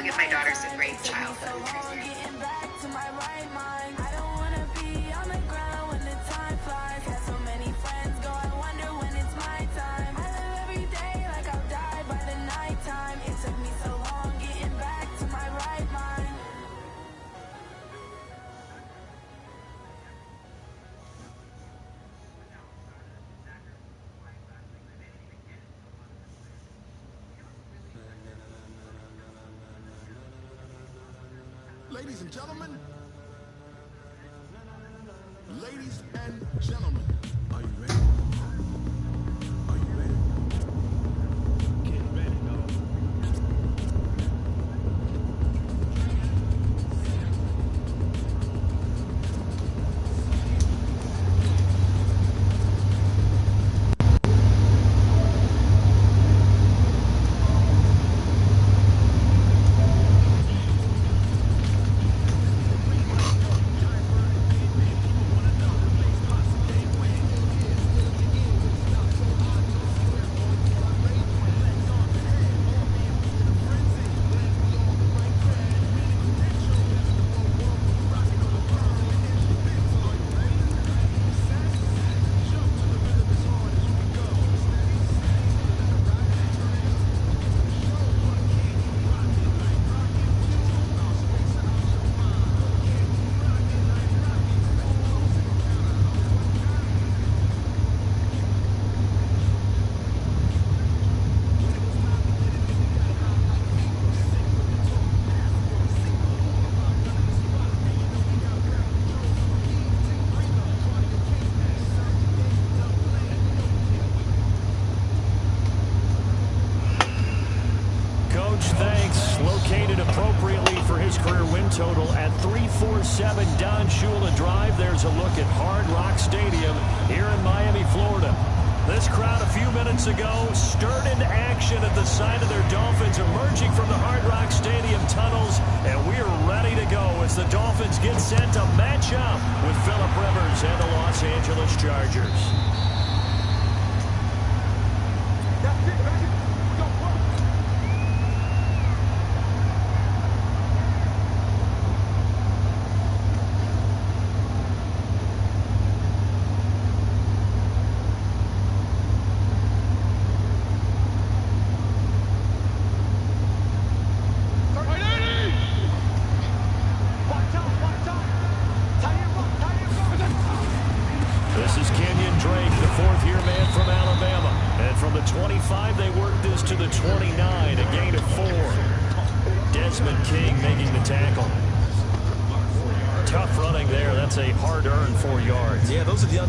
give my daughters a great childhood. Ladies and gentlemen, ladies and gentlemen, are you ready? Are you ready? Get ready, dog. Located appropriately for his career win total at 347 Don Shula Drive. There's a look at Hard Rock Stadium here in Miami, Florida. This crowd a few minutes ago stirred into action at the side of their Dolphins emerging from the Hard Rock Stadium tunnels, and we're ready to go as the Dolphins get set to match up with Phillip Rivers and the Los Angeles Chargers.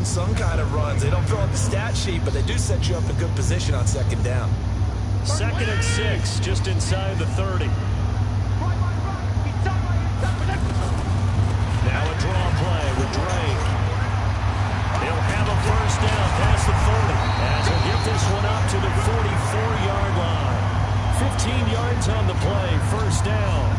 Some kind of runs. They don't fill up the stat sheet, but they do set you up in good position on second down. 2nd and 6, just inside the 30. Now a draw play with Drake. He'll have a first down past the 40 as he'll get this one up to the 44-yard line. 15 yards on the play, first down.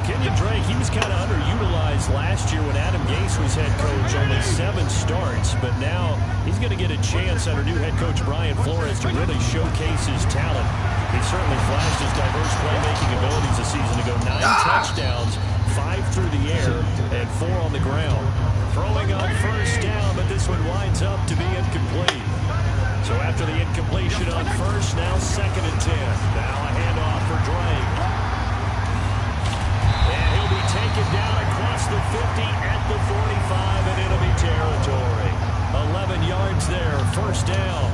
Kenyon Drake, he was kind of underutilized last year when Adam Gase was head coach, only 7 starts, but now he's going to get a chance under new head coach Brian Flores to really showcase his talent. He certainly flashed his diverse playmaking abilities a season ago. 9 touchdowns, 5 through the air, and 4 on the ground. Throwing on first down, but this one winds up to be incomplete. So after the incompletion on first, now 2nd and 10. Now a handoff for Drake. Taken down across the 50 at the 45 in enemy territory. 11 yards there, first down.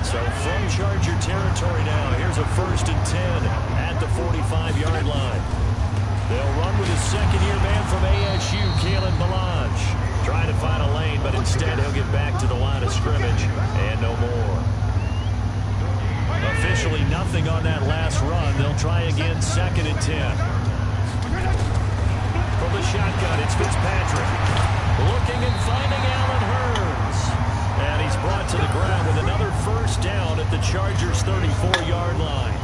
So from Charger territory now, here's a 1st and 10 at the 45-yard line. They'll run with his second-year man from ASU, Kalen Ballage. Trying to find a lane, but instead he'll get back to the line of scrimmage and no more. Officially nothing on that last run. They'll try again, 2nd and 10. From the shotgun, it's Fitzpatrick. Looking and finding Allen Hurns. And he's brought to the ground with another first down at the Chargers' 34-yard line.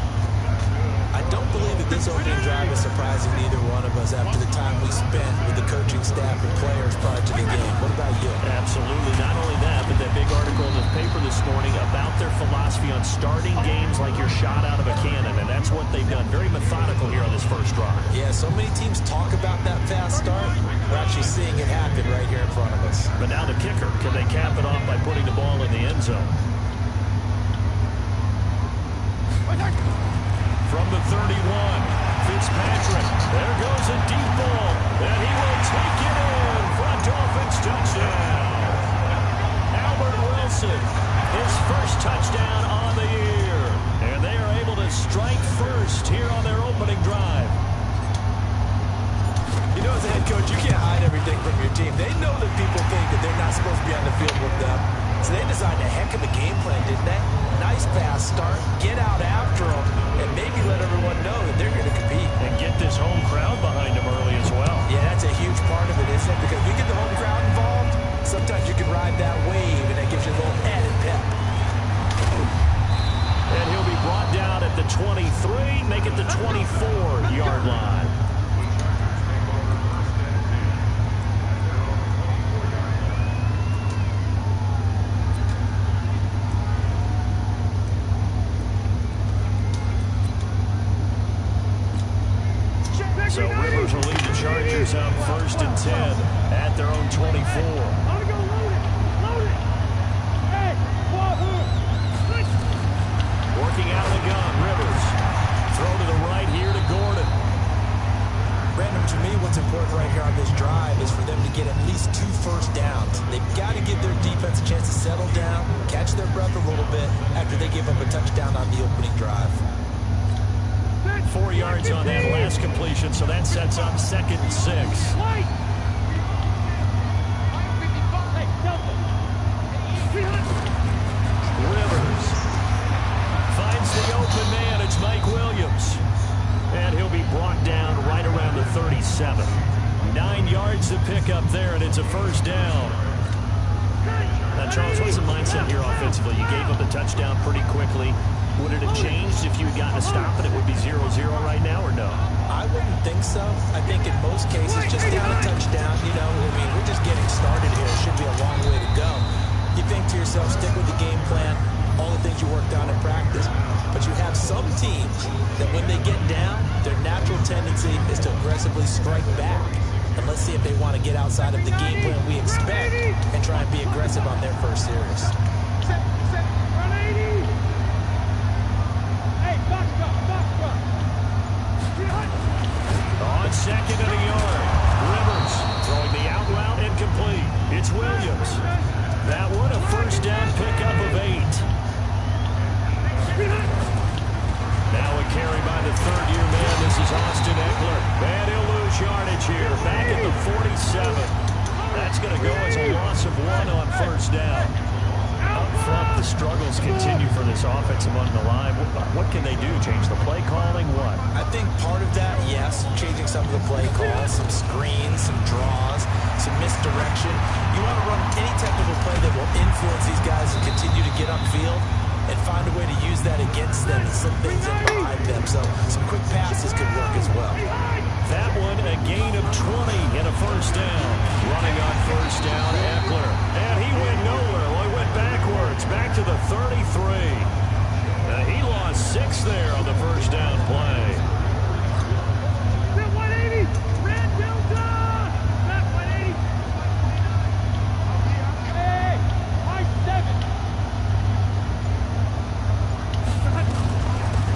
I don't believe that this opening drive is surprising neither one of us after the time we spent with the coaching staff and players prior to the game. What about you? Absolutely. Not only that, but that big article in the paper this morning about their philosophy philosophy on starting games like you're shot out of a cannon, and that's what they've done. Very methodical here on this first drive. Yeah, so many teams talk about that fast start. We're actually seeing it happen right here in front of us. But now the kicker, can they cap it off by putting the ball in the end zone? From the 31, Fitzpatrick. There goes a deep ball, and he will take it in for a Dolphins touchdown. Albert Wilson, his first touchdown on the year. And they are able to strike first here on their opening drive. You know, as a head coach, you can't hide everything from your team. They know that people think that they're not supposed to be on the field with them. So they designed a heck of a game plan, didn't they? Nice pass start, get out after them, and maybe let everyone know that they're going to compete. And get this home crowd behind them early as well. Yeah, that's a huge part of it, isn't it? Because we get the home crowd involved, sometimes you can ride that wave, and that gives you a little added pep. And he'll be brought down at the 23, make it the 24-yard line. So Rivers will lead the Chargers up 1st and 10 at their own 24. Working out of the gun, Rivers. Throw to the right here to Gordon. Brandon, to me, what's important right here on this drive is for them to get at least 2 first downs. They've got to give their defense a chance to settle down, catch their breath a little bit after they give up a touchdown on the opening drive. 4 yards on that last completion, so that sets up 2nd and 6. Rivers finds the open man. It's Mike Williams. And he'll be brought down right around the 37. 9 yards to pick up there, and it's a first down. Now, Charles, what's the mindset here offensively? You gave up the touchdown pretty quickly. Would it have changed if you had gotten a stop and it would be 0-0 right now, or no? I wouldn't think so. I think in most cases, just down a touchdown, you know, I mean, we're just getting started here. It should be a long way to go. You think to yourself, stick with the game plan, all the things you worked on in practice. But you have some teams that when they get down, their natural tendency is to aggressively strike back. And let's see if they want to get outside of the game plan we expect and try and be aggressive on their first series. On 2nd and a yard, Rivers throwing the out route incomplete. It's Williams. That one a first down pickup of 8. Now a carry by the third-year man. This is Austin Eckler. And he'll lose yardage here. Back at the 47. That's going to go as a loss of 1 on first down. Up front, the struggles continue for this offense among the line. What can they do? Change the play calling? What? I think part of that, yes, changing some of the play calls, some screens, some draws, some misdirection. You want to run any technical play that will influence these guys and continue to get upfield and find a way to use that against them and slip things in behind them. So some quick passes could work as well. That one, a gain of 20 and a first down. Running on first down, Eckler. And he went nowhere. Well, he went backwards, back to the 33. He lost 6 there on the first down play.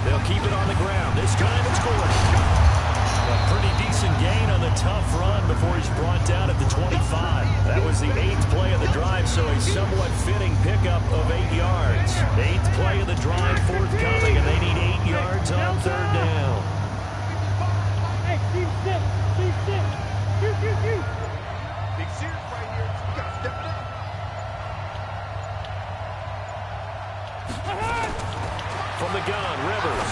They'll keep it on the ground. This time it's Gordon. A pretty decent gain on the tough run before he's brought down at the 25. That was the 8th play of the drive, so a somewhat fitting pickup of 8 yards. 8th play of the drive forthcoming, and they need 8 yards on third down. Hey, team six. Big series right here. You got to step it up. From the gun, Rivers.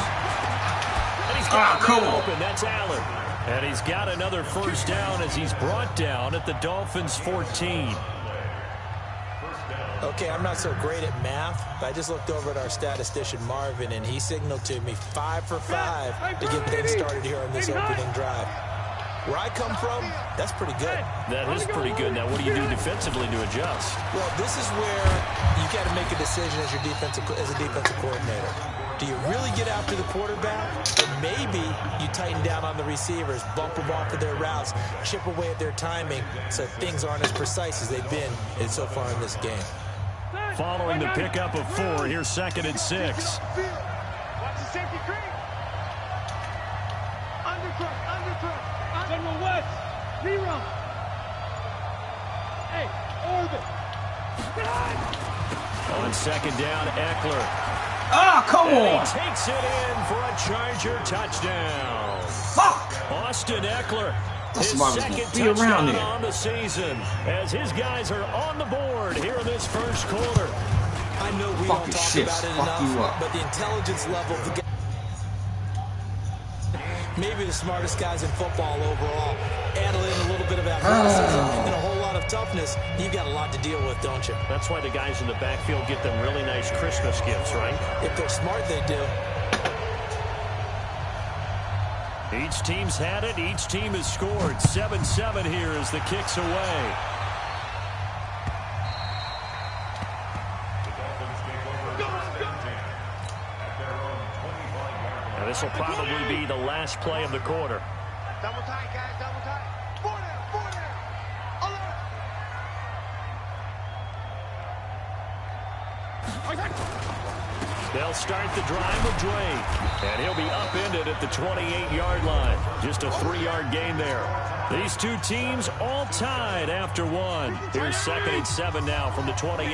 And he's got a man open. That's Allen. And he's got another first down as he's brought down at the Dolphins' 14. Okay, I'm not so great at math, but I just looked over at our statistician, Marvin, and he signaled to me 5 for 5 to get things started here on this opening drive. Where I come from, that's pretty good. That is pretty good. Now, what do you do defensively to adjust? Well, this is where you got to make a decision as a defensive coordinator. Do you really get after the quarterback? Or maybe you tighten down on the receivers, bump them off of their routes, chip away at their timing so things aren't as precise as they've been so far in this game. Following the pickup of 4, here's 2nd and 6. Watch the safety creep. Underthrow. General West. Rerun. Hey, orbit. On 2nd down, Eckler. Ah, come And on. he takes it in for a Charger touchdown. Fuck. Austin Eckler, That's his why I was second gonna be around touchdown there. on the season, as his guys are on the board here in this first quarter. I know we Fucking don't talk shit, about it fuck you enough, up. but the intelligence level of the guy, maybe the smartest guys in football overall, add in a little bit of athleticism and a whole lot of toughness, you've got a lot to deal with, don't you? That's why the guys in the backfield get them really nice Christmas gifts, right? If they're smart, they do. Each team's had it. Each team has scored. 7-7 here as the kick's away. Now this will probably be the last play of the quarter. Double tight, guys. Double tight. Four down. Alert. They'll start the drive with Drake, and he'll be upended at the 28-yard line. Just a 3-yard gain there. These two teams all tied after 1. Here's 2nd and 7 now from the 28.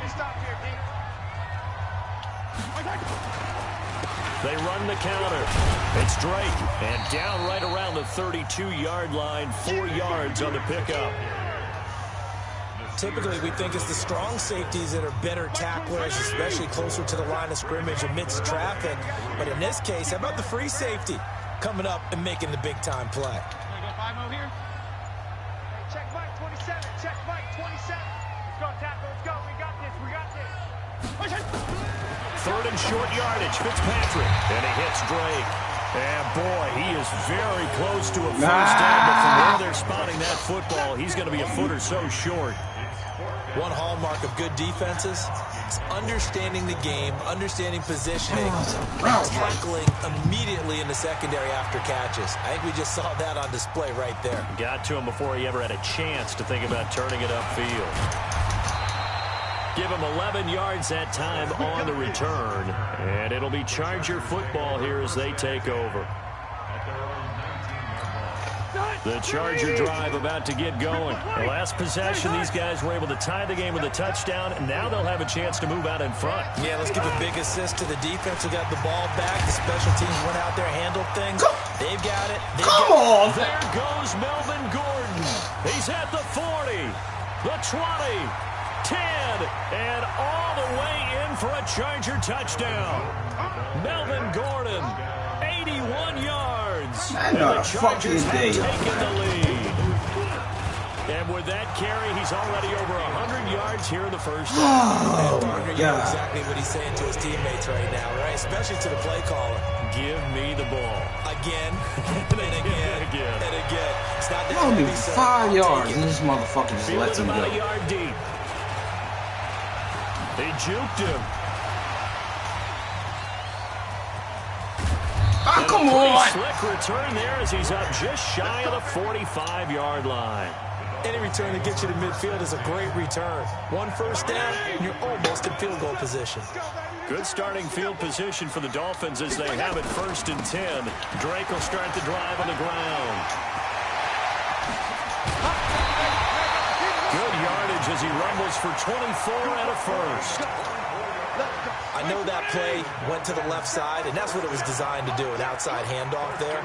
Stop here, They run the counter. It's Drake, and down right around the 32-yard line, 4 yards on the pickup. Typically, we think it's the strong safeties that are better tacklers, especially closer to the line of scrimmage amidst traffic. But in this case, how about the free safety coming up and making the big-time play? Go 5-0 here. Hey, check Mike 27. Check Mike 27. Let's go, tackle. Let's go. We got this. Third and short yardage, Fitzpatrick, and he hits Drake. And boy, he is very close to a first down, but from where they're spotting that football, he's going to be a foot or so short. One hallmark of good defenses is understanding the game, understanding positioning, and tackling immediately in the secondary after catches. I think we just saw that on display right there. Got to him before he ever had a chance to think about turning it upfield. Give him 11 yards that time on the return, and it'll be Charger football here as they take over. The Charger drive about to get going. The last possession, these guys were able to tie the game with a touchdown, and now they'll have a chance to move out in front. Yeah, let's give a big assist to the defense who got the ball back. The special teams went out there, handled things. They've got it. Come on. There goes Melvin Gordon. He's at the 40, the 20, 10, and all the way in for a Charger touchdown. Melvin Gordon, 81 yards. Man, and the a fucking Chargers have day. taken the lead. And with that carry, he's already over 100 yards here in the first half. Oh, Partner, my you know God. exactly what he's saying to his teammates right now, right? Especially to the play caller. Give me the ball. Again, and again, and again. It's not that Only heavy, so 5 I'll yards, take and it. this motherfucker just Fielded lets him about a go. yard deep. They juked him. Ah, And come a pretty on. slick return there as he's up just shy of the 45-yard line. Any return that gets you to midfield is a great return. One first down, and you're almost in field goal position. Good starting field position for the Dolphins as they have it 1st and 10. Drake will start the drive on the ground. Good yardage as he rumbles for 24 and a first. I know that play went to the left side, and that's what it was designed to do, an outside handoff there.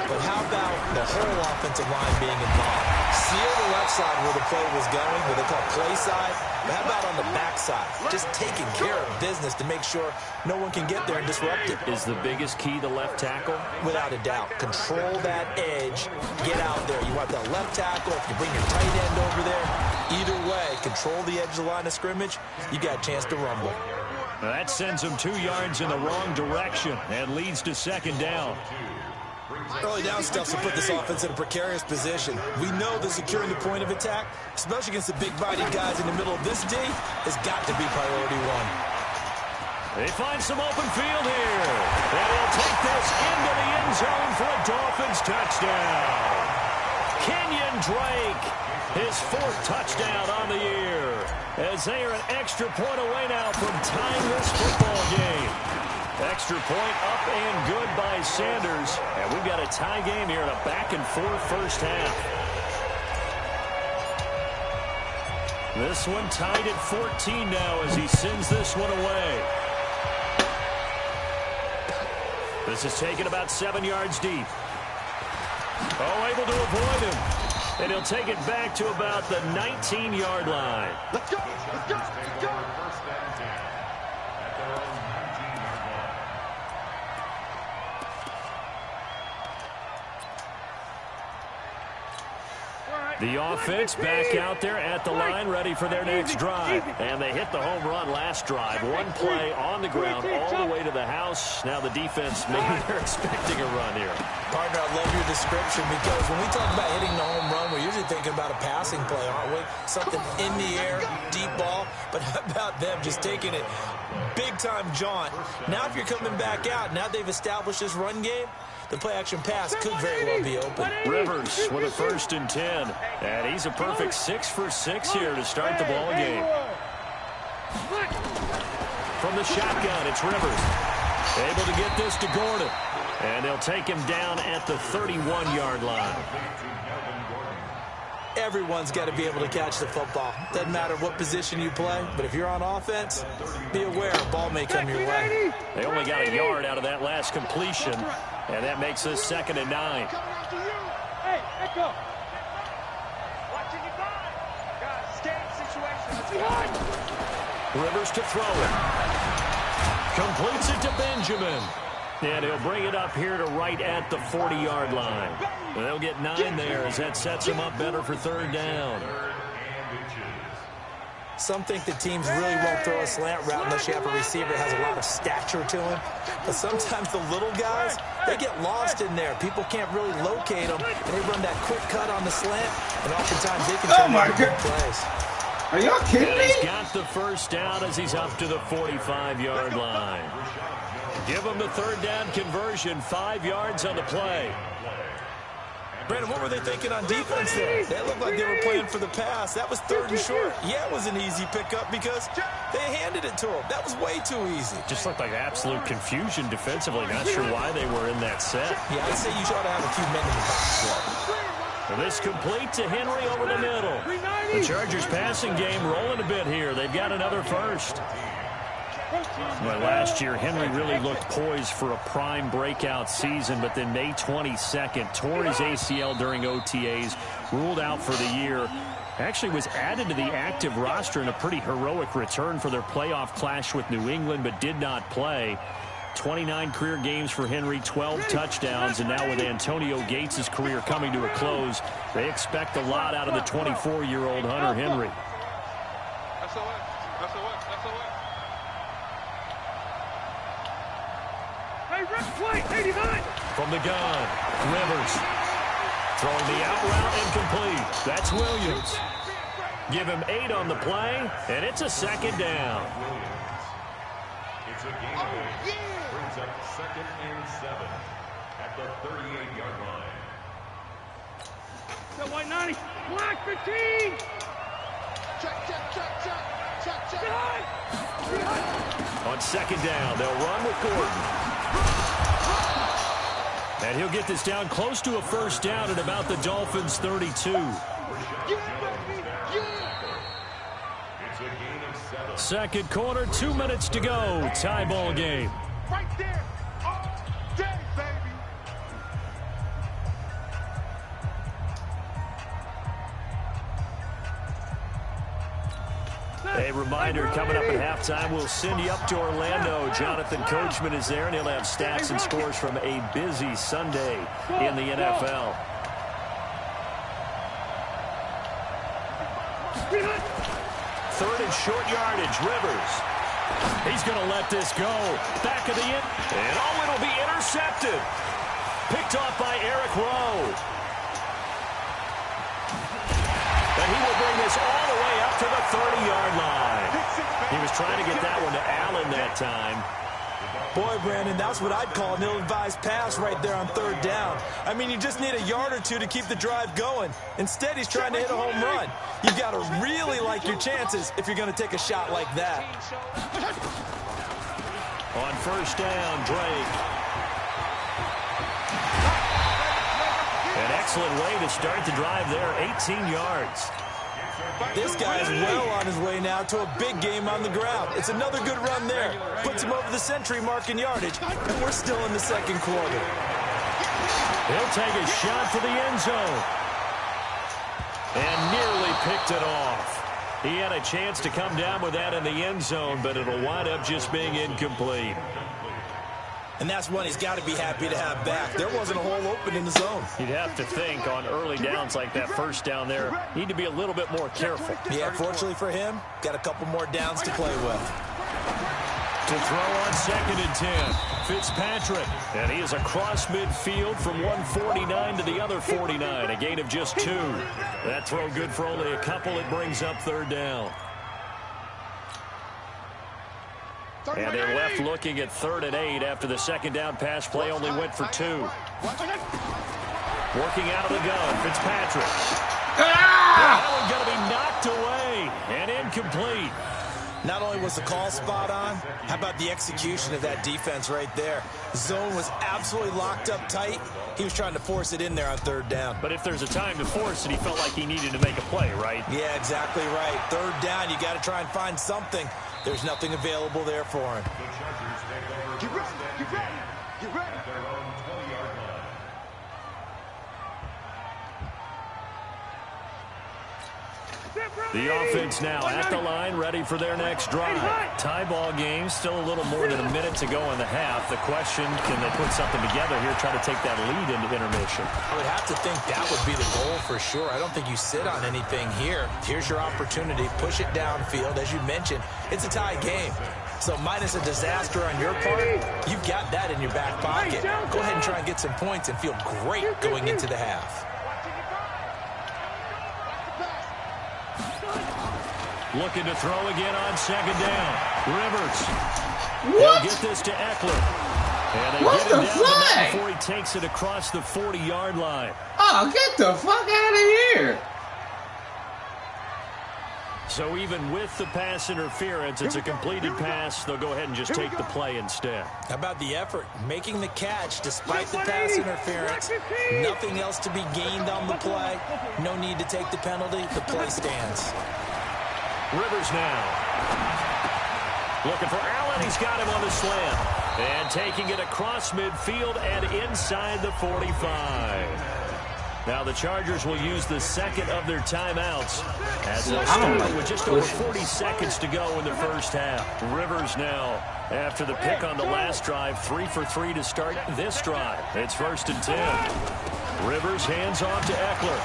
But how about the whole offensive line being involved? Seal the left side where the play was going, what they call play side. But how about on the back side? Just taking care of business to make sure no one can get there and disrupt it. Is the biggest key the left tackle? Without a doubt. Control that edge. Get out there. You want that left tackle. If you bring your tight end over there, either way, control the edge of the line of scrimmage, you got a chance to rumble. That sends him 2 yards in the wrong direction and leads to 2nd down. Early down stuff will put this offense in a precarious position. We know that securing the point of attack, especially against the big-bodied guys in the middle of this D, has got to be priority one. They find some open field here. And he'll take this into the end zone for a Dolphins touchdown. Kenyon Drake, his 4th touchdown on the year, as they are an extra point away now from tying this football game. Extra point up and good by Sanders. And we've got a tie game here in a back-and-forth first half. This one tied at 14 now as he sends this one away. This is taken about 7 yards deep. Oh, able to avoid him. And he'll take it back to about the 19-yard line. Let's go. Let's go. Let's go. The offense back out there at the line, ready for their next drive. And they hit the home run last drive. One play on the ground all the way to the house. Now the defense, maybe they're expecting a run here. Partner, I love your description because when we talk about hitting the home run, we're usually thinking about a passing play, aren't we? Something in the air, deep ball. But how about them just taking it big-time jaunt? Now if you're coming back out, now they've established this run game, the play-action pass could very well be open. Rivers with a 1st and 10. And he's a perfect 6 for 6 here to start the ball game. From the shotgun, it's Rivers. Able to get this to Gordon. And they'll take him down at the 31-yard line. Everyone's got to be able to catch the football. Doesn't matter what position you play, but if you're on offense, be aware a ball may come your way. They only got a yard out of that last completion, and that makes this 2nd and 9. Hey, Echo. Watching you guys. Guys, stay in situation. Rivers to throw it. Completes it to Benjamin. And he'll bring it up here to right at the 40-yard line. And they'll get 9 there as that sets them up better for 3rd down. Some think that teams really won't throw a slant route unless you have a receiver that has a lot of stature to him. But sometimes the little guys, they get lost in there. People can't really locate them, and they run that quick cut on the slant, and oftentimes they can turn into big plays. Are y'all kidding me? He's got the 1st down as he's up to the 45-yard line. Give him the 3rd down conversion, 5 yards on the play. Brandon, what were they thinking on defense there? They looked like they were playing for the pass. That was 3rd and short. Yeah, it was an easy pickup because they handed it to him. That was way too easy. Just looked like absolute confusion defensively. Not sure why they were in that set. Yeah, I'd say you ought to have a few men in the box there. And this complete to Henry over the middle. The Chargers passing game rolling a bit here. They've got another 1st. Well, last year, Henry really looked poised for a prime breakout season, but then May 22nd, tore his ACL during OTAs, ruled out for the year. Actually was added to the active roster in a pretty heroic return for their playoff clash with New England, but did not play. 29 career games for Henry, 12 touchdowns, and now with Antonio Gates' career coming to a close, they expect a lot out of the 24-year-old Hunter Henry. From the gun, Rivers. Throwing the out route incomplete. That's Williams. Give him 8 on the play, and it's a 2nd down. It's a game brings up 2nd and 7 at the 38-yard line. Got white 90. Black 15. Check. On 2nd down, they'll run with Gordon. And he'll get this down close to a 1st down at about the Dolphins' 32. Second quarter, 2 minutes to go. Tie ball game. Right there. All day, baby. A reminder, coming up at halftime, we'll send you up to Orlando. Jonathan Coachman is there, and he'll have stats and scores from a busy Sunday in the NFL. Third and short yardage, Rivers. He's going to let this go. Back of the end, and it'll be intercepted. Picked off by Eric Rowe. And he will bring this all the way up to the 30-yard line. He was trying to get that one to Allen that time. Boy, Brandon, that's what I'd call an ill-advised pass right there on third down. I mean, you just need a yard or two to keep the drive going. Instead, he's trying to hit a home run. You've got to really like your chances if you're going to take a shot like that. On first down, Drake. An excellent way to start the drive there, 18 yards. This guy's well on his way now to a big game on the ground. It's another good run there. Puts him over the century mark in yardage, and we're still in the second quarter. He'll take a shot to the end zone. And nearly picked it off. He had a chance to come down with that in the end zone, but it'll wind up just being incomplete. And that's one he's got to be happy to have back. There wasn't a hole open in the zone. You'd have to think on early downs like that first down there, need to be a little bit more careful. Yeah, fortunately for him, got a couple more downs to play with. To throw on 2nd and 10, Fitzpatrick. And he is across midfield from 149 to the other 49, a gain of just 2. That throw good for only a couple. It brings up third down. And they're left looking at 3rd and 8 after the second down pass play only went for 2. Working out of the gun, Fitzpatrick. That one's going to be knocked away and incomplete. Not only was the call spot on, how about the execution of that defense right there? Zone was absolutely locked up tight. He was trying to force it in there on 3rd down. But if there's a time to force it, he felt like he needed to make a play, right? Yeah, exactly right. 3rd down, you got to try and find something. There's nothing available there for him. Get ready, get ready, get ready. The offense now at the line, ready for their next drive. Tie ball game, still a little more than a minute to go in the half. The question, can they put something together here, try to take that lead into intermission? I would have to think that would be the goal for sure. I don't think you sit on anything here. Here's your opportunity. Push it downfield. As you mentioned, it's a tie game. So minus a disaster on your part, you've got that in your back pocket. Go ahead and try and get some points and feel great going into the half. Looking to throw again on 2nd down. Rivers. What? They'll get this to Eckler. And they What's get him the down flag? before he takes it across the 40-yard line. Oh, get the fuck out of here. So even with the pass interference, it's a completed pass. They'll go ahead and just take the play instead. How about the effort? Making the catch despite the pass interference. Nothing else to be gained on the play. No need to take the penalty. The play stands. Rivers now. Looking for Allen. He's got him on the slant. And taking it across midfield and inside the 45. Now the Chargers will use the second of their timeouts as they'll start with just over 40 seconds to go in the first half. Rivers now, after the pick on the last drive, 3 for 3 to start this drive. It's 1st and 10. Rivers hands off to Eckler.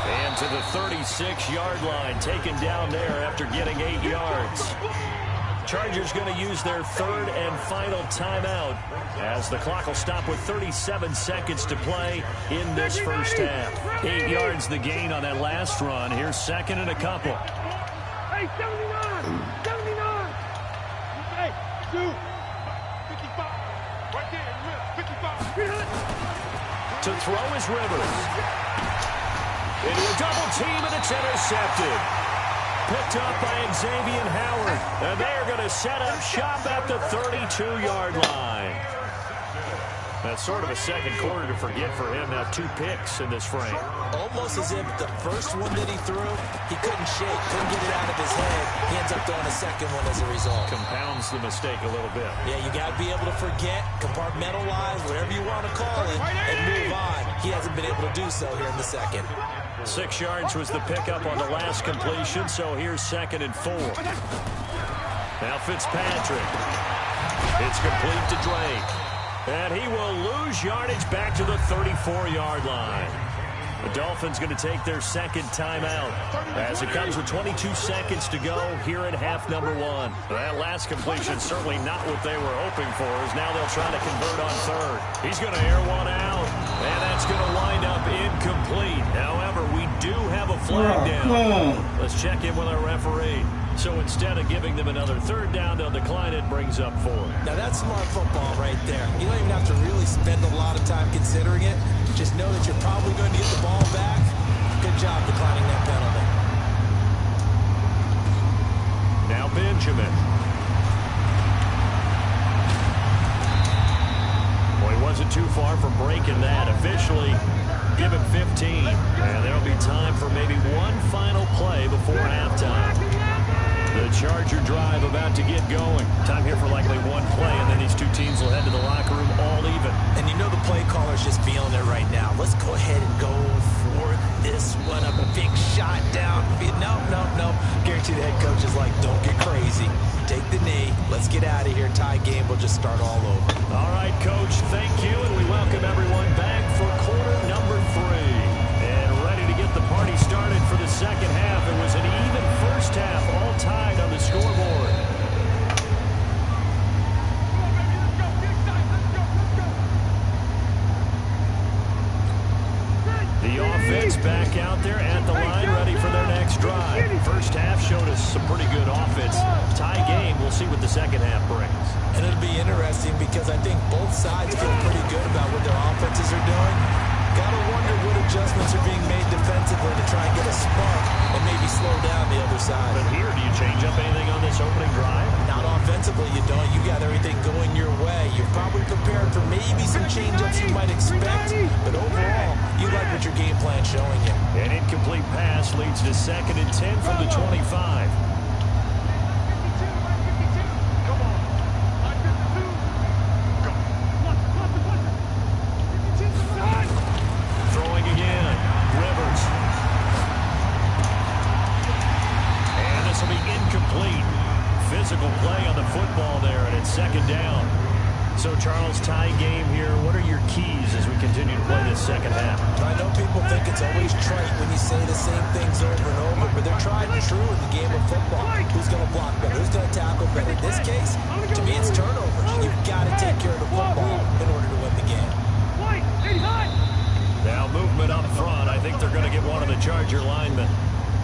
And to the 36-yard line, taken down there after getting 8 yards. Chargers going to use their 3rd and final timeout as the clock will stop with 37 seconds to play in this first half. 8 yards the gain on that last run. Here's 2nd and a couple. Hey, 79! 79! Hey, 2! 55! Right there, 55! To throw is Rivers. Into a double team, and it's intercepted. Picked up by Xavier Howard. And they're going to set up shop at the 32-yard line. That's sort of a second quarter to forget for him. Now 2 picks in this frame. Almost as if the first one that he threw, he couldn't shake, couldn't get it out of his head. He ends up throwing a second one as a result. Compounds the mistake a little bit. Yeah, you got to be able to forget, compartmentalize, whatever you want to call it, and move on. He hasn't been able to do so here in the second. 6 yards was the pickup on the last completion, so here's 2nd and 4. Now Fitzpatrick. It's complete to Drake. And he will lose yardage back to the 34-yard line. The Dolphins going to take their second timeout as it comes with 22 seconds to go here in half number one. That last completion certainly not what they were hoping for, as now they'll try to convert on third. He's going to air one out, and that's going to wind up incomplete. However, we do have a flag down. Let's check in with our referee. So instead of giving them another third down, they'll decline it, brings up 4. Now that's smart football right there. You don't even have to really spend a lot of time considering it. Just know that you're probably going to get the ball back. Good job declining that penalty. Now Benjamin. Well, he wasn't too far from breaking that. Officially, give him 15. And there'll be time for maybe one final play before halftime. The Charger drive about to get going. Time here for likely one play, and then these two teams will head to the locker room all even. And you know the play caller's just feeling it right now. Let's go ahead and go for this one. A big shot down. No. Guarantee the head coach is like, don't get crazy. Take the knee. Let's get out of here. Tie game. We'll just start all over. All right, Coach, thank you, and we welcome everyone back for quarter number 3. And ready to get the party started for the second half. It was an even first half, all tied on the scoreboard. The offense back out there at the line, ready for their next drive. First half showed us some pretty good offense. Tie game, we'll see what the second half brings. And it'll be interesting because I think both sides feel pretty good about what their offenses are doing. Gotta wonder what adjustments are being made defensively to try and get a spark and maybe slow down the other side. But here, do you change up anything on this opening drive? Not offensively, you don't. You got everything going your way. You're probably prepared for maybe some change-ups you might expect, but overall, you like what your game plan's showing you. An incomplete pass leads to 2nd and 10 from the 25. Physical play on the football there, and it's 2nd down. So, Charles, tie game here. What are your keys as we continue to play this second half? I know people think it's always trite when you say the same things over and over, but they're tried and true in the game of football. Who's going to block better? Who's going to tackle better? In this case, to me, it's turnovers. You've got to take care of the football in order to win the game. Now, movement up front. I think they're going to get one of the Charger linemen.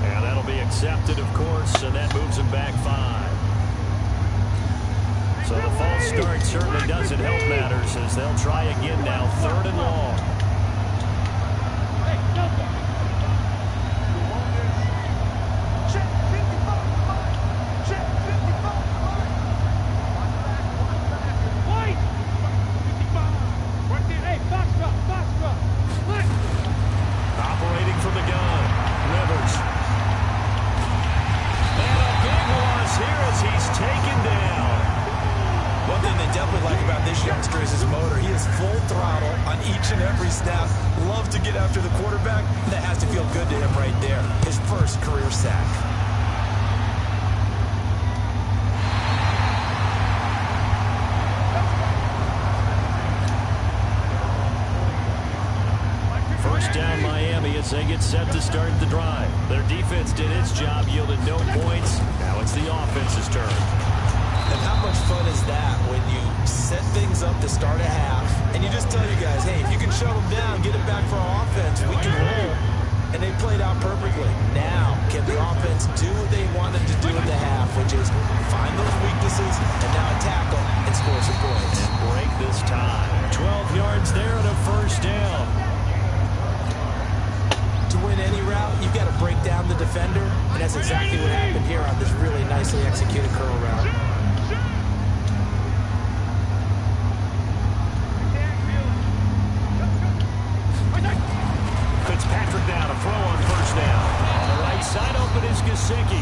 And that'll be accepted, of course, and that moves them back 5. So the false start certainly doesn't help matters as they'll try again now, 3rd and long. Operating from the gun, Rivers. And a big loss here as he's taken down. One thing they definitely like about this youngster is his motor. He is full throttle on each and every snap. Loves to get after the quarterback. That has to feel good to him right there. His first career sack. First down Miami as they get set to start the drive. Their defense did its job, yielded no points. Now it's the offense's turn. And how much fun is that when you set things up to start a half and you just tell you guys, hey, if you can shut them down, get it back for our offense, we can roll. And they played out perfectly. Now, can the offense do what they wanted to do at the half, which is find those weaknesses and now attack them and score some points. And break this tie. 12 yards there and a first down. To win any route, you've got to break down the defender, and that's exactly what happened here on this really nicely executed curl route. Fitzpatrick now to throw on first down. On the right side open is Gesicki.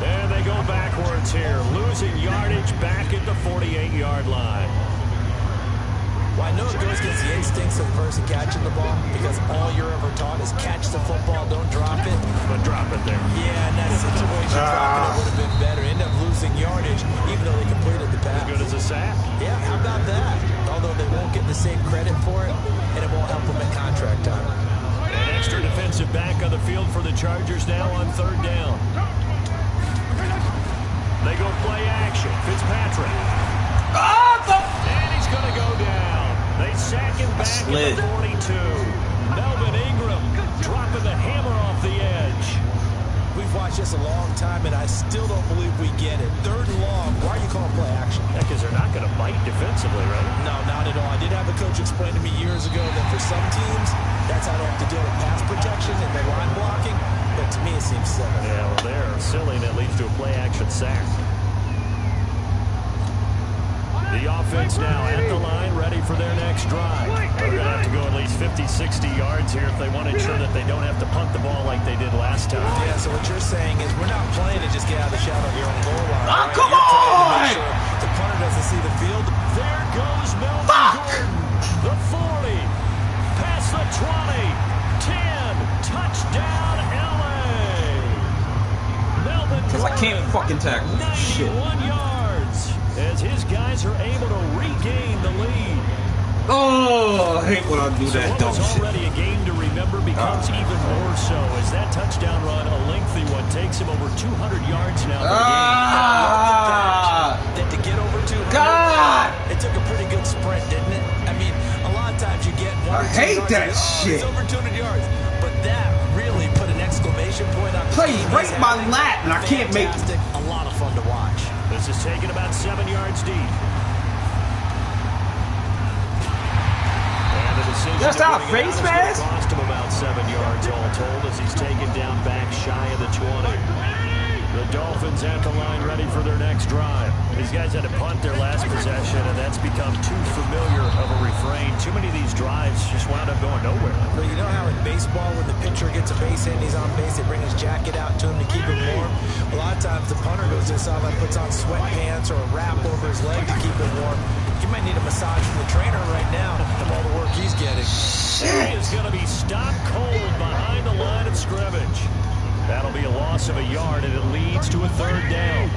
And they go backwards here, losing yardage back at the 48-yard line. Well, I know it goes against the instincts of the person catching the ball because all you're ever taught is catch the football, don't drop it. But drop it there. Yeah, in that situation, dropping it would have been better. End up losing yardage, even though they completed the pass. As good as a sack. Yeah, how about that? Although they won't get the same credit for it, and it won't help them in contract time. And Extra defensive back on the field for the Chargers now on third down. They go play action. Fitzpatrick. And he's going to go down. They sack him back at the 42. Melvin Ingram dropping the hammer off the edge. We've watched this a long time, and I still don't believe we get it. Third and long. Why are you calling play action? Yeah, because they're not going to bite defensively, right? No, not at all. I did have a coach explain to me years ago that for some teams, that's how they have to deal with pass protection and their line blocking. But to me, it seems silly. Yeah, well, they're silly, and that leads to a play action sack. The offense now at the line, ready for their next drive. They're going to have to go at least 50, 60 yards here if they want to ensure that they don't have to punt the ball like they did last time. Yeah, so what you're saying is we're not playing to just get out of the shadow of your own goal line. Oh, right? come You're trying to on! make sure the punter doesn't see the field. There goes Melvin Gordon. The 40. Past the 20. 10. Touchdown, L.A. Melvin Because I Gordon. can't fucking tackle. 91 Shit. yards as his guys are able to regain the lead. Oh, I hate when I do So that what dumb was shit. already a game to remember becomes even more so as that touchdown run, a lengthy one, takes him over 200 yards now for the That to get over 200, God! it took a pretty good sprint, didn't it? I mean, a lot of times you get one I or two hate yards, that and, oh, shit. It's over 200 yards. But that really put an exclamation point on the Plays game right he's my having. lap, and I can't make it. Fantastic. A lot of fun to watch. game. This is taken about 7 yards deep. And the decision Just to out bring it face out is gonna mask? cost him about 7 yards all told as he's taken down back shy of the 20. The Dolphins at the line ready for their next drive. These guys had to punt their last possession, and that's become too familiar of a refrain. Too many of these drives just wound up going nowhere. Well, you know how in baseball, when the pitcher gets a base hit and he's on base, they bring his jacket out to him to keep him warm? A lot of times the punter goes to the sideline, puts on sweatpants or a wrap over his leg to keep him warm. You might need a massage from the trainer right now from all the work he's getting. He is going to be stopped cold behind the line of scrimmage. That'll be a loss of a yard, and it leads to a third down.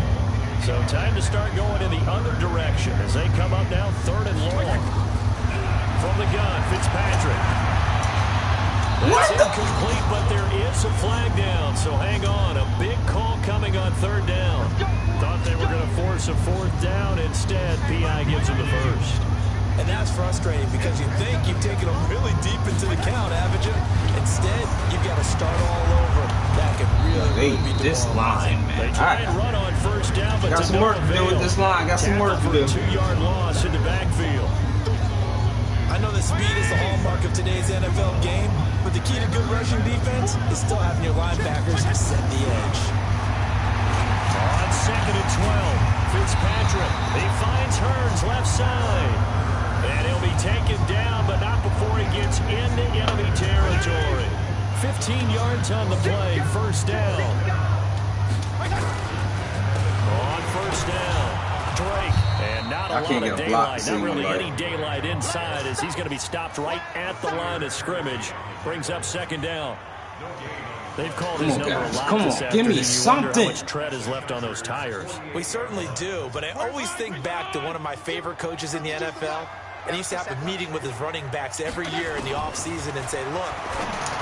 So time to start going in the other direction as they come up now third and long. From the gun, Fitzpatrick. That's incomplete, but there is a flag down, so hang on. A big call coming on third down. Thought they were going to force a fourth down. Instead, P.I. gives them the first. And that's frustrating because you think you've taken them really deep into the count, haven't you? Instead, you've got to start all over. That could really be This line, They man. try and run on first down, but Got to some no work to do with avail. this line. Got some work to Tackle do. for a 2-yard loss in the backfield. I know that speed is the hallmark of today's NFL game, but the key to good rushing defense is still having your linebackers set the edge. On second and 12, Fitzpatrick. He finds Hearns left side. And he'll be taken down, but not before he gets into enemy territory. 15 yards on the play, first down. On first down, Drake. And not a I lot can't of get a block daylight, to not see really anybody. any daylight inside as he's going to be stopped right at the line of scrimmage. Brings up second down. They've called his Come on, number guys. a lot Come this on, give me afternoon. You wonder something. how much tread is left on those tires. We certainly do, but I always think back to one of my favorite coaches in the NFL. And he used to have a meeting with his running backs every year in the offseason and say, look,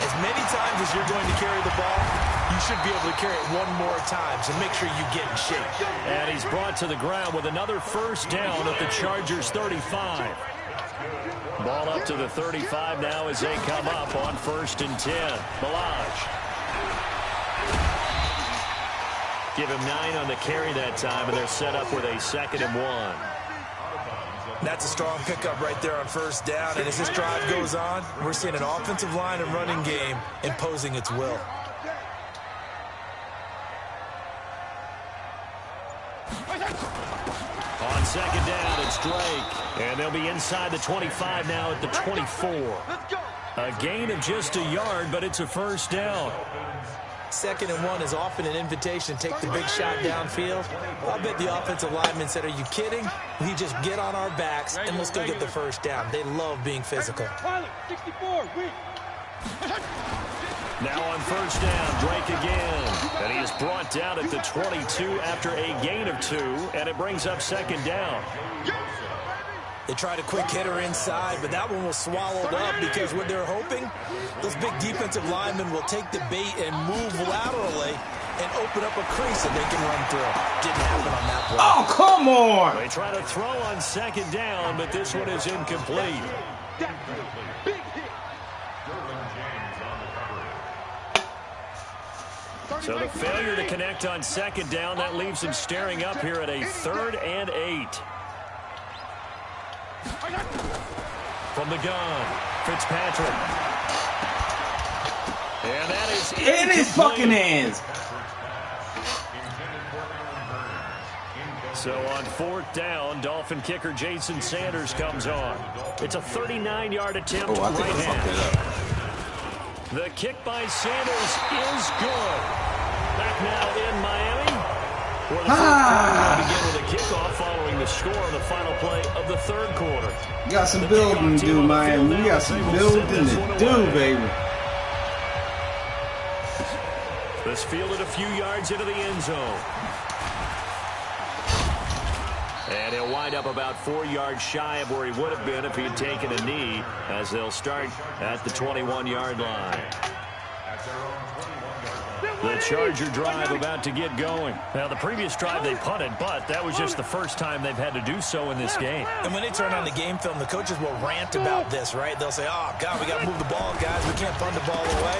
as many times as you're going to carry the ball, you should be able to carry it one more time, so make sure you get in shape. And he's brought to the ground with another first down at the Chargers 35. Ball up to the 35 now as they come up on first and 10. Balaj. Give him 9 on the carry that time, and they're set up with a 2nd and 1. That's a strong pickup right there on first down. And as this drive goes on, we're seeing an offensive line and running game imposing its will. On second down, it's Drake. And they'll be inside the 25 now at the 24. A gain of just a yard, but it's a first down. 2nd and 1 is often an invitation to take the big shot downfield. Well, I bet the offensive lineman said, are you kidding? We just get on our backs and let's go get the first down. They love being physical. Now on first down, Drake again. And he is brought down at the 22 after a gain of 2, and it brings up second down. They tried a quick hitter inside, but that one was swallowed up because what they're hoping, those big defensive linemen will take the bait and move laterally and open up a crease that they can run through. Didn't happen on that play. Oh, come on! They try to throw on second down, but this one is incomplete. Big hit. So the failure to connect on second down, that leaves him staring up here at a 3rd and 8. From the gun, Fitzpatrick. And that is In his fucking hands. So on 4th down, Dolphin kicker Jason Sanders comes on. It's a 39-yard attempt. Oh, I think I fucked that up. The kick by Sanders is good. Back now in Miami, where the fourth quarter will begin with a kickoff following the score on the final play of the 3rd quarter. We got some building to do, Miami. We got some building to do, baby. This fielded a few yards into the end zone. And he'll wind up about 4 yards shy of where he would have been if he had taken a knee, as they'll start at the 21-yard line. The Charger drive about to get going. Now, the previous drive they punted, but that was just the first time they've had to do so in this game. And when they turn on the game film, the coaches will rant about this, right? They'll say, oh, God, we got to move the ball, guys. We can't punt the ball away.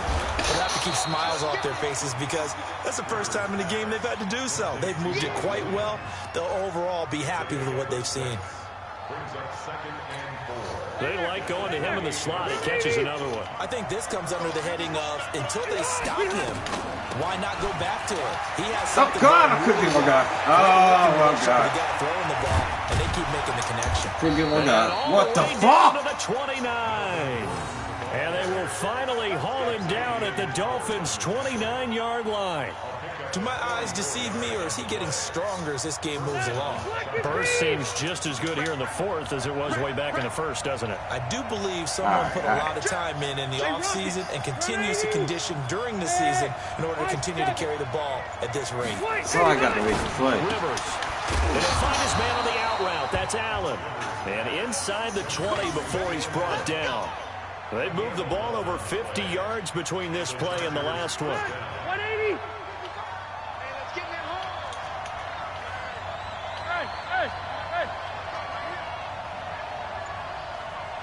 They'll have to keep smiles off their faces because that's the first time in the game they've had to do so. They've moved it quite well. They'll overall be happy with what they've seen. They like going to him in the slot. He catches another one. I think this comes under the heading of, until they stop him, why not go back to it? He has Oh, something. God, I couldn't forgot. Oh, my The God. guy throwing the ball, and they keep making the connection. Couldn't forgot. All What the way down to fuck? the 29. And they will finally haul him down at the Dolphins' 29-yard line. Do my eyes deceive me, or is he getting stronger as this game moves along? Burst seems just as good here in the 4th as it was way back in the 1st, doesn't it? I do believe someone put a lot of time in the offseason and continues to condition during the season in order to continue to carry the ball at this rate. That's all I got to make the play. Rivers. And he'll find his man on the out route. That's Allen. And inside the 20 before he's brought down. They moved the ball over 50 yards between this play and the last one. 180. Hey, let's get them home. Hey.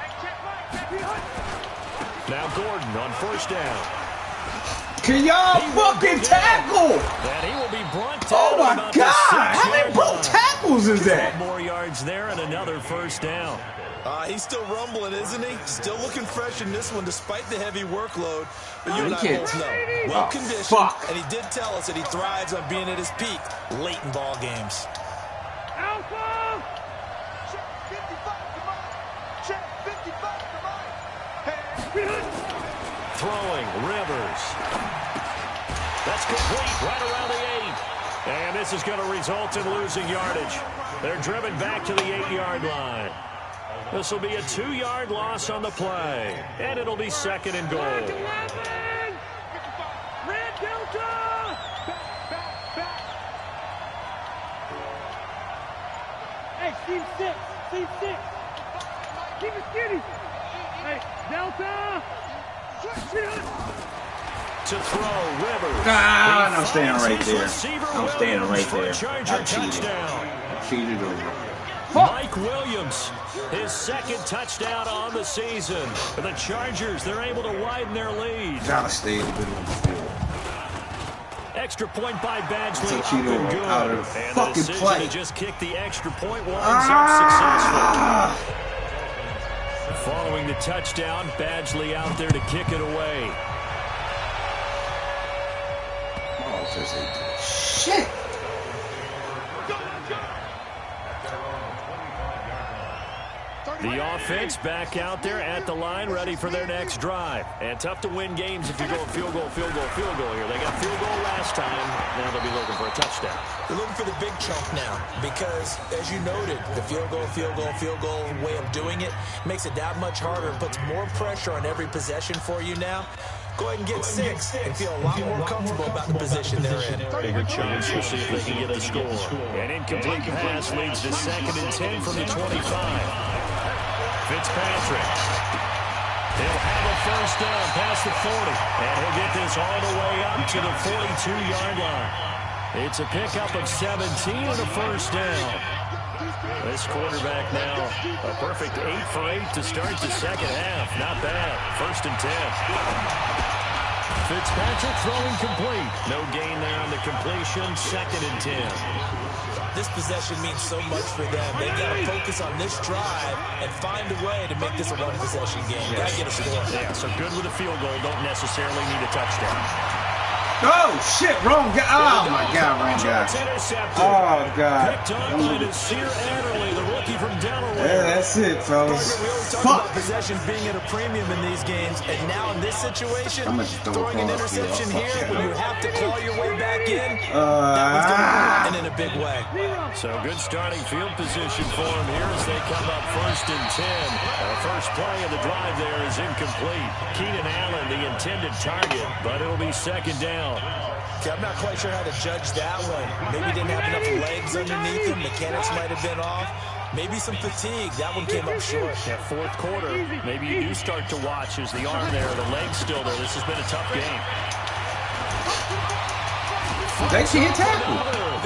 Hey, check Mike. Now Gordon on 1st down. Can y'all fucking tackle? And he will be brought down. Oh, my about the God. How 6-yard many broke line. tackles is 12 that? more yards there and another 1st down. He's still rumbling, isn't he? Still looking fresh in this one despite the heavy workload. But you and I He both can't. know, Oh, well-conditioned, fuck. and he did tell us that he thrives on being at his peak late in ball games. Alpha. Check 55 to Mike. Check 55 to Mike. Hey. Throwing, Rivers. That's complete, right around the 8. And this is going to result in losing yardage. They're driven back to the 8-yard line. This will be a 2-yard loss on the play. And it'll be 2nd and goal. Red Delta. Back. Hey, Steve 6. Keep it skinny. Hey, Delta. To throw, Rivers. Ah, He I'm staying finds right his there. receiver, I'm staying Williams, right for a there. Charger I cheated. touchdown. Cheated over. Mike Williams, his 2nd touchdown on the season. The Chargers, they're able to widen their lead. Gotta stay in the middle of the field. Extra point by Badgley, It's a up cheat and good. out of the And the fucking decision play. to just kick the extra point winds up successful. Following the touchdown, Badgley out there to kick it away. Oh, shit. The offense back out there at the line, ready for their next drive. And tough to win games if you're going field goal here. They got field goal last time. Now they'll be looking for a touchdown. They're looking for the big chunk now because, as you noted, the field goal way of doing it makes it that much harder and puts more pressure on every possession for you now. Go ahead and get 6 and feel a lot more comfortable about the position they're in. Bigger chance to see if they can get the score. An incomplete pass leads to 2nd and 10 from the 25. Fitzpatrick. He'll have a first down past the 40. And he'll get this all the way up to the 42-yard line. It's a pickup of 17 and a first down. This quarterback now, a perfect 8 for 8 to start the second half. Not bad. 1st and 10. Fitzpatrick throwing complete. No gain there on the completion. 2nd and 10. This possession means so much for them. They've got to focus on this drive and find a way to make this a one-possession game. Got to get a score. Yeah, so good with a field goal. Don't necessarily need a touchdown. Oh, shit, wrong guy. Oh, my God, wrong guy. Oh, God. Picked on by Nasir Adderley, the rookie from Delaware. Yeah, that's it, fellas. We always talk about possession being at a premium in these games, and now in this situation, throwing an interception here when you have to claw your way back in, that one's going to hurt, and in a big way. So good starting field position for him here as they come up 1st and 10. The first play of the drive there is incomplete. Keenan Allen, the intended target, but it'll be 2nd down. Okay, I'm not quite sure how to judge that one. Maybe didn't have enough legs underneath him. Mechanics might have been off. Maybe some fatigue. That one came up short. Yeah, 4th quarter, maybe you do start to watch as the arm there, the leg's still there. This has been a tough game. They can't tackle.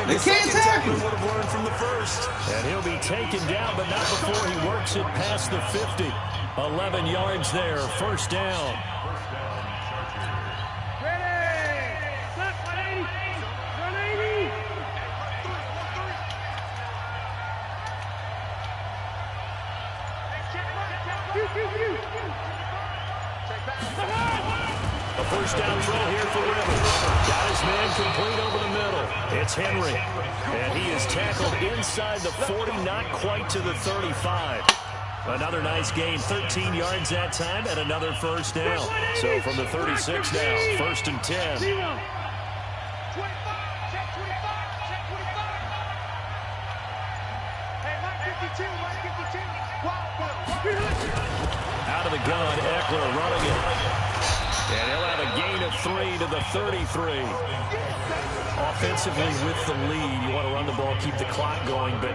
They can't tackle. Would have learned from the first. And he'll be taken down, but not before he works it past the 50. 11 yards there, 1st down. A first down throw here for Rivers. Got his man complete over the middle. It's Henry. And he is tackled inside the 40, not quite to the 35. Another nice gain, 13 yards that time, and another first down. So from the 36 now, 1st and 10. Out of the gun, Eckler running it. And he'll have a gain of 3 to the 33. Offensively with the lead, you want to run the ball, keep the clock going, but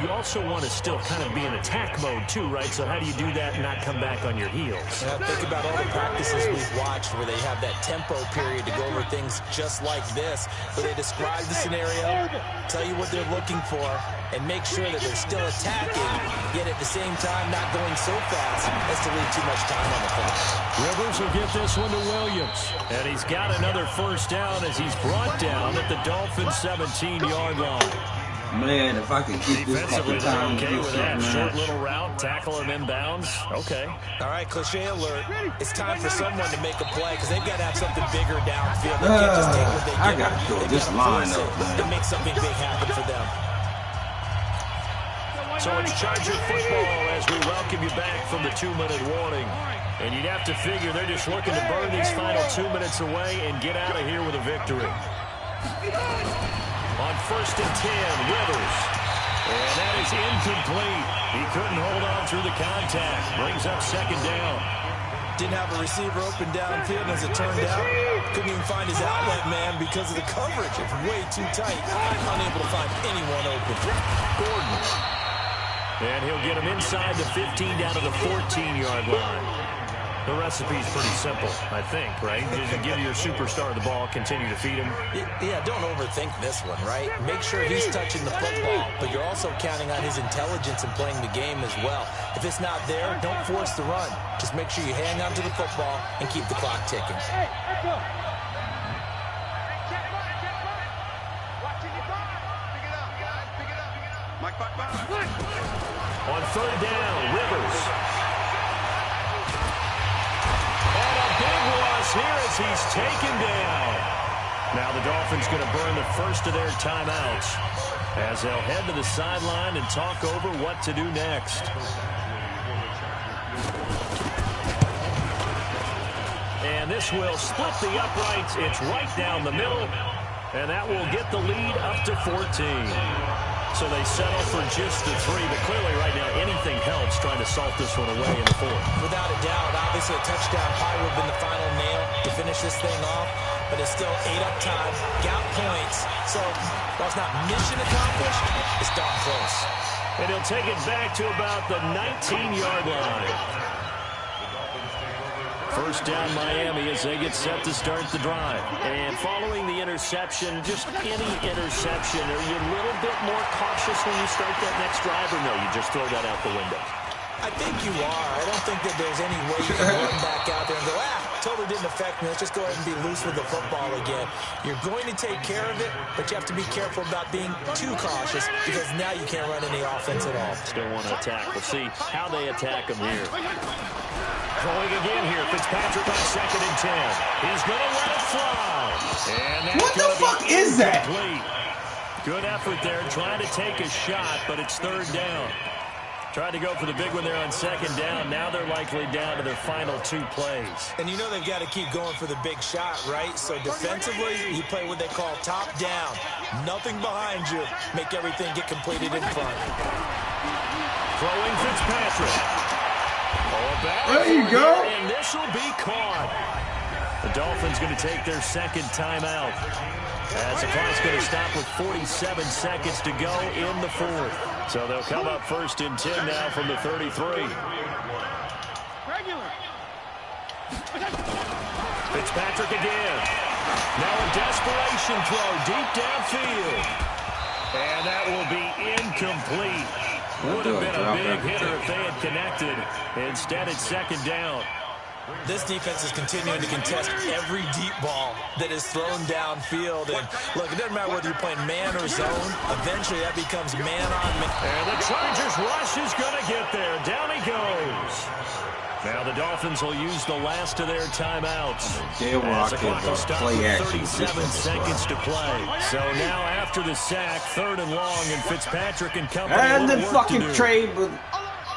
you also want to still kind of be in attack mode too, right? So how do you do that and not come back on your heels? Yeah, think about all the practices we've watched where they have that tempo period to go over things just like this, where they describe the scenario, tell you what they're looking for, and make sure that they're still attacking, yet at the same time not going so fast as to leave too much time on the clock. Rivers will get this one to Williams. And he's got another first down as he's brought down at the Dolphins' 17-yard line. Man, if I could get this Defensively, fucking they're time to okay do with something, that. Short man. little route, tackle him inbounds. Okay. All right, cliche alert. It's time for someone to make a play because they've got to have something bigger downfield. They can't just take what they I get. got to throw They've this got to line force up, it man. and make something big happen for them. So it's Charger football as we welcome you back from the 2-minute warning. And you'd have to figure they're just looking to burn these final 2 minutes away and get out of here with a victory. On 1st and 10, Rivers. And that is incomplete. He couldn't hold on through the contact. Brings up 2nd down. Didn't have a receiver open downfield, as it turned out. Couldn't even find his outlet man because of the coverage. It's way too tight. Unable to find anyone open. Gordon. And he'll get him inside the 15 down to the 14-yard line. The recipe's pretty simple, I think, right? Just give your superstar the ball, continue to feed him. Yeah, don't overthink this one, right? Make sure he's touching the football, but you're also counting on his intelligence in playing the game as well. If it's not there, don't force the run. Just make sure you hang on to the football and keep the clock ticking. On 3rd down, Rivers. And a big loss here as he's taken down. Now the Dolphins going to burn the first of their timeouts as they'll head to the sideline and talk over what to do next. And this will split the uprights. It's right down the middle. And that will get the lead up to 14. So they settle for just the 3, but clearly right now anything helps trying to salt this one away in the 4th. Without a doubt, obviously a touchdown probably would have been the final nail to finish this thing off, but it's still 8 up time, got points. So while it's not mission accomplished, it's darn close. And he'll take it back to about the 19-yard line. First down Miami as they get set to start the drive. And following the interception, just any interception, are you a little bit more cautious when you start that next drive, or no, you just throw that out the window? I think you are. I don't think that there's any way you can run back out there and go, totally didn't affect me. Let's just go ahead and be loose with the football again. You're going to take care of it, but you have to be careful about being too cautious because now you can't run any offense at all. Still want to attack. We'll see how they attack him here. Throwing again here. Fitzpatrick on 2nd and 10. He's going to let it fly. And that's what the fuck is that? Good effort there, trying to take a shot, but it's 3rd down. Tried to go for the big one there on 2nd down. Now they're likely down to their final 2 plays. And you know they've got to keep going for the big shot, right? So defensively, you play what they call top down. Nothing behind you. Make everything get completed in front. Throwing Fitzpatrick. There you go. And this will be caught. The Dolphins going to take their 2nd timeout. As the clock's going to stop with 47 seconds to go in the 4th. So they'll come up 1st and 10 now from the 33. Fitzpatrick again. Now a desperation throw deep downfield. And that will be incomplete. Would have been a big hitter if they had connected. Instead, it's 2nd down. This defense is continuing to contest every deep ball that is thrown downfield. And look, it doesn't matter whether you're playing man or zone. Eventually, that becomes man on man. And the Chargers rush is going to get there. Down he goes. Now the Dolphins will use the last of their timeouts. As the clock will stop with 37 seconds to play. So now after the sack, 3rd and long, and Fitzpatrick and company. And the fucking trade with...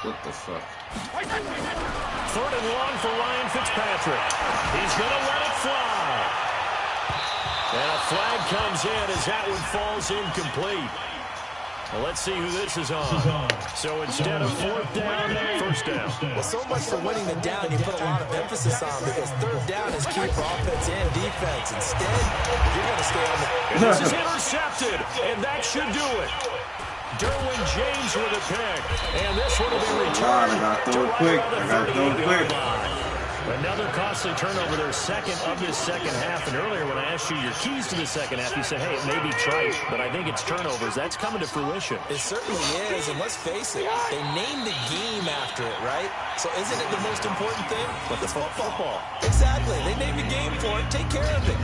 What the fuck? 3rd and long for Ryan Fitzpatrick. He's going to let it fly. And a flag comes in as that one falls incomplete. Well, let's see who this is on. So instead of 4th down, 1st down. Well, so much for winning the down you put a lot of emphasis on because 3rd down is key for offense and defense. Instead, you're going to stay on the... And this is intercepted, and that should do it. Derwin James with a pick, and this one will be returned. I gotta throw it quick. I gotta throw it quick. Another costly turnover, their 2nd of this 2nd half. And earlier when I asked you your keys to the 2nd half, you said, hey, it may be trite, but I think it's turnovers. That's coming to fruition. It certainly is, and let's face it, they named the game after it, right? So isn't it the most important thing? But the football. Exactly. They named the game for it. Take care of it.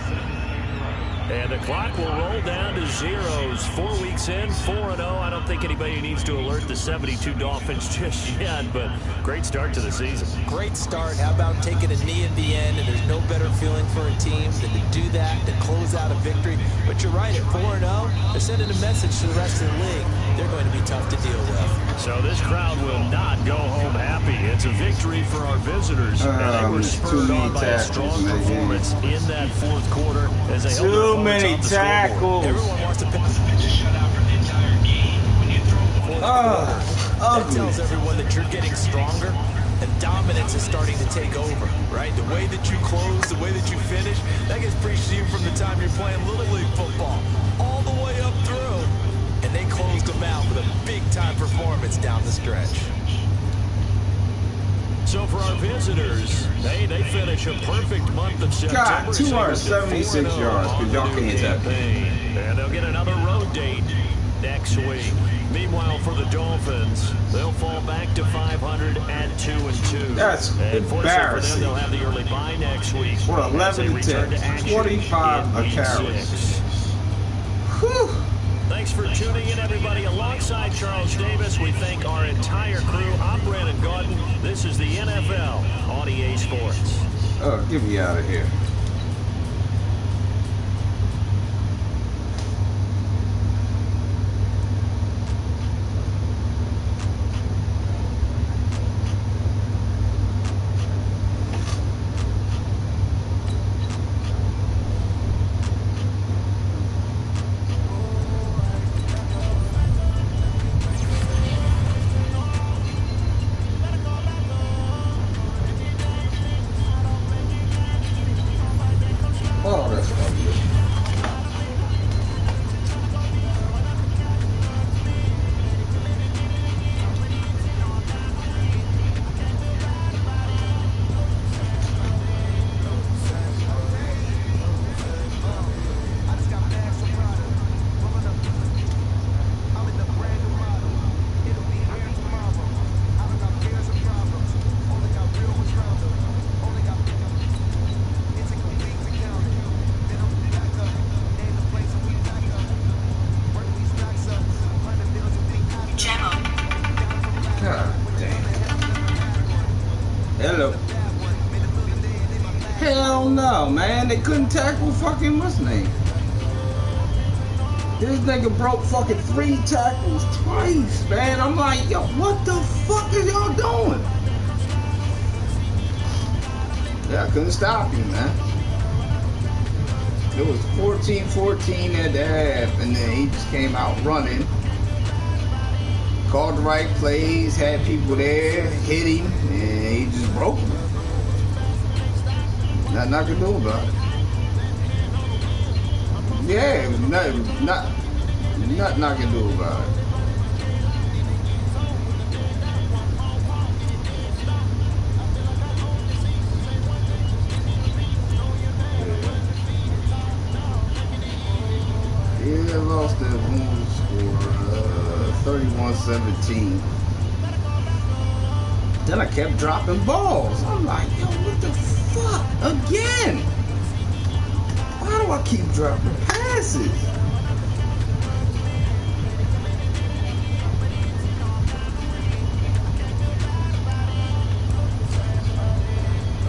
And the clock will roll down to zeros. 4 weeks in, 4-0. I don't think anybody needs to alert the 72 Dolphins just yet, but great start to the season. Great start. How about taking a knee in the end? And there's no better feeling for a team than to do that, to close out a victory. But you're right, at 4-0, they're sending a message to the rest of the league. They're going to be tough to deal with. So this crowd will not go home happy. It's a victory for our visitors. And they were spurred on by a strong performance in that 4th quarter as they held Too many tackles. Everyone wants to pick the shutout for the entire game when you throw the fourth quarter. That tells everyone that you're getting stronger and dominance is starting to take over, right? The way that you close, the way that you finish, that gets preached to you from the time you're playing Little League football all the way up through. And they closed them out with a big-time performance down the stretch. So for our visitors, they finish a perfect month of September. God, 276 yards, because y'all can't tap it. And they'll get another road date next week. Meanwhile, for the Dolphins, they'll fall back to 500 at 2-2. That's embarrassing. For them, they'll have the early bye next week. Well, 11-10, 25 a carry. Whew. Thanks for tuning in, everybody. Alongside Charles Davis, we thank our entire crew. I'm Brandon Gordon. This is the NFL on EA Sports. Oh, get me out of here. God damn. Hello. Hell no, man. They couldn't tackle fucking what's his name. This nigga broke fucking 3 tackles twice, man. I'm like, yo, what the fuck is y'all doing? Yeah, I couldn't stop him, man. It was 14-14 at the half, and then he just came out running. Called the right plays, had people there, hit him, and he just broke him. Nothing I could do about it. Yeah, it was nothing I could do about it. Yeah, lost that one score, 31-17. Then I kept dropping balls. I'm like, yo, what the fuck? Again? Why do I keep dropping passes?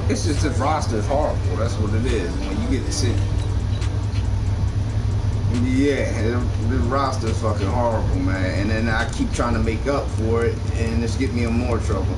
It's just this roster is horrible. That's what it is. When you get to sit. Yeah, the roster is fucking horrible, man. And then I keep trying to make up for it, and it's getting me in more trouble.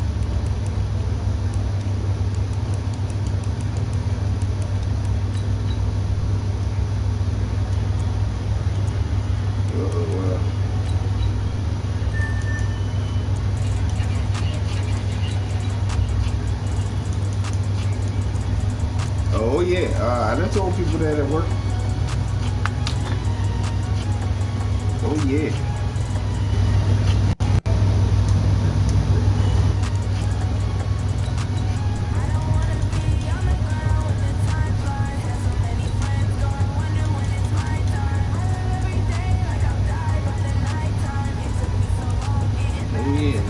Oh yeah, I done told people that at work. Oh yeah. Oh yeah.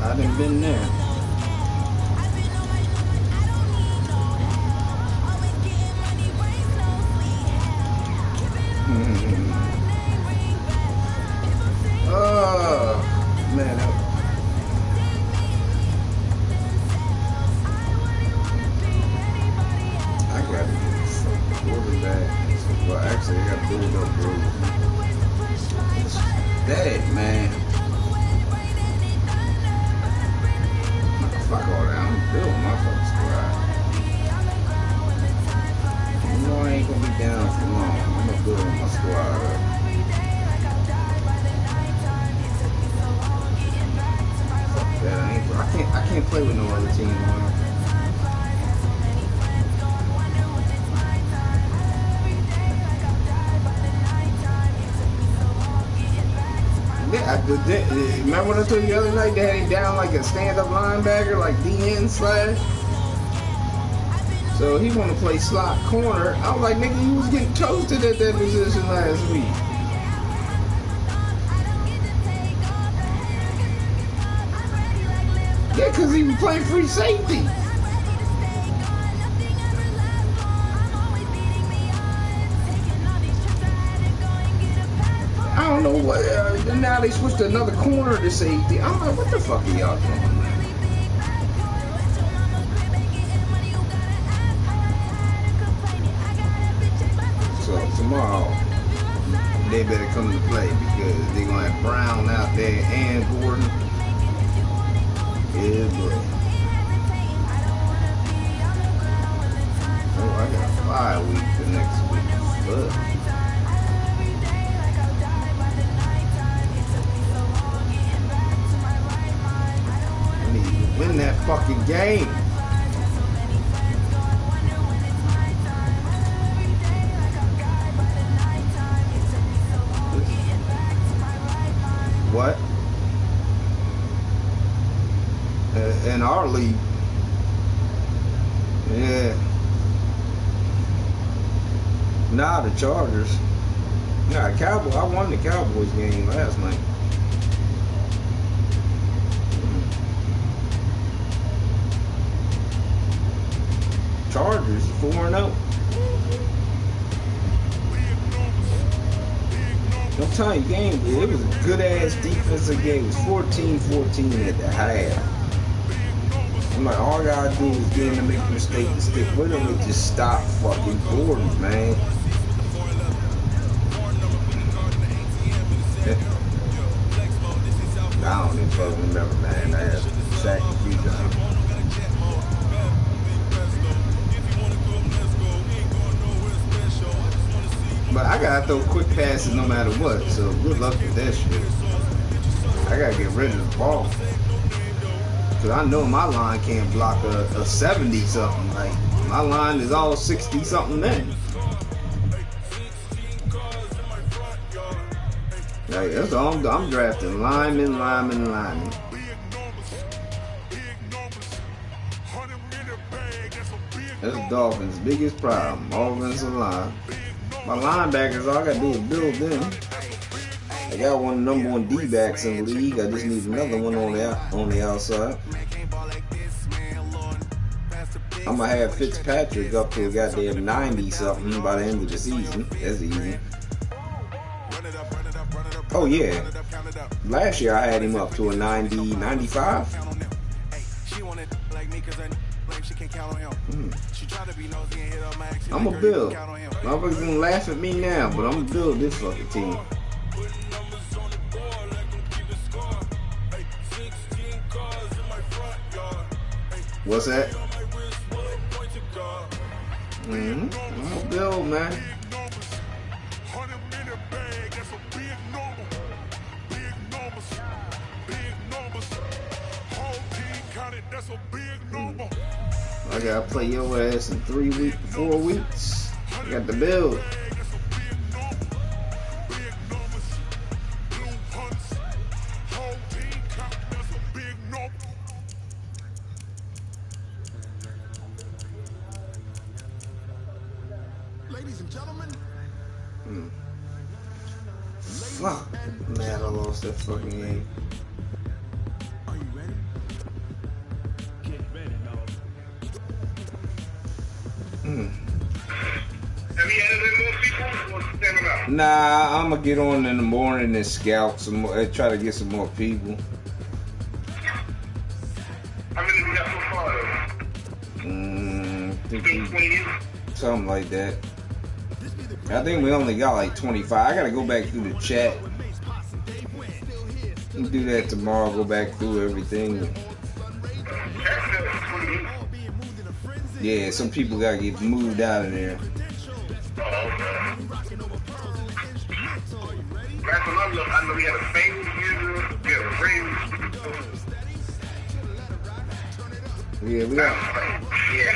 I done been there. Man, I got to get some quarterback. Well, actually, I got to do it up, bro. That, man. Fuck all that. I'm building my fucking squad. You know I ain't gonna be down for long. I'm gonna build my squad up. I can't play with no other team, man. Yeah, remember what I told you the other night? They had him down like a stand-up linebacker, like DN slash. So he want to play slot corner. I was like, nigga, you was getting toasted at that position last week. Yeah, because he was playing free safety. I don't know what. Now they switched to another corner to safety. I'm like, what the fuck are y'all doing, man? So tomorrow, they better come to play because they're going to have Brown out there and Gordon. Yeah, boy. Oh, I got 5 weeks for next week. Fuck. I need to win that fucking game. What? In our league. Yeah. Nah, the Chargers. Nah, Cowboys. I won the Cowboys game last night. Chargers 4-0. I'm telling you, game, it was a good ass defensive game. It was 14-14 at the half. I'm like, all I gotta do is get him to make a mistake and stick with him and just stop fucking Gordon, man. I don't even fucking remember, man. I had sacked a few times. But I gotta throw quick passes no matter what, so good luck with that shit. I gotta get rid of the ball. Cause I know my line can't block a 70 something. Like my line is all 60 something then. Like that's all I'm drafting. Lineman. That's the Dolphins' biggest problem. Offensive line. My linebackers, all I gotta do is build them. I got one number one D-backs in the league. I just need another one on the outside. I'm gonna have Fitzpatrick up to a goddamn 90 something by the end of the season. That's easy. Oh yeah. Last year I had him up to a 90, 95. I'm gonna build. Motherfuckers gonna laugh at me now, but I'm gonna build this fucking team. What's that? I'm gonna build, man. I gotta play your ass in 4 weeks. I got the build. Ladies and gentlemen. Fuck. Man, I lost that fucking game. Are you ready? Get ready, dog. Have you added more people or standing up? Nah, I'm gonna get on in the morning and scout some more, try to get some more people. How many we got so far? Think 20? something like that. I think we only got like 25. I gotta go back through the chat. We'll do that tomorrow. Go back through everything. Yeah, some people gotta get moved out of there. Last time I looked, I know we had a Bengals user, we had a Ravens. Yeah, we got. Yeah,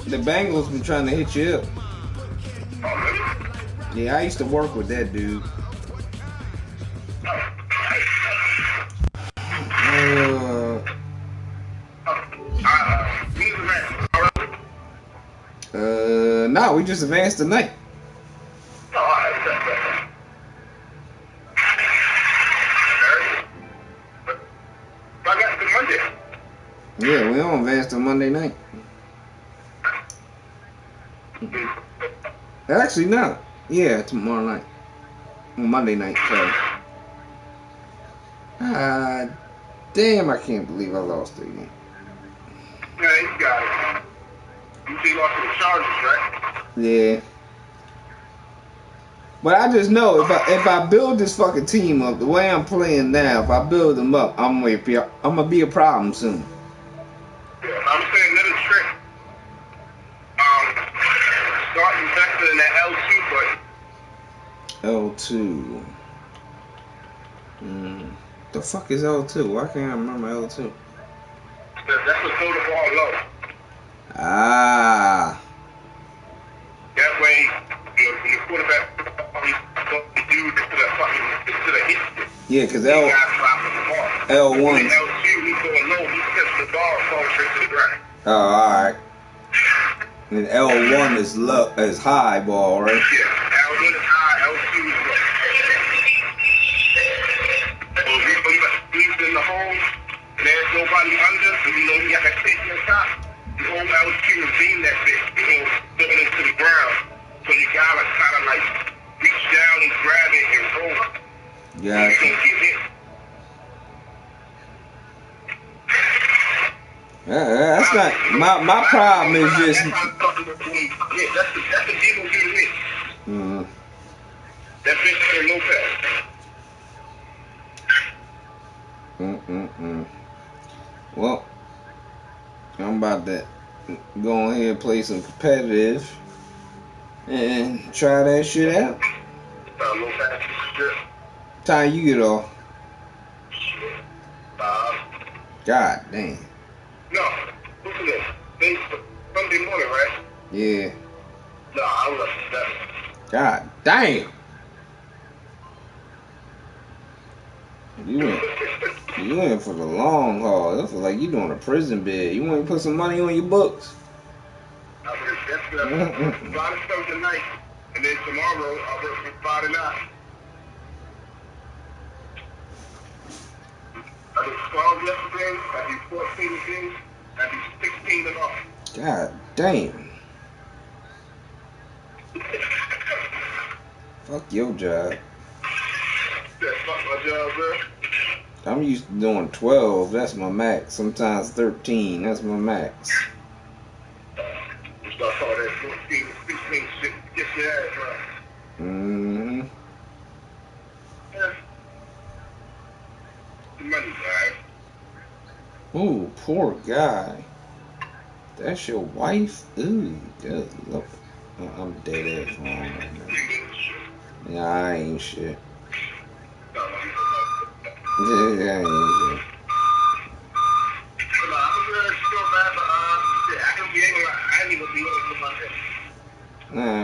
the Bengals been trying to hit you up. Oh, really? Yeah, I used to work with that dude. No, we just advanced tonight. Yeah, we on advance to Monday night. Actually, no. Yeah, tomorrow night. Monday night, sorry. Damn, I can't believe I lost it again. Yeah, you got it. You see, lost to the Chargers, right? Yeah. But I just know if I build this fucking team up the way I'm playing now, if I build them up, I'm gonna be a problem soon. Yeah, I'm saying another trick. Start investing in that L2 button. L2. The fuck is L2? Why can't I remember L2? That's what throw the ball low. Ah. That way, your quarterback do to the hit. Yeah, because L1. L1. L2, he's going low. He catches the ball and falls straight to the ground. Oh, alright. And L1 is high ball, right? Yeah, L1 is high, L2 is low. So if he's in the hole, and there's nobody under, so you know he got that safety on top, the whole L2 is being that big, you know, going into the ground. So you gotta kind of like reach down and grab Yeah. That's not my problem. Is just. That's the deal with it. That's Mr. Lopez. Well, I'm about to go ahead and play some competitive and try that shit out. Time you get off? God damn. No, what's this? Sunday morning, right? Yeah. No, I was up to 7. God damn. You in for the long haul. It feels like you doing a prison bid. You want to put some money on your books? I work Friday, Thursday night, and then tomorrow I work from Friday night. I did 12 yesterday, I did 14 today, I did 16 tomorrow. God damn. Fuck your job. Yeah, fuck my job, bro. I'm used to doing 12. That's my max. Sometimes 13. That's my max. You start calling that 14, 16 shit. Get your ass right. Yeah. The money, guy. Ooh, poor guy. That's your wife? Ooh, good look. I'm dead ass wrong right now. Yeah, I ain't shit. Yeah, I ain't shit.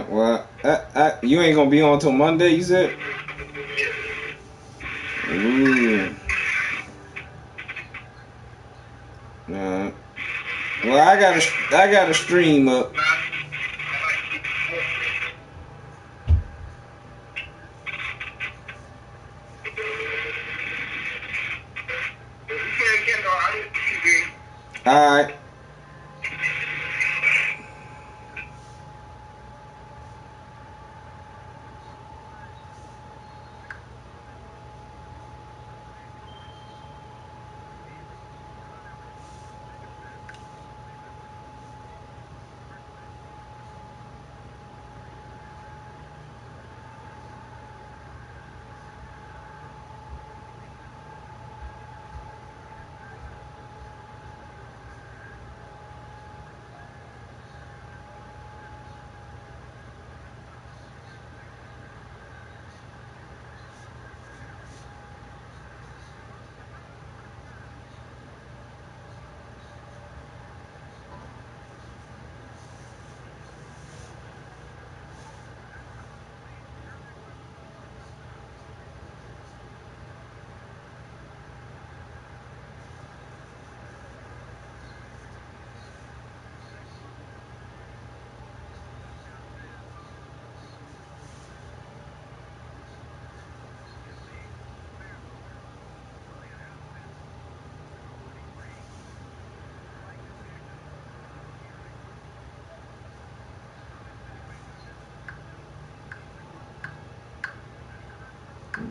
Well, you ain't gonna be on till Monday, you said? Ooh. Well, I got a stream up. All right.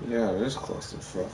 Yeah, this clusterfuck.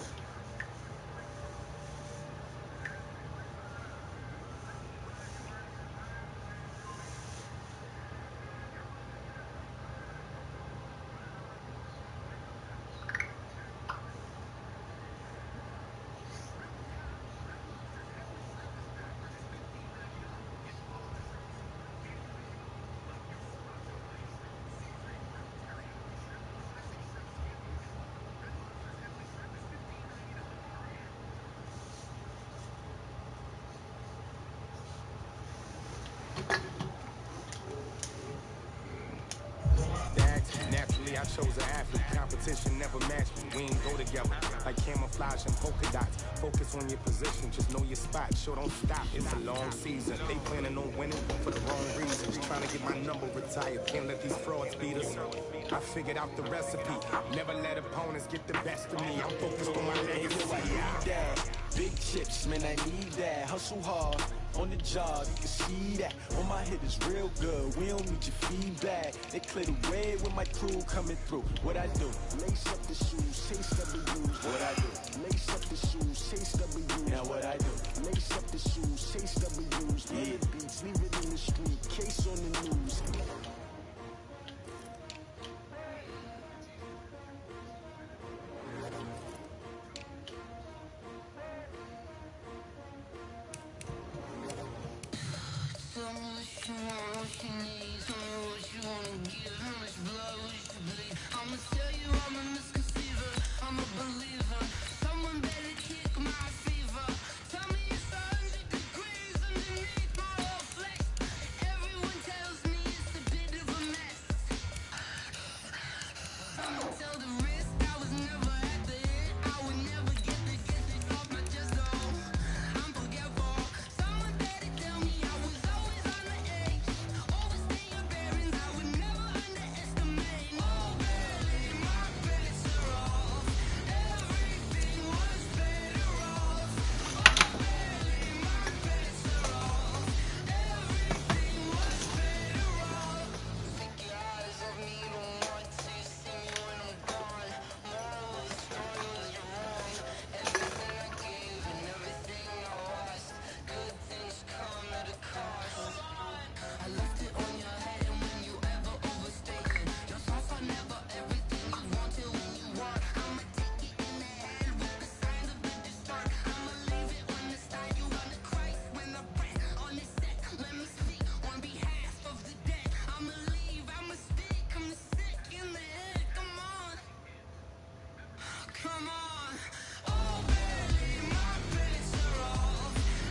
Naturally, I chose an athlete. Competition never matched me. We ain't go together like camouflage and polka dots. Focus on your position, just know your spot. Sure, don't stop. It's a long season. They planning on winning for the wrong reasons. Trying to get my number retired. Can't let these frauds beat us. I figured out the recipe. Never let opponents get the best of me. I'm focused on my legacy. Big chips, man, I need that. Hustle hard on the job, you can see that. On my hit is real good. We don't need your feedback. They clear the way with my crew coming through. What I do? Lace up the shoes, taste of the blues.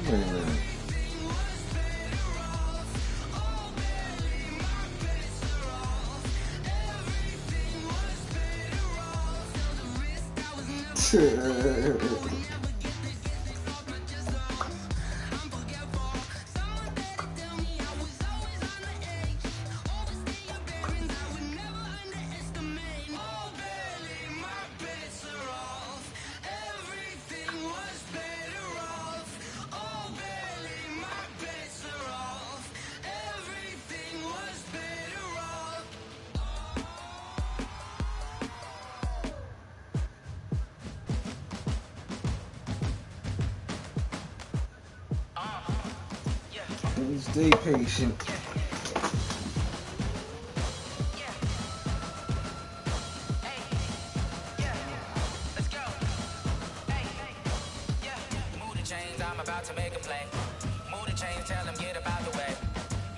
Wait a minute. Stay patient. I'm about to make a play. Move the chains, tell them get about the way.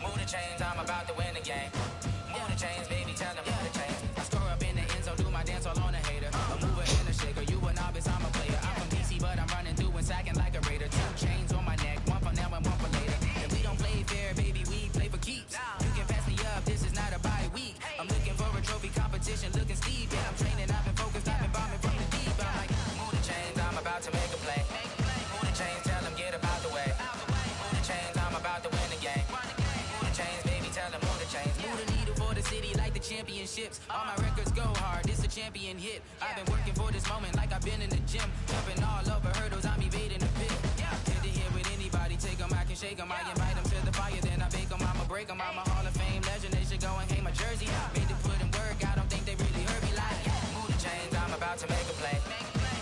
Move the chains, I'm about to win the game. Move the chains, baby, tell them move the chains. I score up in the end zone, do my dance all on a hater. A mover and a shaker, you a novice, I'm a player. I'm from DC, but I'm running through and sacking like a raider. 2 chains on my neck, one for now and one for later. And we don't play fair, baby, we play for keeps. You can pass me up, this is not a bye week. I'm looking for a trophy competition, looking steep. Yeah, I'm training, I've been focused, I've been bombing from the deep. I'm like, move the chains, I'm about to make a play. Move the chains, tell them get about the way. Move the chains, I'm about to win the game. Move the chains, baby, tell them move the chains. Move the needle for the city like the championships. All my records go hard, this a champion hit. I've been working for this moment like I've been in the gym. Jumping all over hurdles, I'm evading the pit. Hit to hit with anybody, take them, I can shake them. I invite them to the fire, then I bake them. I'ma break them, I'm a Hall of Fame legend. They should go and hang my jersey. Made to put in work, I don't think they really heard me like. Move the chains, I'm about to make a play.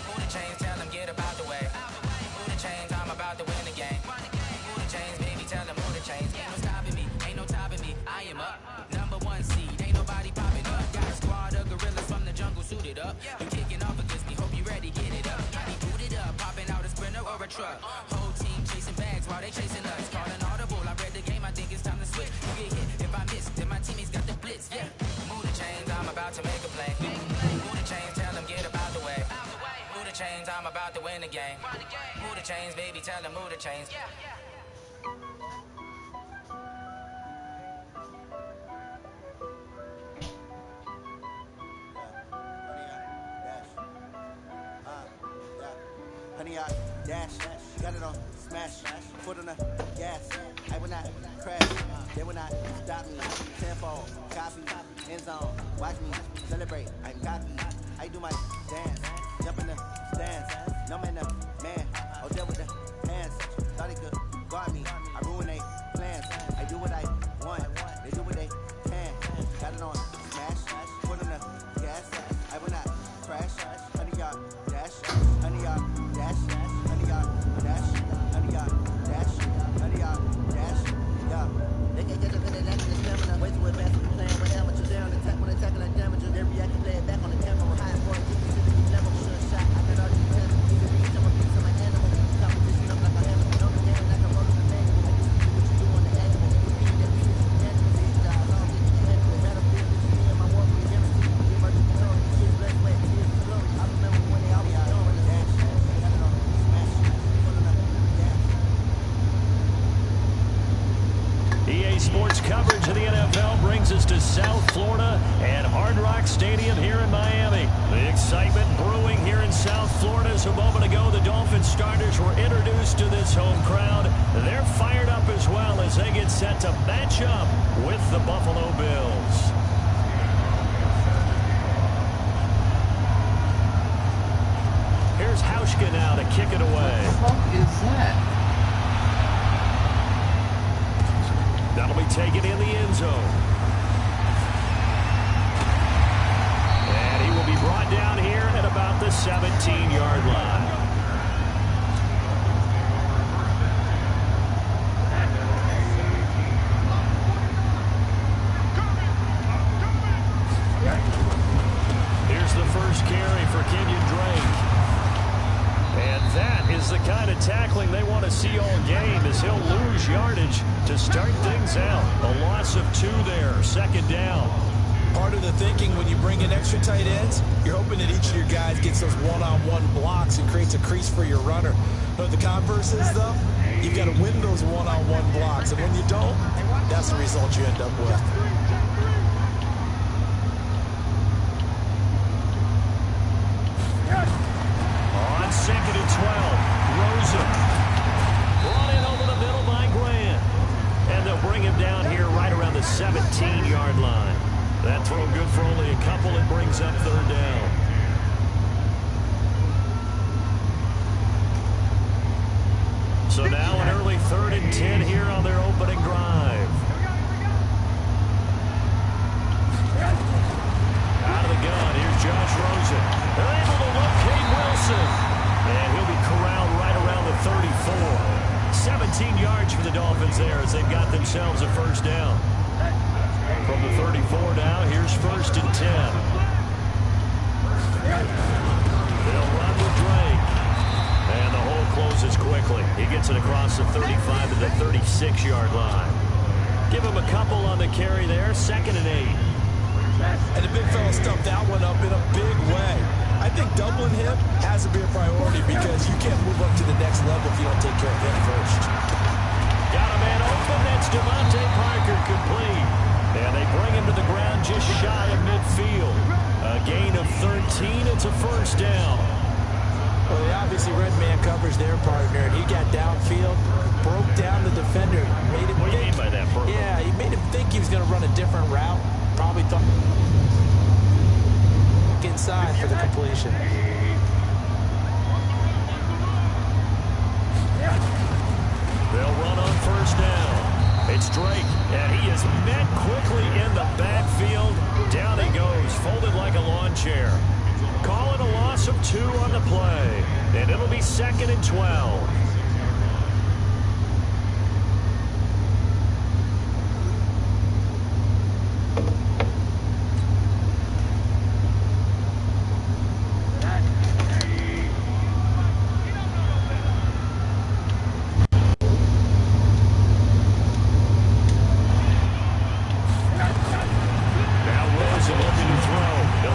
Move the chains, tell them get about the way. Move the chains, I'm about to win the game. Move the chains, baby, tell them move the chains. Ain't no stopping me, ain't no topping me. I am up, #1 seed, ain't nobody popping up. Got a squad of gorillas from the jungle suited up. You kicking off against me, hope you ready, get it up. I be booted up, popping out a sprinter or a truck. Whole team chasing bags while they chasing us. Calling audible, I read the game, I think it's time to switch. You get hit, if I miss, then my teammates got the blitz, yeah. Move the chains, I'm about to make a play. Move the chains, tell them get about the way. Move the chains, I'm about to win the game. Move the chains, baby, tell them move the chains. Honey, I dash, got it on smash, foot on the gas. I will not crash, they will not stop me. Tempo, copy, end zone, watch me celebrate. I'm cocky, I do my dance, jump in the stands. No man, man, oh there with the hands. Thought he could guard me, I ruin they plans. I do what I want, they do what they can. Got it on smash, foot on the gas. I will not crash, honey, y'all dash, honey, y'all dash, honey, y'all dash, honey, y'all dash, honey, y'all dash, yeah. They can't get up in the neck and the stamina. Way too advanced to be playing with amateurs. They on attack when attacking like damages. They react and play it back on the camera with high point. Never should have shot. I got all these attempts. Either reach them or beat some like animal. Competition up like a hammer. Know the game like a roller the manual. I just see what you do on the annual. Repeat that piece is unanimous. These guys, I don't think you can handle it. Battlefield, this is me and my war for the guarantee. The emergency control. Kids blessed way. Tears of glory. I remember when they always doing the dash. Got it on smash. Put on the gas. EA Sports coverage of the NFL brings us to South Florida and Hard Rock Stadium here in Miami. The excitement brewing here in South Florida as a moment ago the Dolphins starters were introduced to this home crowd. They're fired up as well as they get set to match up with the Buffalo Bills. Here's Hauschka now to kick it away. What the fuck is that? That'll be taken in the end zone. And he will be brought down here at about the 17-yard line. Here's the first carry for Kenyon Drake. And that is the kind of tackling they want to see all game as he'll lose yardage to start things out. A loss of 2 there, second down. Part of the thinking when you bring in extra tight ends, you're hoping that each of your guys gets those one-on-one blocks and creates a crease for your runner. But the converse is, though, you've got to win those one-on-one blocks. And when you don't, that's the result you end up with. On 2nd and 12, Rosen. Brought in over the middle by Grant. And they'll bring him down here right around the 17-yard line. That throw good for only a couple. It brings up 3rd down. So now an early 3rd and 10 here on their opening drive. Out of the gun, here's Josh Rosen. They're able to locate Wilson. And he'll be corralled right around the 34. 17 yards for the Dolphins there as they've got themselves a 1st down. From the 34 now, here's 1st and 10. They'll run with Drake. And the hole closes quickly. He gets it across the 35 to the 36-yard line. Give him a couple on the carry there. 2nd and 8. And the big fella stuffed that one up in a big way. I think doubling him has to be a priority because you can't move up to the next level if you don't take care of him first. Got a man open. That's Devontae Parker complete. And they bring him to the ground just shy of midfield. A gain of 13. It's a 1st down. Well, they obviously read man coverage their partner, and he got downfield, broke down the defender. Made him what do you mean by that, Burke? Yeah, he made him think he was going to run a different route. Probably thought inside for the completion. They'll run on 1st down. It's Drake, and he is met quickly in the backfield. Down he goes, folded like a lawn chair. Call it a loss of 2 on the play, and it'll be 2nd and 12.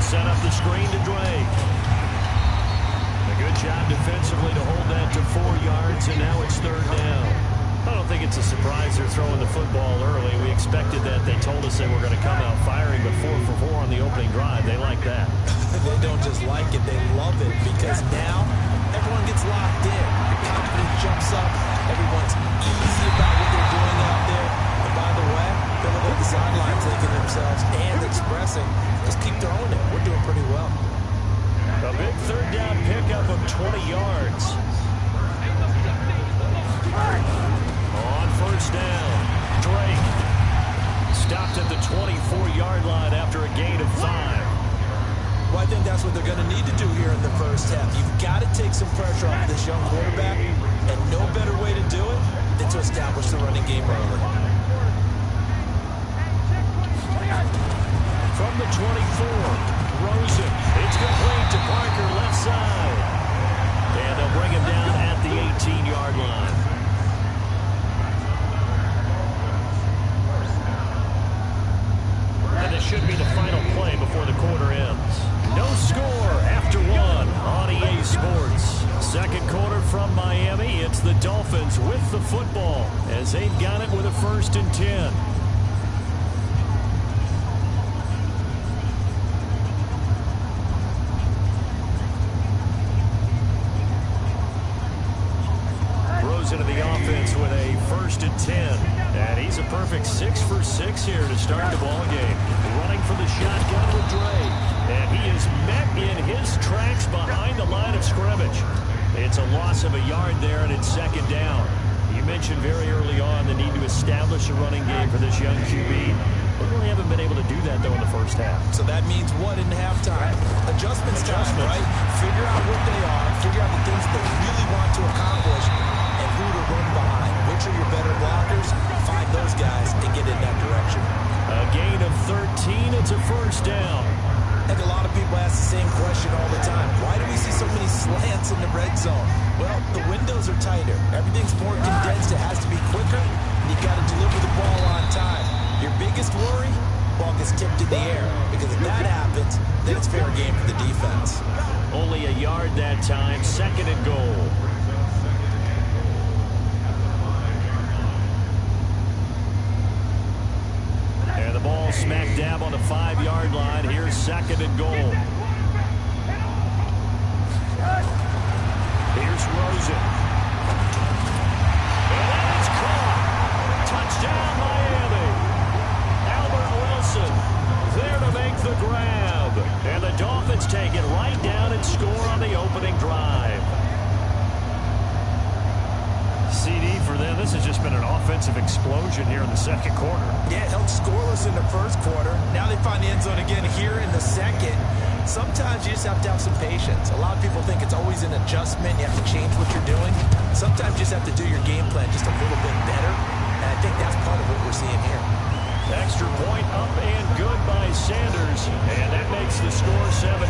Set up the screen to Drake. A good job defensively to hold that to 4 yards, and now it's 3rd down. I don't think it's a surprise they're throwing the football early. We expected that. They told us they were going to come out firing, but 4 for 4 on the opening drive. They like that. They don't just like it, they love it, because now everyone gets locked in. Confidence jumps up. Everyone's easy about what they're doing out there. And by the way, they look at the sidelines thinking to themselves and expressing, just keep throwing it. We're doing pretty well. A big 3rd down pickup of 20 yards. On 1st down, Drake stopped at the 24-yard line after a gain of 5. Well, I think that's what they're going to need to do here in the 1st half. You've got to take some pressure off this young quarterback, and no better way to do it than to establish the running game early. From the 24, Rosen. It's complete to Parker, left side. And they'll bring him down at the 18-yard line. And this should be the final play before the quarter ends. No score after 1 on EA Sports. 2nd quarter from Miami. It's the Dolphins with the football as they've got it with a 1st and 10. Into the offense with a 1st and 10. And he's a perfect 6 for 6 here to start the ball game. Running for the shotgun with Drake. And he is met in his tracks behind the line of scrimmage. It's a loss of a yard there, and it's 2nd down. You mentioned very early on the need to establish a running game for this young QB. They really haven't been able to do that, though, in the 1st half. So that means what in halftime? Adjustments time, right? Figure out what they are. Figure out the things they really want to accomplish. Who to run behind. Which are your better blockers? Find those guys and get in that direction. A gain of 13. It's a 1st down. I think a lot of people ask the same question all the time. Why do we see so many slants in the red zone? Well, the windows are tighter. Everything's more condensed. It has to be quicker. And you've got to deliver the ball on time. Your biggest worry? ball gets tipped in the air. Because if that happens, then it's fair game for the defense. Only a yard that time, 2nd and goal. And the ball smack dab on the 5-yard line. Here's 2nd and goal. Here's Rosen. And that is caught. Touchdown, Miami. Albert Wilson there to make the grab. And the Dolphins take it right down and score on the opening drive. CD for them. This has just been an offensive explosion here in the 2nd quarter. Yeah, it held scoreless in the 1st quarter. Now they find the end zone again here in the 2nd. Sometimes you just have to have some patience. A lot of people think it's always an adjustment. You have to change what you're doing. Sometimes you just have to do your game plan just a little bit better. And I think that's part of what we're seeing here. Extra point up and good by Sanders. And that makes the score 7-0.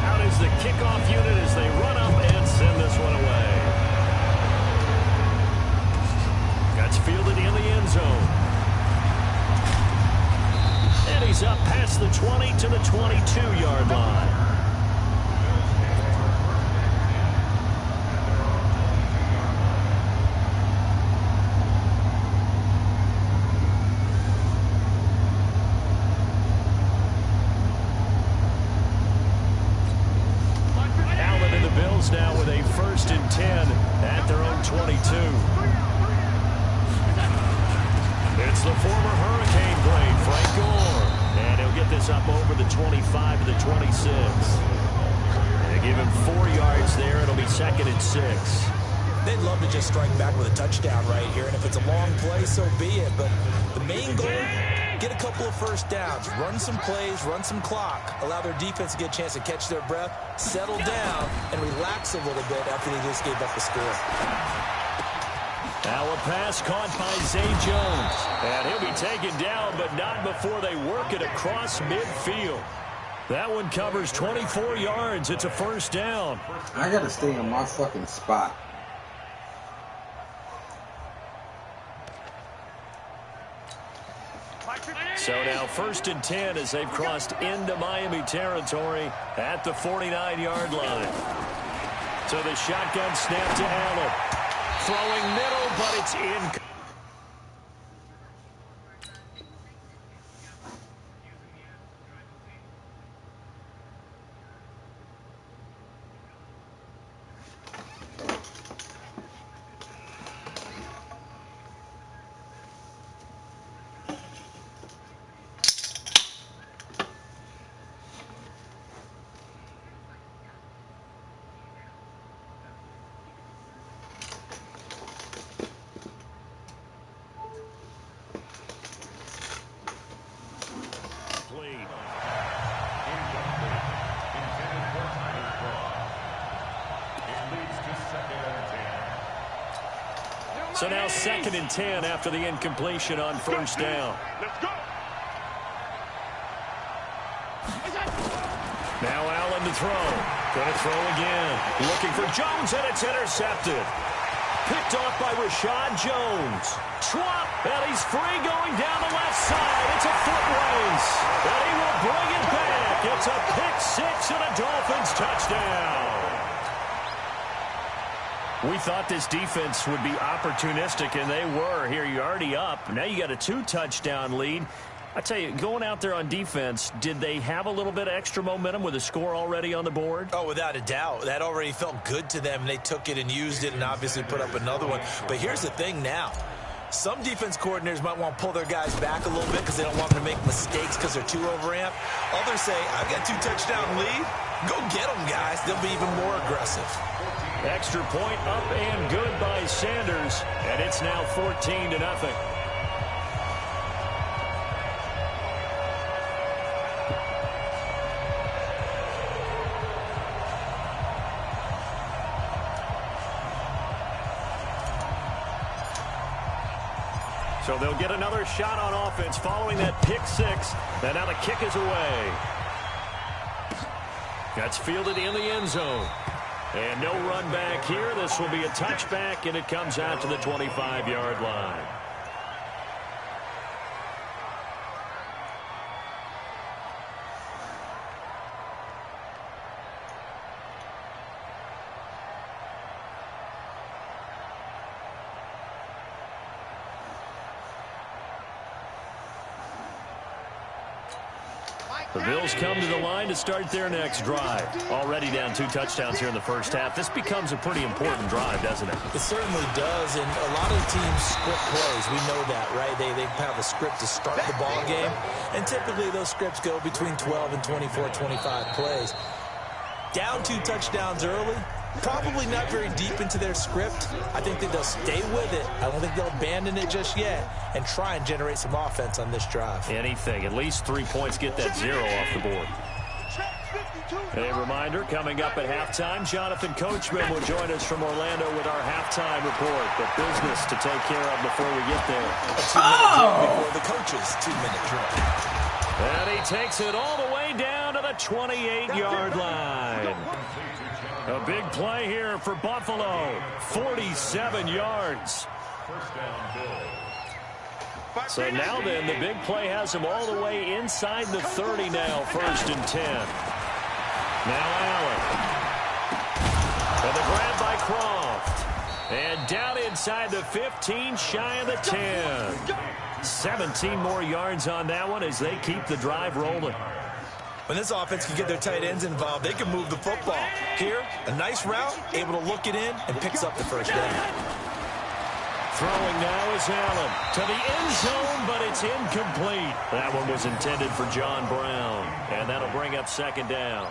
Out is the kickoff unit as they run up and send this one away. That's fielded in the end zone. And he's up past the 20 to the 22-yard line. Allen and the Bills now with a 1st and 10 at their own 22. It's the former Hurricane great, Frank Gore. And he'll get this up over the 25 to the 26. They give him 4 yards there. It'll be 2nd and 6. They'd love to just strike back with a touchdown right here. And if it's a long play, so be it. But the main goal, get a couple of 1st downs. Run some plays, run some clock. Allow their defense to get a chance to catch their breath, settle down, and relax a little bit after they just gave up the score. Now a pass caught by Zay Jones. And he'll be taken down, but not before they work it across midfield. That one covers 24 yards. It's a 1st down. I got to stay in my fucking spot. So now 1st and 10 as they've crossed into Miami territory at the 49-yard line. So the shotgun snap to Allen. Throwing middle, but it's in. So now 2nd and 10 after the incompletion on 1st down. Let's go. Now Allen to throw. Going to throw again. Looking for Jones, and it's intercepted. Picked off by Rashad Jones. Schwab, and he's free going down the left side. It's a foot race. And he will bring it back. It's a pick 6 and a Dolphins touchdown. We thought this defense would be opportunistic, and they were. Here, you're already up. Now you got a 2-touchdown lead. I tell you, going out there on defense, did they have a little bit of extra momentum with a score already on the board? Oh, without a doubt. That already felt good to them. They took it and used it and obviously put up another one. But here's the thing now. Some defense coordinators might want to pull their guys back a little bit because they don't want them to make mistakes because they're too overamped. Others say, I've got a 2-touchdown lead. Go get them, guys. They'll be even more aggressive. Extra point up and good by Sanders, and it's now 14-0. So they'll get another shot on offense following that pick 6, and now the kick is away. That's fielded in the end zone. And no run back here. This will be a touchback, and it comes out to the 25-yard line. The Bills come to the line to start their next drive. Already down 2 touchdowns here in the first half. This becomes a pretty important drive, doesn't it? It certainly does, and a lot of teams script plays. We know that, right? They have a script to start the ball game, and typically those scripts go between 12 and 24, 25 plays. Down 2 touchdowns early, probably not very deep into their script. I think that they'll stay with it. I don't think they'll abandon it just yet and try and generate some offense on this drive. Anything. At least 3 points, get that 0 off the board. A reminder, coming up at halftime, Jonathan Coachman will join us from Orlando with our halftime report. But business to take care of before we get there. A 2-minute drill before the coach's 2-minute drill. And he takes it all the way down to the 28-yard line. A big play here for Buffalo. 47 yards. So now then, the big play has him all the way inside the 30 now, 1st and 10. Now Allen. And the grab by Croft. And down inside the 15, shy of the 10. 17 more yards on that one as they keep the drive rolling. When this offense can get their tight ends involved, they can move the football. Here, a nice route, able to look it in, and picks up the first down. Throwing now is Allen to the end zone, but it's incomplete. That one was intended for John Brown, and that'll bring up 2nd down.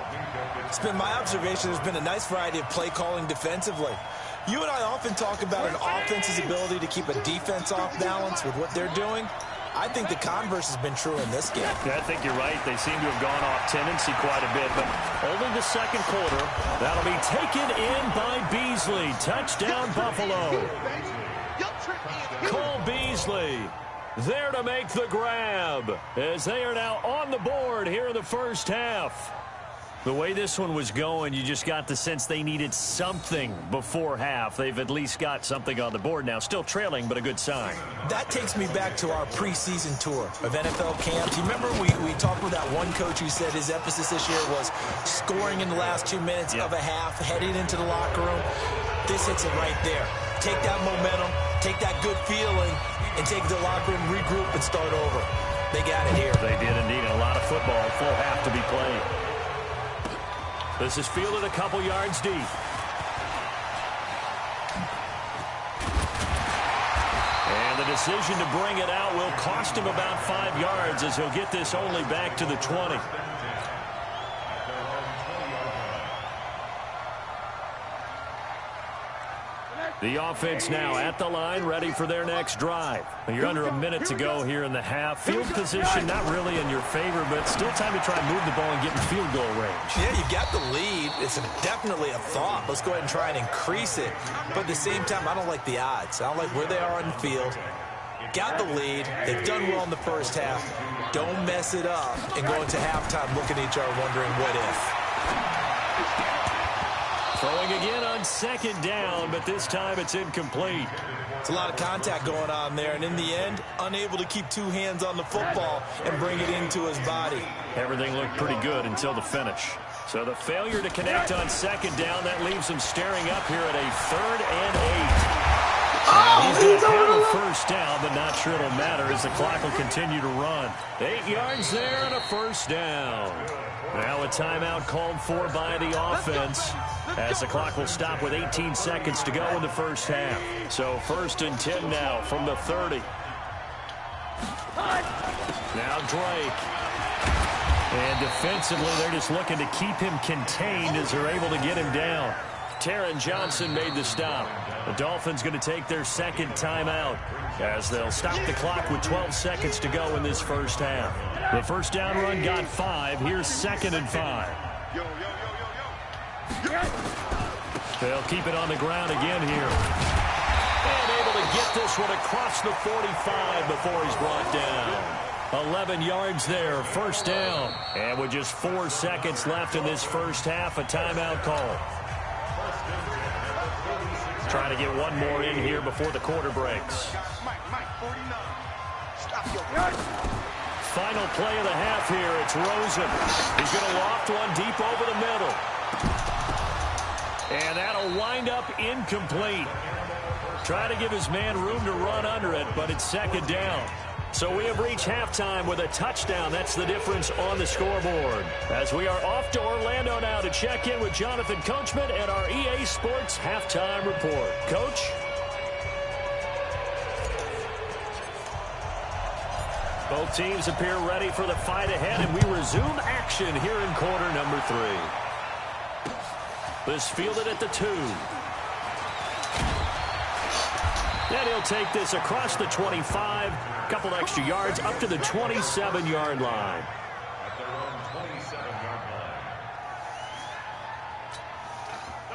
It's been my observation there's been a nice variety of play calling defensively. You and I often talk about an offense's ability to keep a defense off balance with what they're doing. I think the converse has been true in this game. Yeah, I think you're right. They seem to have gone off tendency quite a bit, but only the 2nd quarter. That'll be taken in by Beasley. Touchdown, Buffalo. Cole Beasley there to make the grab as they are now on the board here in the first half. The way this one was going, you just got the sense they needed something before half. They've at least got something on the board now. Still trailing, but a good sign. That takes me back to our preseason tour of NFL camps. You remember we talked with that one coach who said his emphasis this year was scoring in the last 2 minutes of a half, heading into the locker room. This hits it right there. Take that momentum, take that good feeling, and take the locker room, regroup, and start over. They got it here. They did indeed. A lot of football, full half to be played. This is fielded a couple yards deep. And the decision to bring it out will cost him about 5 yards as he'll get this only back to the 20. The offense now at the line, ready for their next drive. You're under a minute to go here in the half. Field position not really in your favor, but still time to try and move the ball and get in field goal range. Yeah, you got the lead. It's definitely a thought. Let's go ahead and try and increase it. But at the same time, I don't like the odds. I don't like where they are on the field. Got the lead. They've done well in the first half. Don't mess it up and go into halftime looking at each other wondering what if. Throwing again on 2nd down, but this time it's incomplete. It's a lot of contact going on there, and in the end, unable to keep 2 hands on the football and bring it into his body. Everything looked pretty good until the finish. So the failure to connect on 2nd down, that leaves him staring up here at a 3rd and 8. He's going to have a first down, but not sure it'll matter as the clock will continue to run. 8 yards there and a first down. Now a timeout called for by the offense as the clock will stop with 18 seconds to go in the first half. So 1st and 10 now from the 30. Now Drake. And defensively, they're just looking to keep him contained as they're able to get him down. Taron Johnson made the stop. The Dolphins going to take their 2nd timeout as they'll stop the clock with 12 seconds to go in this first half. The first down run got 5. Here's 2nd and 5. They'll keep it on the ground again here. And able to get this one across the 45 before he's brought down. 11 yards there, first down. And with just 4 seconds left in this first half, a timeout call. Trying to get one more in here before the quarter breaks. Final play of the half here. It's Rosen. He's going to loft one deep over the middle. And that'll wind up incomplete. Try to give his man room to run under it, but it's 2nd down. So we have reached halftime with a touchdown. That's the difference on the scoreboard. As we are off to Orlando now to check in with Jonathan Coachman and our EA Sports halftime report. Coach? Both teams appear ready for the fight ahead, and we resume action here in quarter number 3. This fielded at the 2. And he'll take this across the 25, a couple extra yards up to the 27-yard line.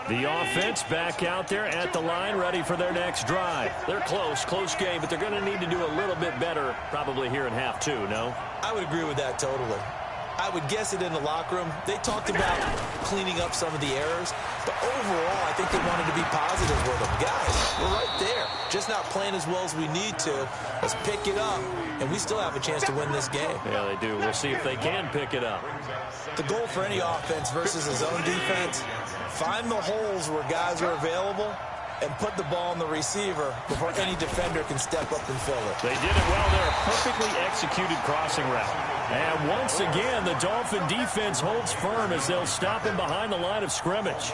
The offense back out there at the line, ready for their next drive. They're close game, but they're going to need to do a little bit better probably here in half 2, no? I would agree with that totally. I would guess it in the locker room. They talked about cleaning up some of the errors, but overall, I think they wanted to be positive with them. Guys, we're right there. Just not playing as well as we need to. Let's pick it up, and we still have a chance to win this game. Yeah, they do. We'll see if they can pick it up. The goal for any offense versus a zone defense, find the holes where guys are available and put the ball in the receiver before any defender can step up and fill it. They did it well there. Perfectly executed crossing route. And once again, the Dolphin defense holds firm as they'll stop him behind the line of scrimmage.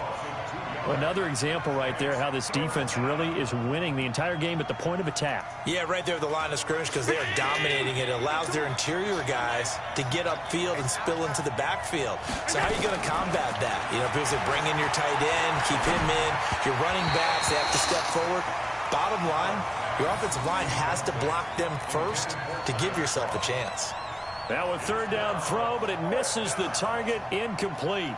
Another example right there how this defense really is winning the entire game at the point of attack. Yeah, right there at the line of scrimmage because they are dominating it. It allows their interior guys to get upfield and spill into the backfield. So how are you going to combat that? You know, people say bring in your tight end, keep him in. Your running backs, they have to step forward. Bottom line, your offensive line has to block them first to give yourself a chance. Now a third down throw, but it misses the target, incomplete.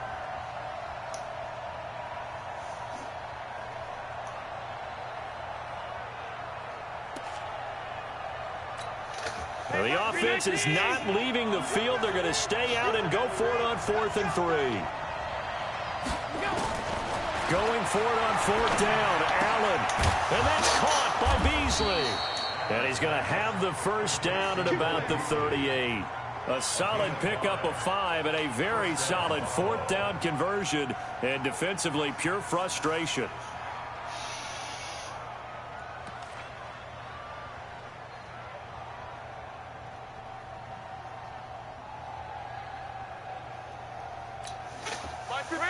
The offense is not leaving the field. They're going to stay out and go for it on 4th and 3. Going for it on 4th down. Allen. And that's caught by Beasley. And he's going to have the first down at about the 38. A solid pickup of 5 and a very solid 4th down conversion. And defensively, pure frustration.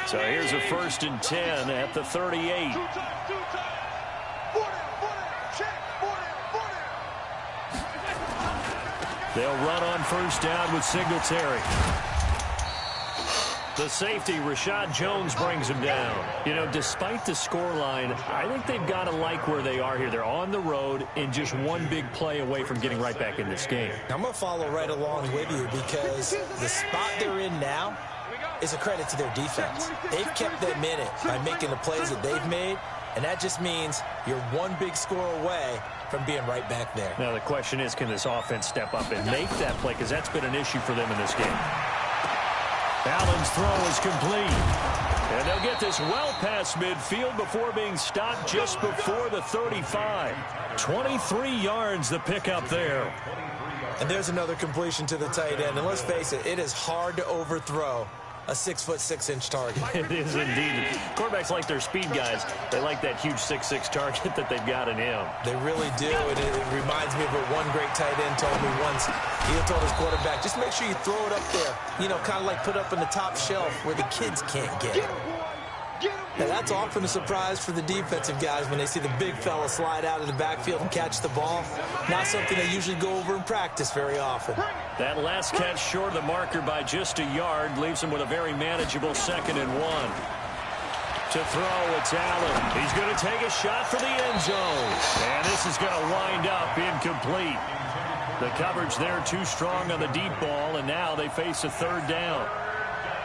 So here's a 1st and 10 at the 38. They'll run on 1st down with Singletary. The safety, Rashad Jones, brings him down. You know, despite the scoreline, I think they've got to like where they are here. They're on the road and just one big play away from getting right back in this game. I'm going to follow right along with you because the spot they're in now is a credit to their defense. They've kept them in it by making the plays that they've made, and that just means you're one big score away from being right back there. Now the question is, can this offense step up and make that play? Because that's been an issue for them in this game. Allen's throw is complete. And they'll get this well past midfield before being stopped just before the 35. 23 yards the pickup there. And there's another completion to the tight end. And let's face it, it is hard to overthrow a 6'6" target. It is indeed. Quarterbacks like their speed guys. They like that huge 6'6" target that they've got in him. They really do. And it reminds me of what one great tight end told me once. He told his quarterback, just make sure you throw it up there. You know, kind of like put up in the top shelf where the kids can't get it. Now, that's often a surprise for the defensive guys when they see the big fella slide out of the backfield and catch the ball. Not something they usually go over in practice very often. That last catch short of the marker by just a yard leaves him with a very manageable 2nd and 1. To throw, it's Allen. He's going to take a shot for the end zone. And this is going to wind up incomplete. The coverage there too strong on the deep ball, and now they face a 3rd down.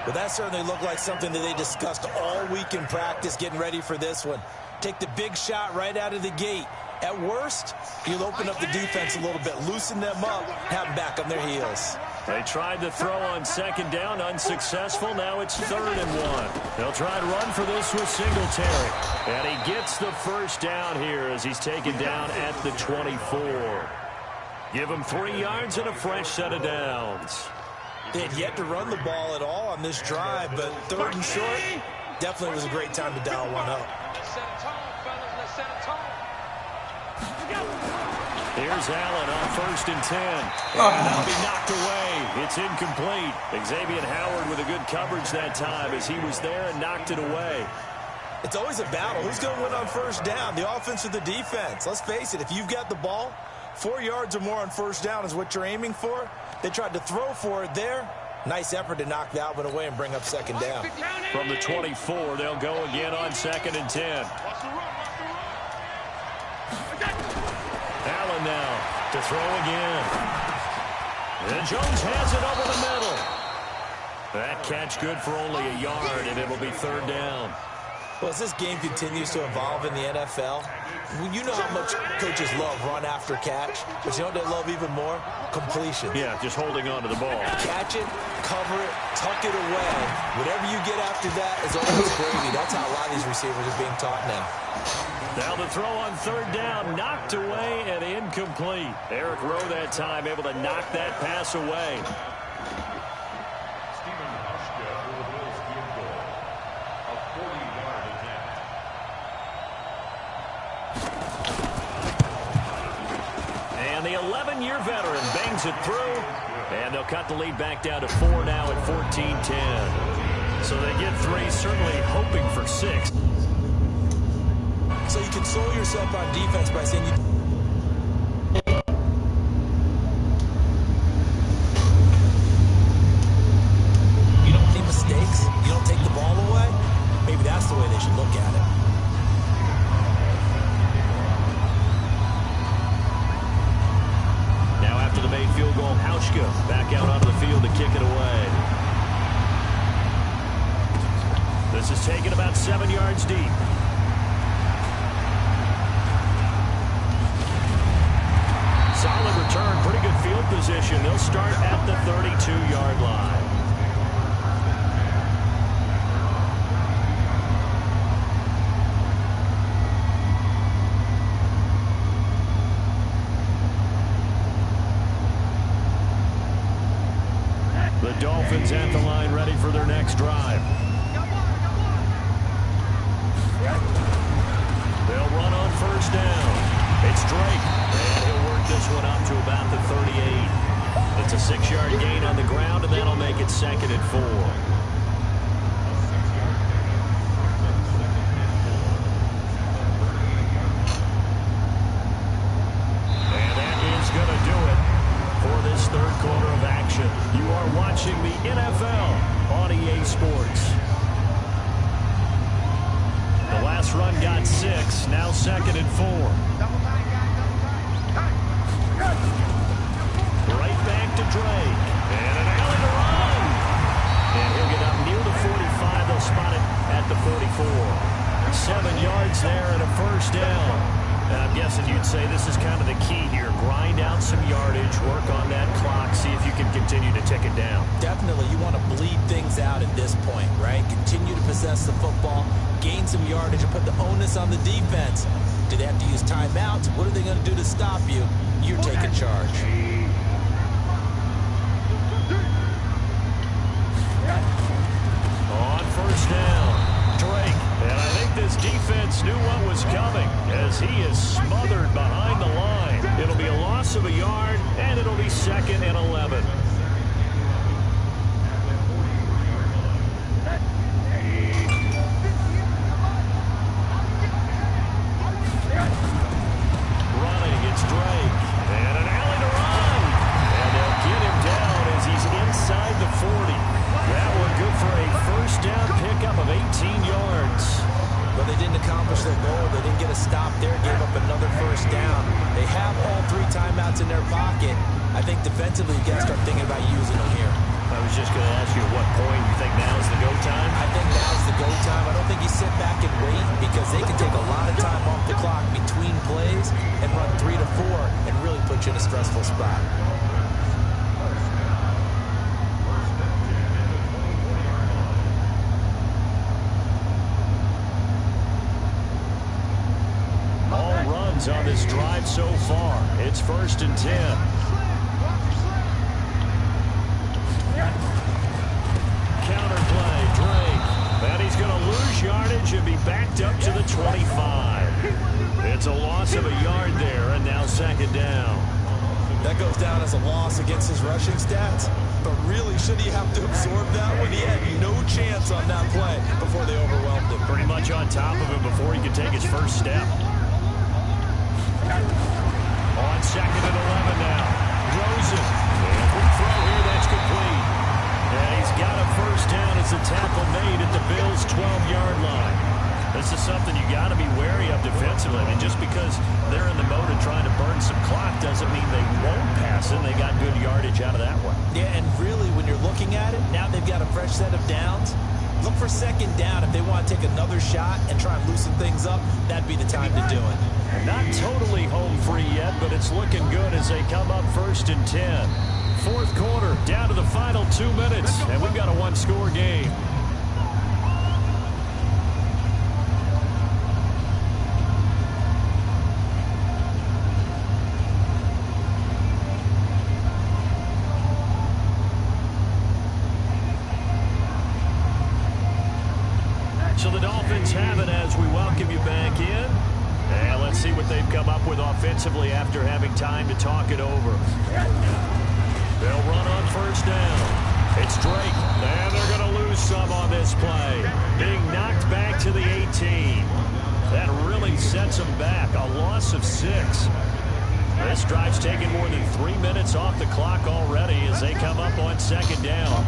Well, that certainly looked like something that they discussed all week in practice getting ready for this one. Take the big shot right out of the gate. At worst, you'll open up the defense a little bit, loosen them up, have them back on their heels. They tried to throw on 2nd down, unsuccessful. Now it's 3rd and 1. They'll try and run for this with Singletary. And he gets the first down here as he's taken down at the 24. Give him 3 yards and a fresh set of downs. They had yet to run the ball at all on this drive, but 3rd and short definitely was a great time to dial one up. Here's Allen on 1st and 10. And that'll be knocked away. It's incomplete. Xavier Howard with a good coverage that time as he was there and knocked it away. It's always a battle. Who's going to win on 1st down, the offense or the defense? Let's face it, if you've got the ball, 4 yards or more on 1st down is what you're aiming for. They tried to throw for it there. Nice effort to knock Alvin away and bring up 2nd down. From the 24, they'll go again on 2nd and 10. Allen now to throw again. And Jones has it over the middle. That catch good for only a yard, and it'll be 3rd down. Well, as this game continues to evolve in the NFL, you know how much coaches love run after catch, but you know what they love even more? Completion. Yeah, just holding on to the ball. Catch it, cover it, tuck it away. Whatever you get after that is almost gravy. That's how a lot of these receivers are being taught now. Now the throw on 3rd down, knocked away and incomplete. Eric Rowe that time able to knock that pass away. And the 11-year veteran bangs it through, and they'll cut the lead back down to 4 now at 14-10. So they get 3, certainly hoping for 6. So you console yourself on defense by saying you don't make mistakes, you don't take the ball away. Maybe that's the way they should look at it. Now after the made field goal, Hauschka back out onto the field to kick it away. This is taken about 7 yards deep. Solid return, pretty good field position. They'll start at the 32-yard line. The Dolphins at the line, ready for their next drive. They'll run on 1st down. It's Drake, and he'll work this one up to about the 38. It's a 6-yard gain on the ground, and that'll make it 2nd and 4. And that is going to do it for this 3rd quarter of action. You are watching the NFL on EA Sports. The last run got 6, now 2nd and 4. Right back to Drake. And an alley to run. And he'll get up near the 45. They'll spot it at the 44. 7 yards there and a 1st down. And I'm guessing you'd say this is kind of the key here. Grind out some yardage, work on that clock, see if you can continue to tick it down. Definitely, you want to bleed things out at this point, right? Continue to possess the football, gain some yardage, and put the onus on the defense. Do they have to use timeouts? What are they going to do to stop you? You're taking charge. On 1st down, Drake. And I think this defense knew what was coming as he is smothered behind the line. It'll be a loss of a yard, and it'll be 2nd and 11. Running, it's Drake. And an alley to run. And they'll get him down as he's inside the 40. That one good for a 1st down pickup of 18 yards. But they didn't accomplish their goal. They didn't get a stop there, gave up another 1st down. They have all 3 timeouts in their pocket. I think defensively you got to start thinking about using them here. I was just going to ask you at what point you think now is the go time? I think now's the go time. I don't think you sit back and wait because they can take a lot of time off the clock between plays and run 3 to 4 and really put you in a stressful spot. All runs on this drive so far. It's 1st and 10. Counterplay, Drake. And he's going to lose yardage and be backed up to the 25. It's a loss of a yard there, and now second down. That goes down as a loss against his rushing stats. But really, should he have to absorb that when he had no chance on that play before they overwhelmed him? Pretty much on top of him before he could take his first step. On second and 11 now. Rosen. And a quick throw here, that's complete. And he's got a first down as the tackle made at the Bills' 12-yard line. This is something you got to be wary of defensively. And just because they're in the mode of trying to burn some clock doesn't mean they won't pass it. They got good yardage out of that one. Yeah, and really, when you're looking at it, now they've got a fresh set of downs. Look for second down. If they want to take another shot and try and loosen things up, that'd be the time to do it. Not totally home free yet, but it's looking good as they come up 1st and 10. Fourth quarter, down to the final 2 minutes, and we've got a one-score game. So the Dolphins have it as we welcome you back in. And let's see what they've come up with offensively after having time to talk it over. They'll run on first down. It's Drake. And they're going to lose some on this play. Being knocked back to the 18. That really sets them back. A loss of 6. This drive's taken more than 3 minutes off the clock already as they come up on second down.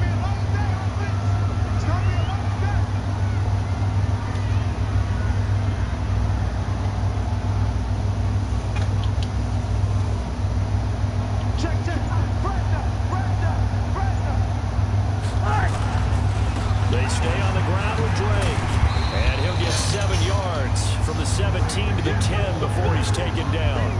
They stay on the ground with Drake. And he'll get 7 yards from the 17 to the 10 before he's taken down.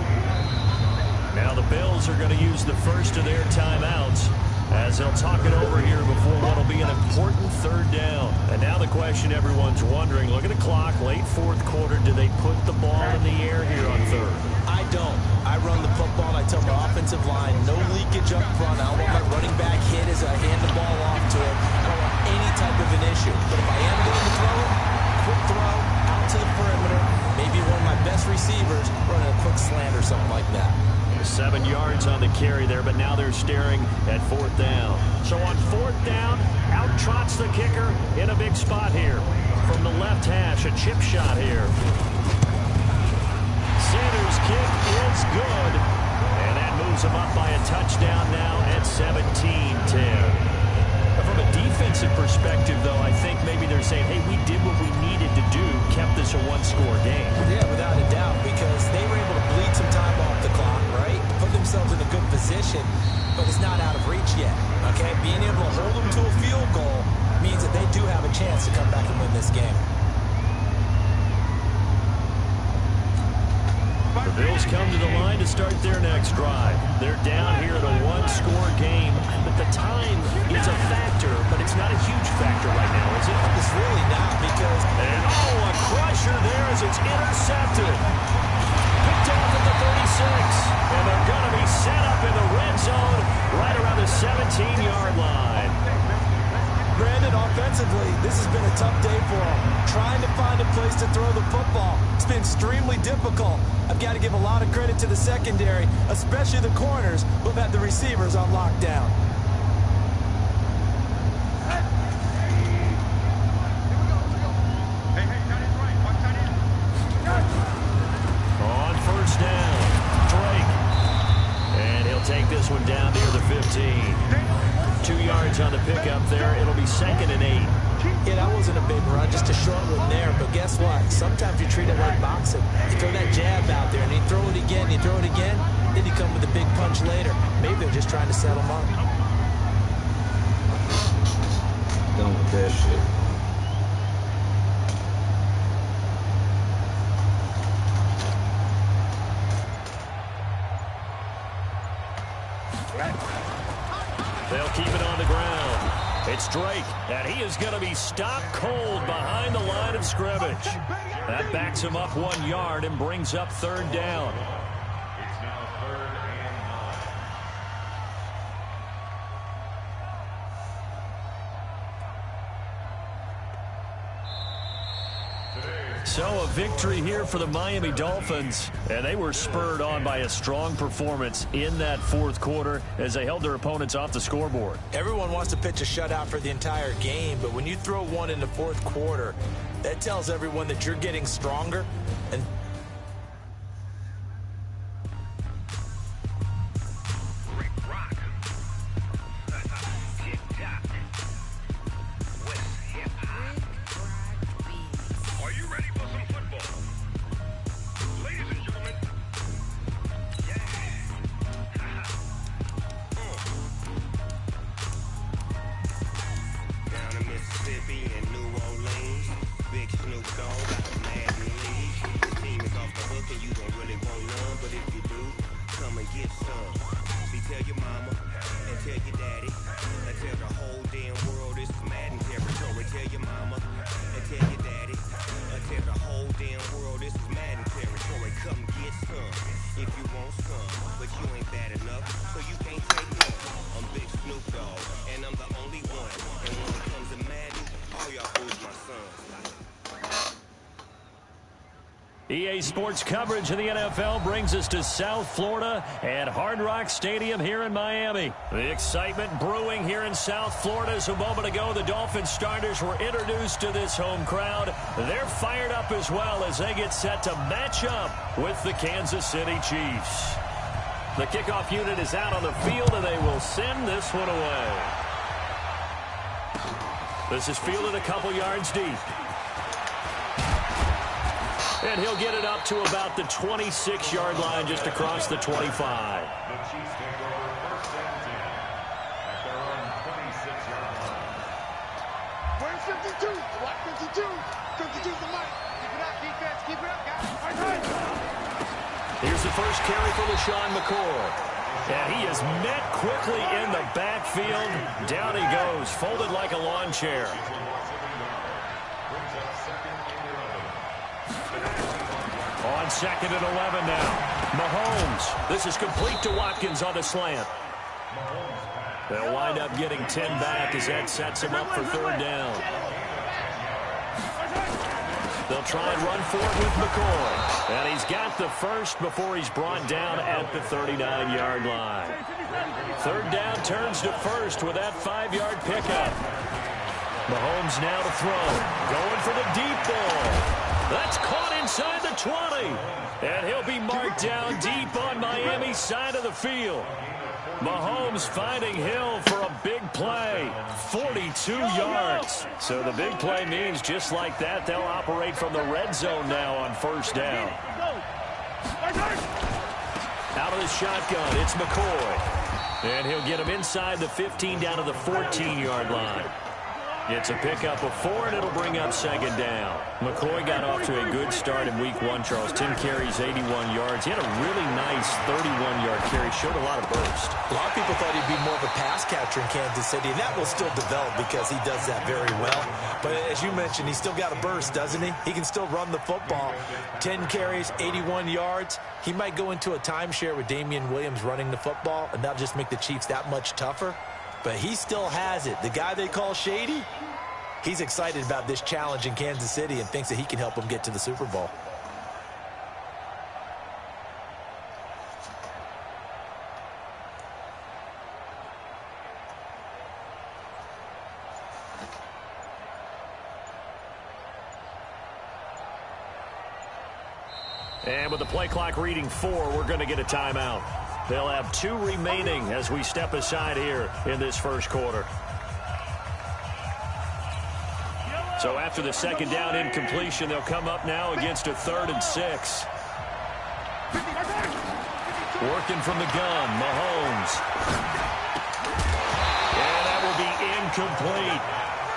Now the Bills are going to use the first of their timeouts as they'll talk it over here before what will be an important third down. And now the question everyone's wondering, look at the clock, late fourth quarter, do they put the ball in the air here on third? I don't. I run the football, and I tell my offensive line, no leakage up front. I don't want my running back hit as I hand the ball off to him. I don't want any type of an issue. But if I am going to throw it, quick throw, out to the perimeter, maybe one of my best receivers running a quick slant or something like that. 7 yards on the carry there, but now they're staring at fourth down. So on fourth down, out trots the kicker in a big spot here. From the left hash, a chip shot here. Sanders' kick is good, and that moves him up by a touchdown now at 17-10. From a defensive perspective, though, I think maybe they're saying, hey, we did what we needed to do, kept this a one-score game. Yeah, without a doubt, because they were able to bleed some time off the clock, right? Put themselves in a good position, but it's not out of reach yet, okay? Being able to hold them to a field goal means that they do have a chance to come back and win this game. The Bills come to the line to start their next drive. They're down here in a one-score game, but the time is a factor, but it's not a huge factor right now, is it? It's really not, because... And, a crusher there as it's intercepted. Picked off at the 36, and they're going to be set up in the red zone right around the 17-yard line. Brandon, offensively, this has been a tough day for them. Trying to find a place to throw the football. It's been extremely difficult. I've got to give a lot of credit to the secondary, especially the corners who've had the receivers on lockdown. On first down, Drake. And he'll take this one down near the 15. 2 yards on the pickup there. It'll be 2nd and 8. Yeah, that wasn't a big run, just a short one there. But guess what? Sometimes you treat it like boxing. You throw that jab out there, and you throw it again, then you come with a big punch later. Maybe they're just trying to set them up. Done with that shit. They'll keep it on the ground. It's Drake, and he is going to be stopped cold behind the line of scrimmage. That backs him up 1 yard and brings up third down. It's now 3rd and 9. Today's So a victory here for the Miami Dolphins, and they were spurred on by a strong performance in that fourth quarter as they held their opponents off the scoreboard. Everyone wants to pitch a shutout for the entire game, but when you throw one in the fourth quarter, that tells everyone that you're getting stronger. And EA Sports coverage of the NFL brings us to South Florida at Hard Rock Stadium here in Miami. The excitement brewing here in South Florida as a moment ago the Dolphins starters were introduced to this home crowd. They're fired up as well as they get set to match up with the Kansas City Chiefs. The kickoff unit is out on the field and they will send this one away. This is fielded a couple yards deep. And he'll get it up to about the 26-yard line just across the 25. The Chiefs take over first and 10 at their own 26-yard line. Where's 52? What 52? 52's the mic. Keep it up, defense. Keep it up, guys. All right. Here's the first carry for LaShawn McCoy. And he is met quickly in the backfield. Down he goes, folded like a lawn chair. On second and 11 now. Mahomes. This is complete to Watkins on the slant. They'll wind up getting 10 back as that sets him up for third down. They'll try and run for it with McCoy. And he's got the first before he's brought down at the 39-yard line. Third down turns to first with that 5-yard pickup. Mahomes now to throw. Going for the deep ball. That's caught inside the 20. And he'll be marked down deep on Miami's side of the field. Mahomes finding Hill for a big play. 42 yards. So the big play means just like that, they'll operate from the red zone now on first down. Out of the shotgun, it's McCoy. And he'll get him inside the 15 down to the 14-yard line. It's a pickup of 4, and it'll bring up second down. McCoy got off to a good start in week 1, Charles. 10 carries, 81 yards. He had a really nice 31-yard carry. Showed a lot of burst. a lot of people thought he'd be more of a pass catcher in Kansas City, and that will still develop because he does that very well. But as you mentioned, he's still got a burst, doesn't he? He can still run the football. 10 carries, 81 yards. He might go into a timeshare with Damian Williams running the football, and that'll just make the Chiefs that much tougher. But he still has it. The guy they call Shady, he's excited about this challenge in Kansas City and thinks that he can help them get to the Super Bowl. And with the play clock reading 4, we're going to get a timeout. They'll have 2 remaining as we step aside here in this first quarter. So after the second down incompletion, they'll come up now against a 3rd and 6. Working from the gun, Mahomes. And that will be incomplete.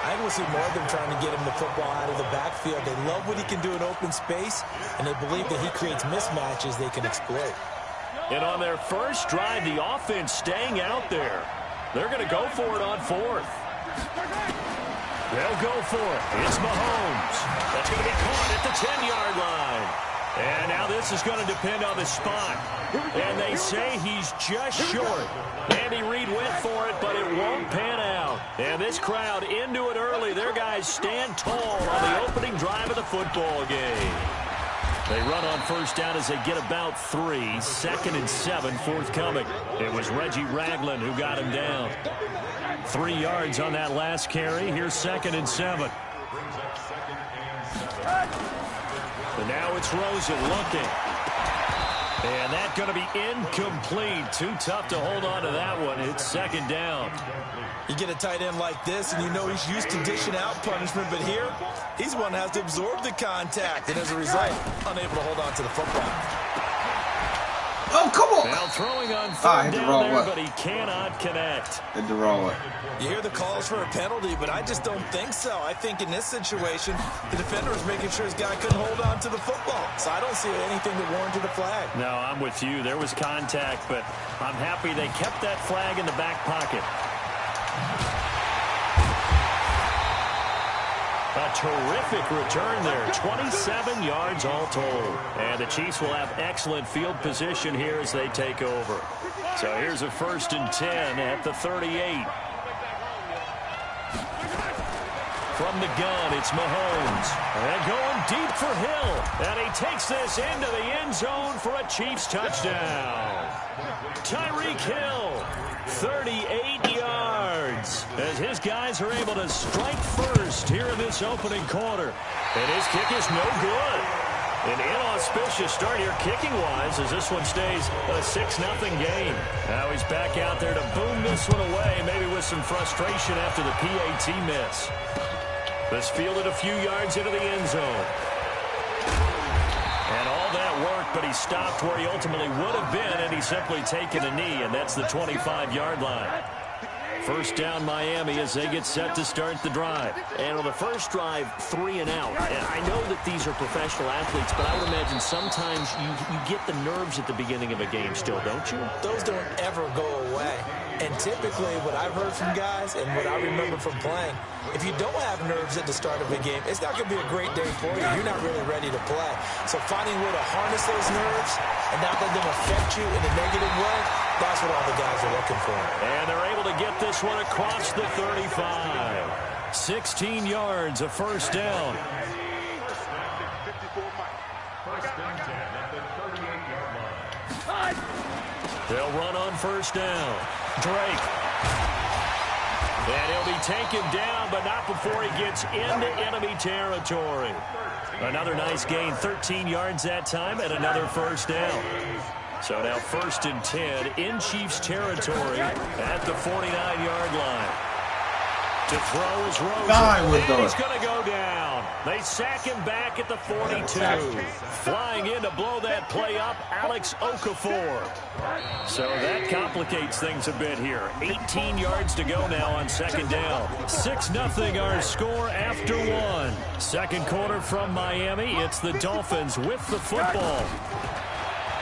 I will see more of them trying to get him the football out of the backfield. They love what he can do in open space, and they believe that he creates mismatches they can exploit. And on their first drive, the offense staying out there. They're going to go for it on 4th. They'll go for it. It's Mahomes. That's going to be caught at the 10-yard line. And now this is going to depend on the spot. And they say he's just short. Andy Reid went for it, but it won't pan out. And this crowd into it early. Their guys stand tall on the opening drive of the football game. They run on first down as they get about 3. 2nd and 7 forthcoming. It was Reggie Ragland who got him down. 3 yards on that last carry. Here's 2nd and 7. And now it's Rosen looking. And that's going to be incomplete. Too tough to hold on to that one. It's 2nd down. You get a tight end like this, and you know he's used to dishing out punishment, but here, he's the one that has to absorb the contact, and as a result, unable to hold on to the football. Oh, come on! Now throwing on 3rd down there, but he cannot connect. Hit the wrong way. You hear the calls for a penalty, but I just don't think so. I think in this situation, the defender was making sure his guy couldn't hold on to the football. So I don't see anything that warranted a flag. No, I'm with you. There was contact, but I'm happy they kept that flag in the back pocket. A terrific return there. 27 yards all told. And the Chiefs will have excellent field position here as they take over. So here's a 1st and 10 at the 38. From the gun, it's Mahomes. And going deep for Hill. And he takes this into the end zone for a Chiefs touchdown. Tyreek Hill, 38 yards. As his guys are able to strike first here in this opening quarter. And his kick is no good. An inauspicious start here kicking-wise as this one stays a 6-0 game. Now he's back out there to boom this one away, maybe with some frustration after the PAT miss. This fielded a few yards into the end zone. And all that worked, but he stopped where he ultimately would have been, and he's simply taken a knee, and that's the 25-yard line. First down Miami as they get set to start the drive. And on the first drive, 3 and out. And I know that these are professional athletes, but I would imagine sometimes you get the nerves at the beginning of a game still, don't you? Those don't ever go away. And typically what I've heard from guys and what I remember from playing, if you don't have nerves at the start of a game, it's not going to be a great day for you. You're not really ready to play. So finding a way to harness those nerves and not let them affect you in a negative way, that's what all the guys are looking for. And they're able to get this one across the 35. 16 yards, a first down. They'll run on first down. Drake. And he'll be taken down, but not before he gets into enemy territory. Another nice gain, 13 yards that time, and another first down. So now 1st and 10 in Chiefs territory at the 49-yard line. To throw is Rosen, and he's going to go down. They sack him back at the 42. Flying in to blow that play up, Alex Okafor. So that complicates things a bit here. 18 yards to go now on 2nd down. 6-0 our score after 1. Second quarter from Miami. It's the Dolphins with the football.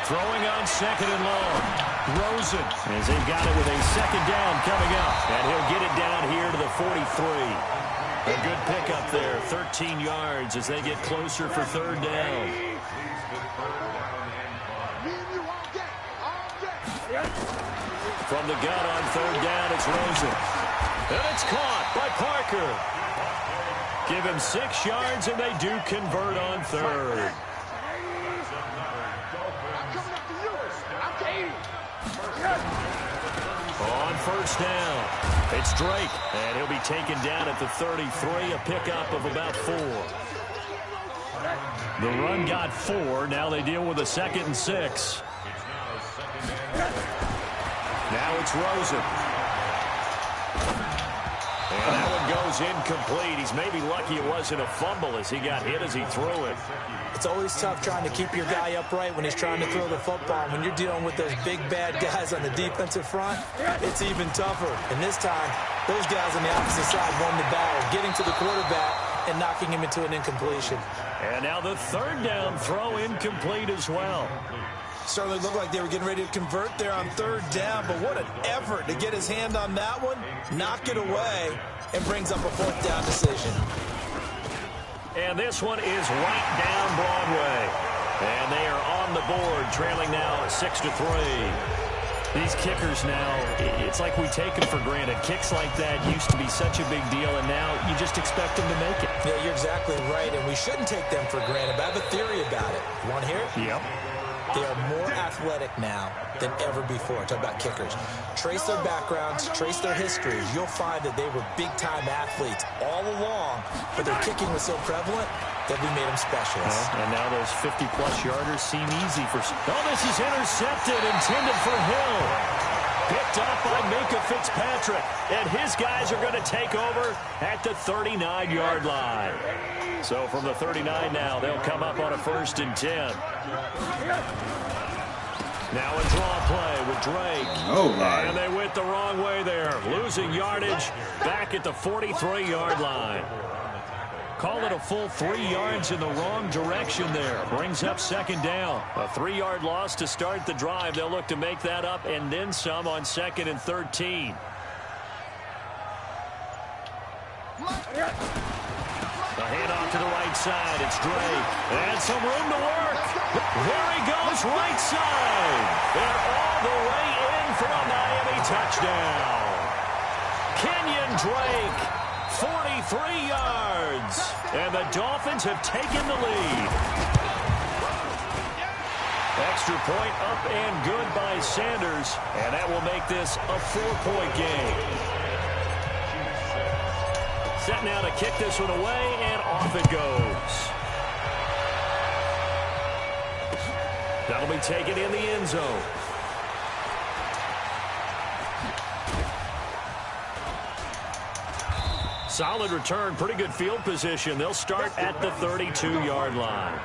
Throwing on 2nd and long. Rosen, as they've got it with a 2nd down coming up. And he'll get it down here to the 43. A good pickup there, 13 yards as they get closer for 3rd down. From the gun on 3rd down, it's Rosen. And it's caught by Parker. Give him 6 yards, and they do convert on 3rd. On first down, it's Drake, and he'll be taken down at the 33, a pickup of about 4. The run got 4. Now they deal with a 2nd and 6. Now it's Rosen. And that one goes incomplete. He's maybe lucky it wasn't a fumble as he got hit as he threw it. It's always tough trying to keep your guy upright when he's trying to throw the football. When you're dealing with those big, bad guys on the defensive front, it's even tougher. And this time, those guys on the opposite side won the battle, getting to the quarterback and knocking him into an incompletion. And now the 3rd down throw incomplete as well. Certainly looked like they were getting ready to convert there on 3rd down, but what an effort to get his hand on that one, knock it away, and brings up a 4th down decision. And this one is right down Broadway. And they are on the board, trailing now 6-3. These kickers now, it's like we take them for granted. Kicks like that used to be such a big deal, and now you just expect them to make it. Yeah, you're exactly right, and we shouldn't take them for granted. But I have a theory about it. You want to hear it? Yep. They are more athletic now than ever before. Talk about kickers. Trace their backgrounds, trace their histories. You'll find that they were big-time athletes all along, but their kicking was so prevalent that we made them specialists. And now those 50-plus yarders seem easy for... Oh, this is intercepted, intended for Hill. Picked up by Minka Fitzpatrick. And his guys are going to take over at the 39-yard line. So from the 39 now, they'll come up on a 1st and 10. Now a draw play with Drake. Oh, my. And they went the wrong way there. Losing yardage back at the 43-yard line. Call it a full 3 yards in the wrong direction there. Brings up 2nd down. A 3-yard loss to start the drive. They'll look to make that up and then some on 2nd and 13. A handoff to the right side. It's Drake. And some room to work. There he goes, right side. And all the way in for a Miami touchdown. Kenyon Drake, 43 yards. And the Dolphins have taken the lead. Extra point up and good by Sanders. And that will make this a 4-point game. Set now to kick this one away, and off it goes. That'll be taken in the end zone. Solid return, pretty good field position. They'll start at the 32-yard line.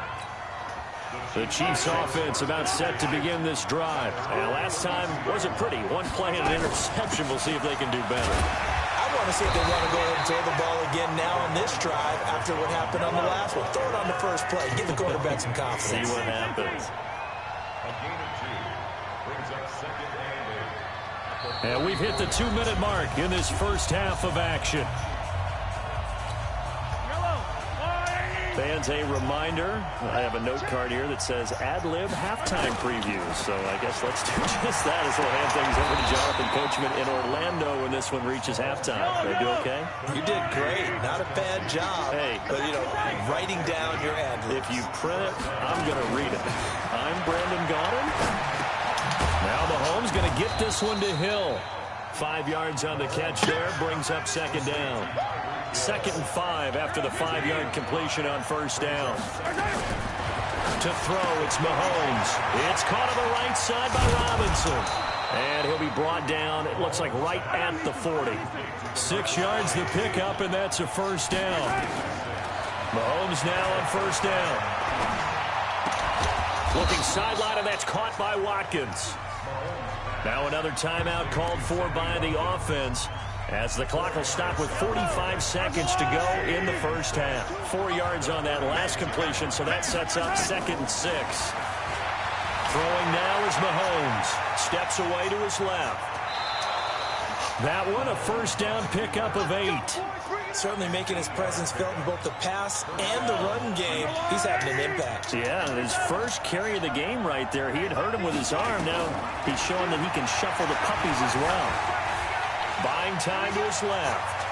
The Chiefs offense about set to begin this drive. And last time wasn't pretty. One play and an interception. We'll see if they can do better. I want to see if they want to go ahead and throw the ball again now on this drive after what happened on the last one. Throw it on the first play. Give the quarterback some confidence. See what happens. A gain of 2 brings up 2nd and 8. And we've hit the 2-minute mark in this first half of action. Fans, a reminder, I have a note card here that says ad-lib halftime previews. So I guess let's do just that as we'll hand things over to Jonathan Coachman in Orlando when this one reaches halftime. Did I do okay? You did great. Not a bad job. Hey. But, you know, writing down your ad-libs. If you print it, I'm going to read it. I'm Brandon Gaudin. Now Mahomes going to get this one to Hill. 5 yards on the catch there. Brings up 2nd down. 2nd and 5 after the 5-yard completion on 1st down. To throw, it's Mahomes. It's caught on the right side by Robinson. And he'll be brought down, it looks like right at the 40. 6 yards the pickup, and that's a 1st down. Mahomes now on 1st down. Looking sideline, and that's caught by Watkins. Now another timeout called for by the offense, as the clock will stop with 45 seconds to go in the first half. 4 yards on that last completion, so that sets up 2nd and 6. Throwing now is Mahomes. Steps away to his left. That one, a 1st down pickup of 8. Certainly making his presence felt in both the pass and the run game. He's having an impact. Yeah, his first carry of the game right there. He had hurt him with his arm. Now he's showing that he can shuffle the puppies as well. Buying time to his left.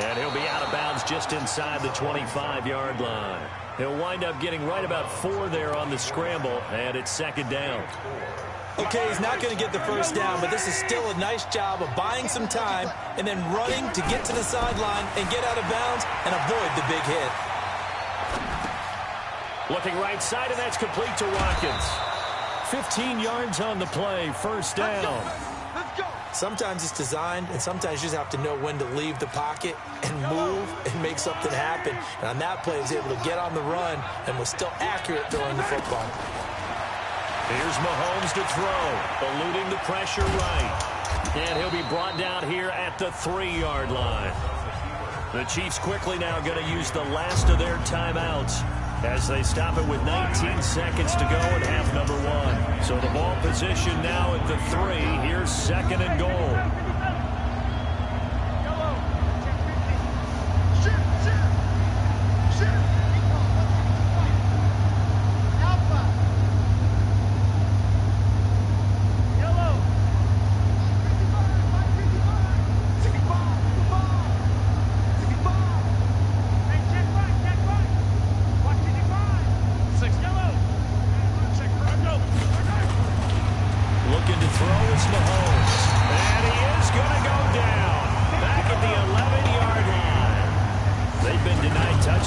And he'll be out of bounds just inside the 25-yard line. He'll wind up getting right about 4 there on the scramble, and it's 2nd down. Okay, he's not going to get the 1st down, but this is still a nice job of buying some time and then running to get to the sideline and get out of bounds and avoid the big hit. Looking right side, and that's complete to Watkins. 15 yards on the play, 1st down. Sometimes it's designed, and sometimes you just have to know when to leave the pocket and move and make something happen. And on that play, he was able to get on the run and was still accurate throwing the football. Here's Mahomes to throw, eluding the pressure right. And he'll be brought down here at the 3-yard line. The Chiefs quickly now going to use the last of their timeouts as they stop it with 19 seconds to go in half number 1. So the ball position now at the 3. Here's 2nd and goal.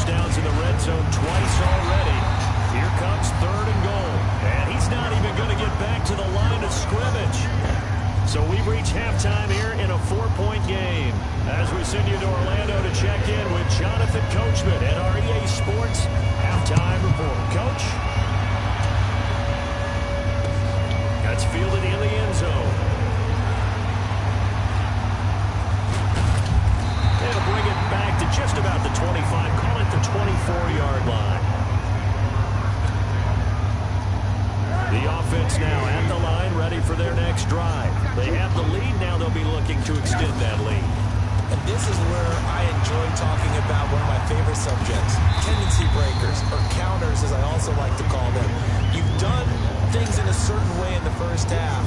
first downs in the red zone twice already. Here comes 3rd and goal. And he's not even going to get back to the line of scrimmage. So we've reached halftime here in a 4-point game. As we send you to Orlando to check in with Jonathan Coachman at our EA Sports Halftime Report. Coach? That's fielded in the end zone. It'll bring it back to just about the 25. Call it the 24-yard line. The offense now at the line, ready for their next drive. They have the lead. Now they'll be looking to extend that lead. And this is where I enjoy talking about one of my favorite subjects, tendency breakers, or counters, as I also like to call them. You've done things in a certain way in the first half,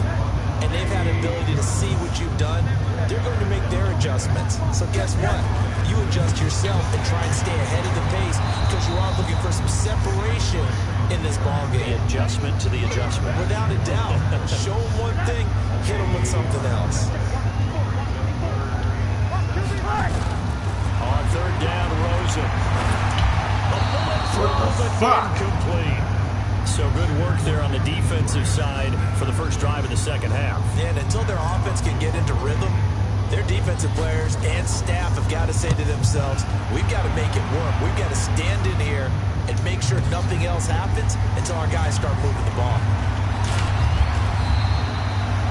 and they've had ability to see what you've done. They're going to make their adjustments. So guess what? You adjust yourself and try and stay ahead of the pace because you are looking for some separation in this ball game. The adjustment to the adjustment. Without a doubt. Show them one thing, hit them with something else. On 3rd down, Rosen. A bullet throw, but incomplete. So good work there on the defensive side for the first drive of the second half. And until their offense can get into rhythm, their defensive players and staff have got to say to themselves, we've got to make it work. We've got to stand in here and make sure nothing else happens until our guys start moving the ball.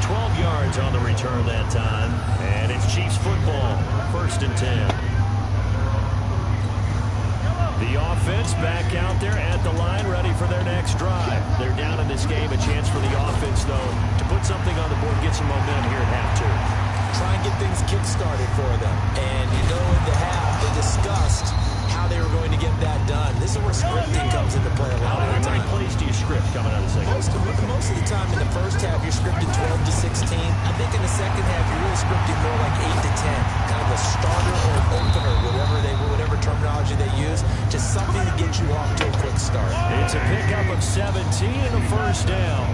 12 yards on the return that time. And it's Chiefs football. 1st and 10. The offense back out there at the line, ready for their next drive. They're down in this game. A chance for the offense, though, to put something on the board, get some momentum here at half 2. Try and get things kick-started for them. And in the half, they discussed how they were going to get that done. This is where scripting comes into play a lot of the time. How many plays do you script coming out of the second? Most of the time in the first half, you're scripting 12 to 16. I think in the second half, you're really scripting more like 8 to 10. Kind of a starter or an opener, whatever terminology they use. Just something to get you off to a quick start. It's a pickup of 17 and a first down.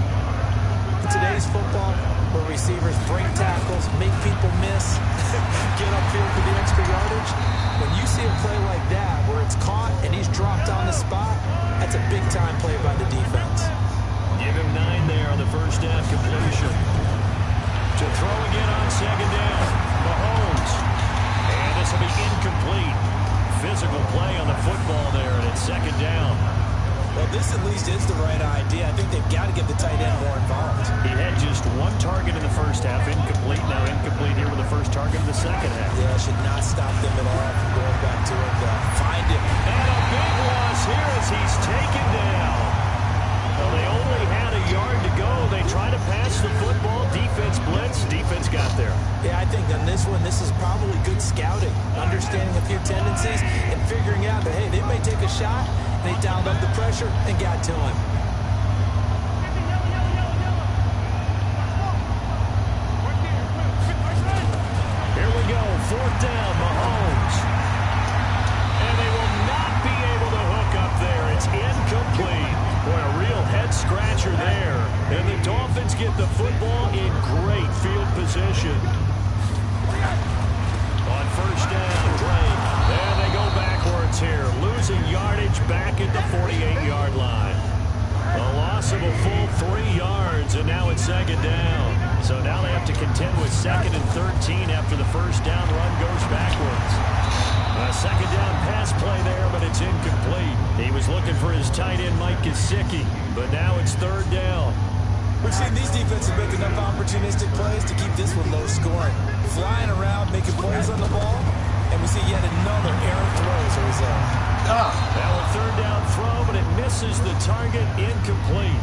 In today's football, where receivers break tackles, make people miss, get upfield for the extra yardage. When you see a play like that, where it's caught and he's dropped on the spot, that's a big-time play by the defense. Give him 9 there on the first down completion. To throw again on 2nd down, Mahomes. And this will be incomplete. Physical play on the football there, and it's 2nd down. Well, this at least is the right idea. I think they've got to get the tight end more involved. He had just 1 target in the first half, incomplete. Now incomplete here with the first target in the second half. Yeah, should not stop them at all from going back to him to find him. And a big loss here as he's taken down. Well, they only had a yard to go. They try to pass the football. Defense blitz. Defense got there. Yeah, I think on this one, this is probably good scouting, understanding a few tendencies, and figuring out that, hey, they may take a shot. They dialed up the pressure and got to him. Here we go, 4th down, Mahomes. And they will not be able to hook up there. It's incomplete. Boy, a real head-scratcher there. And the Dolphins get the football in great field position. On 1st down, Drake. And they go backwards here. Losing yardage back at the 48-yard line. A loss of a full 3 yards, and now it's 2nd down. So now they have to contend with 2nd and 13 after the first down run goes backwards. A 2nd down pass play there, but it's incomplete. He was looking for his tight end, Mike Gesicki, but now it's 3rd down. We've seen these defenses make enough opportunistic plays to keep this one low scoring. Flying around, making plays on the ball, and we see yet another errant throw as a result. Now a 3rd down throw, but it misses the target, incomplete.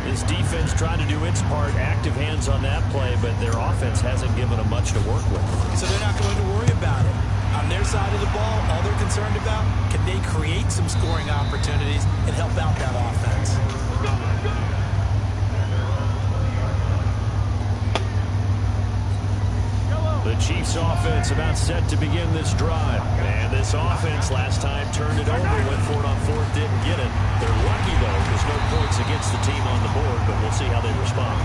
This defense trying to do its part, active hands on that play, but their offense hasn't given them much to work with. So they're not going to worry about it. On their side of the ball, all they're concerned about, can they create some scoring opportunities and help out that offense? The Chiefs offense about set to begin this drive. And this offense last time turned it over, went for it on 4th, didn't get it. They're lucky, though, because no points against the team on the board, but we'll see how they respond.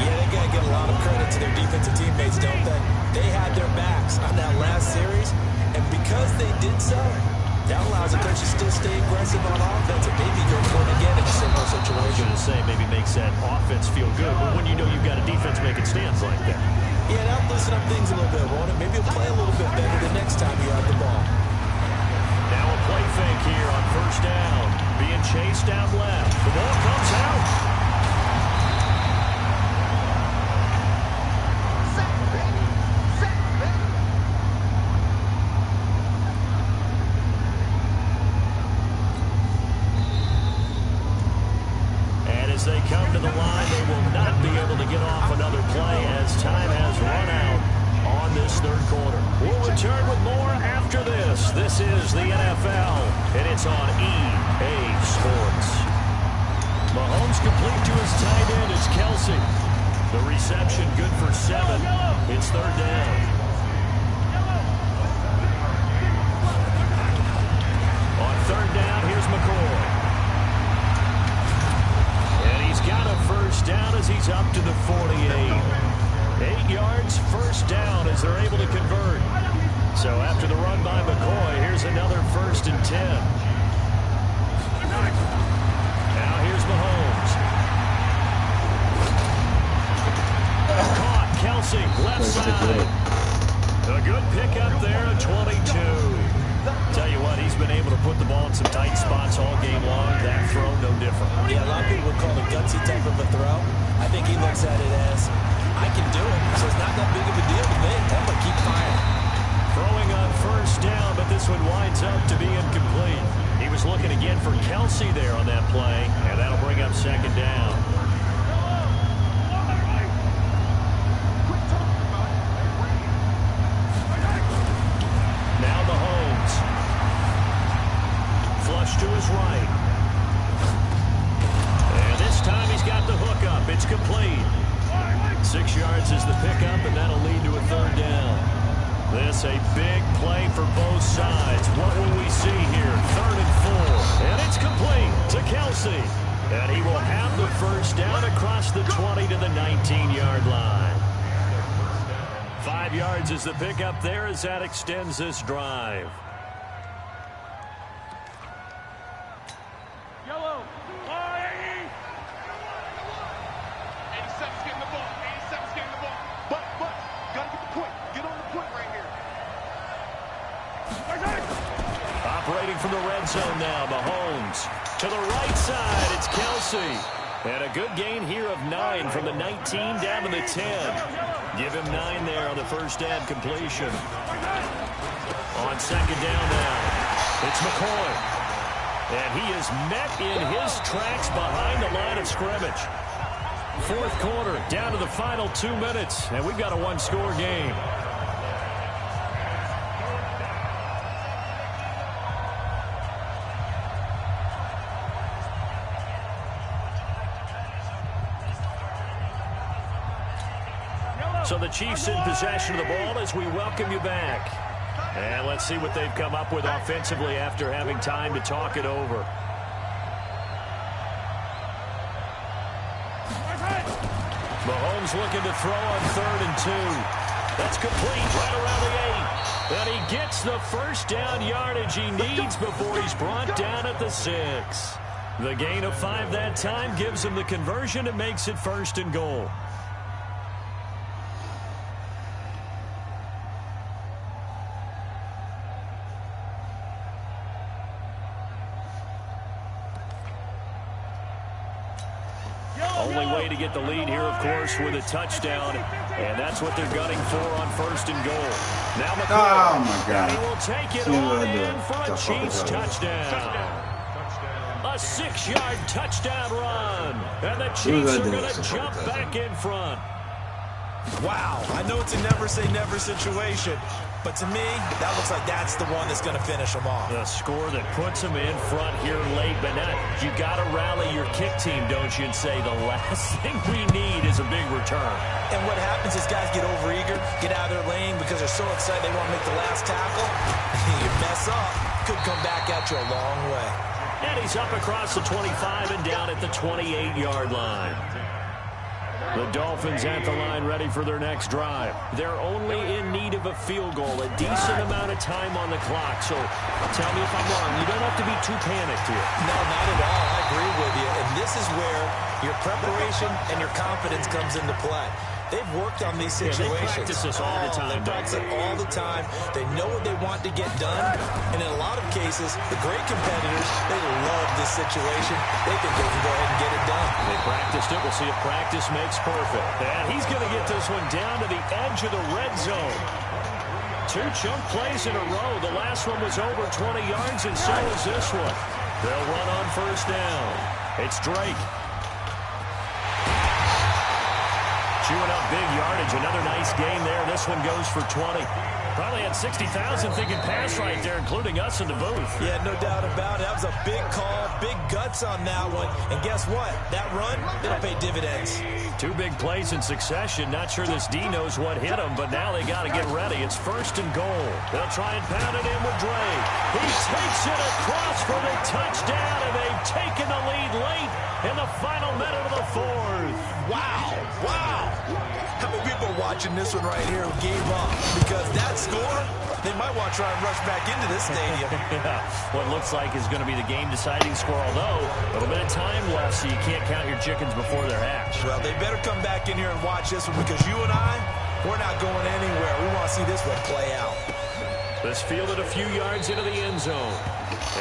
Yeah, they got to get a lot of credit to their defensive teammates, don't they? They had their backs on that last series, and because they did so, That allows the coach to still stay aggressive on offense and maybe go for it again in a similar situation. I was going to say, maybe makes that offense feel good, but when you know you've got a defense making stands like that. Yeah, that'll loosen up things a little bit, won't it? Maybe he'll play a little bit better the next time you have the ball. Now a play fake here on first down. Being chased down left. The ball comes out. They come to the line. They will not be able to get off another play as time has run out on this third quarter. We'll return with more after this. This is the NFL, and it's on EA Sports. Mahomes complete to his tight end. It's Kelsey. The reception good for 7. It's third down. On third down, here's McCoy. Got a first down as he's up to the 48. 8 yards, first down as they're able to convert. So after the run by McCoy, here's another 1st and 10. Now here's Mahomes. Caught, Kelsey, left side. A good pickup there at 22. Tell you what, he's been able to put the ball in some tight spots all game long. That throw, no different. Yeah, a lot of people would call it a gutsy type of a throw. I think he looks at it as, I can do it, so it's not that big of a deal to me. I'm going to keep firing. Throwing on first down, but this one winds up to be incomplete. He was looking again for Kelsey there on that play, and that'll bring up second down. To his right. And this time he's got the hook up. It's complete. 6 yards is the pickup, and that'll lead to a third down. This a big play for both sides. What will we see here? 3rd and 4. And it's complete to Kelsey. And he will have the first down across the 20 to the 19-yard line. 5 yards is the pickup there as that extends this drive. From the red zone now, Mahomes. To the right side, it's Kelsey. And a good gain here of 9 from the 19 down to the 10. Give him 9 there on the first down completion. On second down now, it's McCoy. And he is met in his tracks behind the line of scrimmage. 4th quarter, down to the final 2 minutes, and we've got a one-score game. So the Chiefs in possession of the ball as we welcome you back. And let's see what they've come up with offensively after having time to talk it over. Mahomes looking to throw on 3rd and 2. That's complete right around the 8. And he gets the first down yardage he needs before he's brought down at the 6. The gain of 5 that time gives him the conversion and makes it 1st and goal. Only way to get the lead here, of course, with a touchdown. And that's what they're gunning for on 1st and goal. Now McCoy. Oh, my God. He will take it all in for a Chiefs touchdown. A 6-yard touchdown run. And the Chiefs are going to jump back in front. Wow. I know it's a never-say-never situation. But to me, that looks like that's the one that's going to finish them off. The score that puts them in front here late, but not. You got to rally your kick team, don't you, and say the last thing we need is a big return. And what happens is guys get overeager, get out of their lane because they're so excited they want to make the last tackle. You mess up, could come back at you a long way. And he's up across the 25 and down at the 28-yard line. The Dolphins at the line ready for their next drive. They're only in need of a field goal, a decent amount of time on the clock. So tell me if I'm wrong. You don't have to be too panicked here. No, not at all. I agree with you. And this is where your preparation and your confidence comes into play. They've worked on these situations. They practice this all the time. They practice it all the time. They know what they want to get done. And in a lot of cases, the great competitors, they love this situation. They think they can go ahead and get it done. They practiced it. We'll see if practice makes perfect. And he's going to get this one down to the edge of the red zone. 2 chunk plays in a row. The last one was over 20 yards, and so is this one. They'll run on first down. It's Drake. Chewing up big yardage. Another nice gain there. This one goes for 20. Probably had 60,000 thinking pass right there, including us in the booth. Yeah, no doubt about it. That was a big call, big guts on that one. And guess what? That run, it'll pay dividends. 2 big plays in succession. Not sure this D knows what hit him, but now they got to get ready. It's first and goal. They'll try and pound it in with Drake. He takes it across for the touchdown, and they've taken the lead late in the final minute of the 4th. Wow, wow. How many people are watching this one right here who gave up? Because that score, they might want to try and rush back into this stadium. Yeah, what looks like is going to be the game-deciding score, although a little bit of time left, so you can't count your chickens before they're hatched. Well, they better come back in here and watch this one, because you and I, we're not going anywhere. We want to see this one play out. This fielded a few yards into the end zone.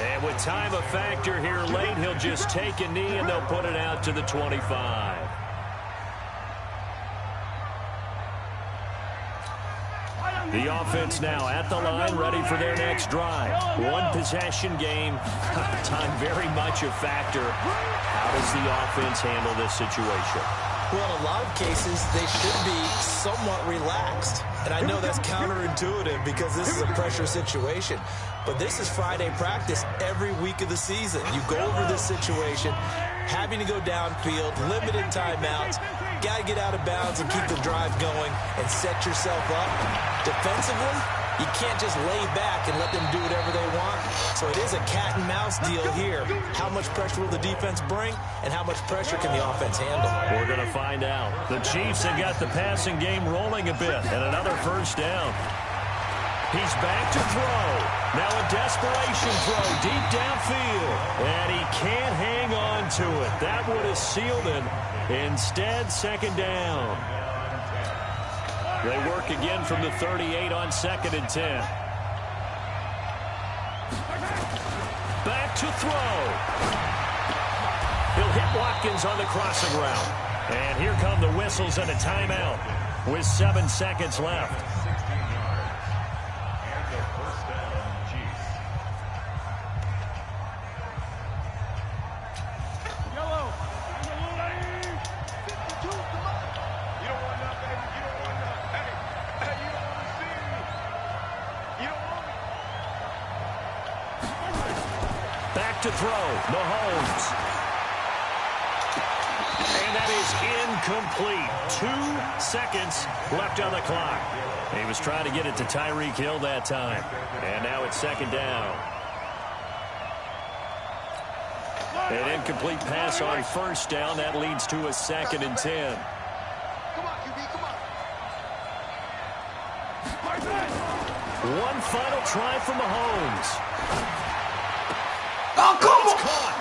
And with time a factor here late, he'll just take a knee, and they'll put it out to the 25. The offense now at the line, ready for their next drive. 1 possession game. Time very much a factor. How does the offense handle this situation? Well, in a lot of cases, they should be somewhat relaxed. And I know that's counterintuitive because this is a pressure situation. But this is Friday practice every week of the season. You go over this situation, having to go downfield, limited timeouts, got to get out of bounds and keep the drive going and set yourself up. Defensively, you can't just lay back and let them do whatever they want. So it is a cat and mouse deal here. How much pressure will the defense bring, and how much pressure can the offense handle? We're going to find out. The Chiefs have got the passing game rolling a bit, and another first down. He's back to throw. Now a desperation throw deep downfield. And he can't hang on to it. That would have sealed it. Instead, second down. They work again from the 38 on 2nd and 10. Back to throw. He'll hit Watkins on the crossing route. And here come the whistles and a timeout with 7 seconds left. To throw, Mahomes. And that is incomplete. 2 seconds left on the clock. He was trying to get it to Tyreek Hill that time. And now it's second down. An incomplete pass on first down. That leads to a 2nd and 10. Come on, QB, come on. One final try from Mahomes. Oh, come on! Caught.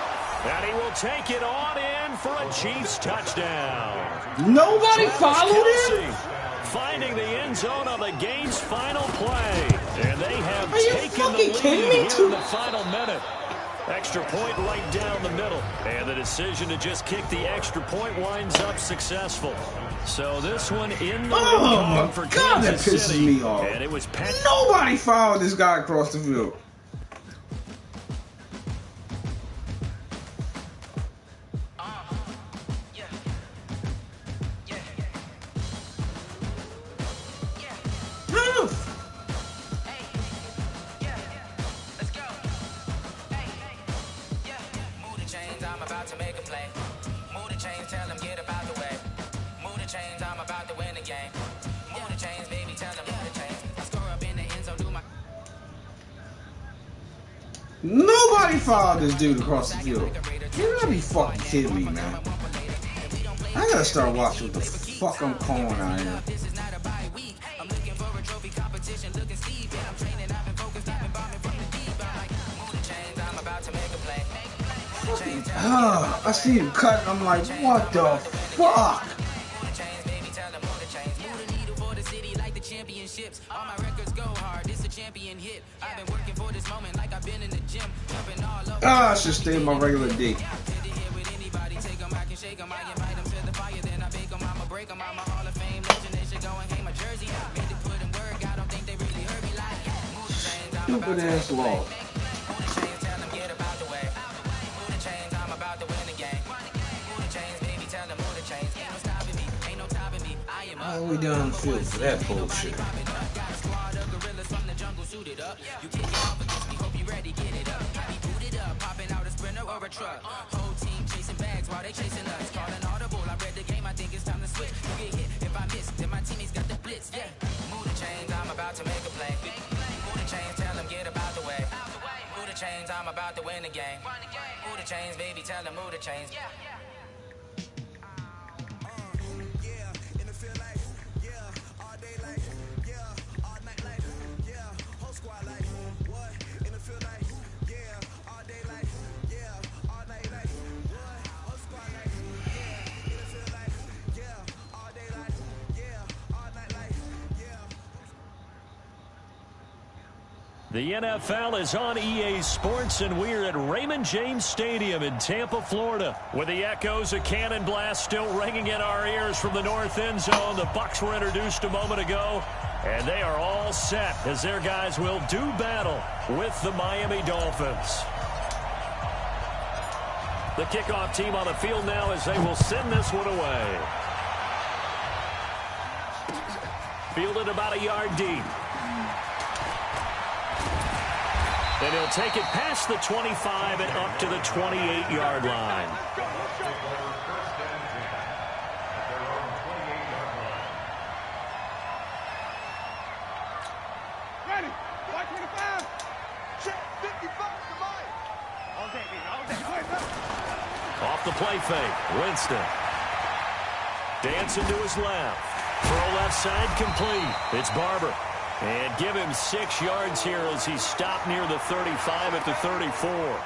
And he will take it on in for a Chiefs touchdown. Nobody followed him? Finding the end zone on the game's final play. And they have taken the lead here in the final minute. Extra point right down the middle. And the decision to just kick the extra point winds up successful. So this one in the my for God, that Kansas pisses City. me off. And it was Nobody followed this guy across the field. Nobody followed this dude across the field. You gotta be fucking kidding me, man. I gotta start watching what the fuck I'm calling out here. I see him cut and I'm like, what the fuck? I should stay in my regular D. Stupid ass law. Why are we down the field for that bullshit? Whole team chasing bags while they chasing us. Calling audible. I read the game. I think it's time to switch. You get hit if I miss. Then my teammates got the blitz. Yeah. Move the chains. I'm about to make a play. Move the chains. Tell them get about the way. Move the chains. I'm about to win the game. Move the chains, baby. Tell them move the chains. The NFL is on EA Sports, and we're at Raymond James Stadium in Tampa, Florida. With the echoes of cannon blast still ringing in our ears from the north end zone, the Bucs were introduced a moment ago, and they are all set as their guys will do battle with the Miami Dolphins. The kickoff team on the field now as they will send this one away. Fielded about a yard deep. And he'll take it past the 25 and up to the 28-yard line. Ready. 525. Check 55 to mine. All day, baby. All day. Off the play fake. Winston. Dancing to his left. Throw left side complete. It's Barber. And give him 6 yards here as he stopped near the 35 at the 34.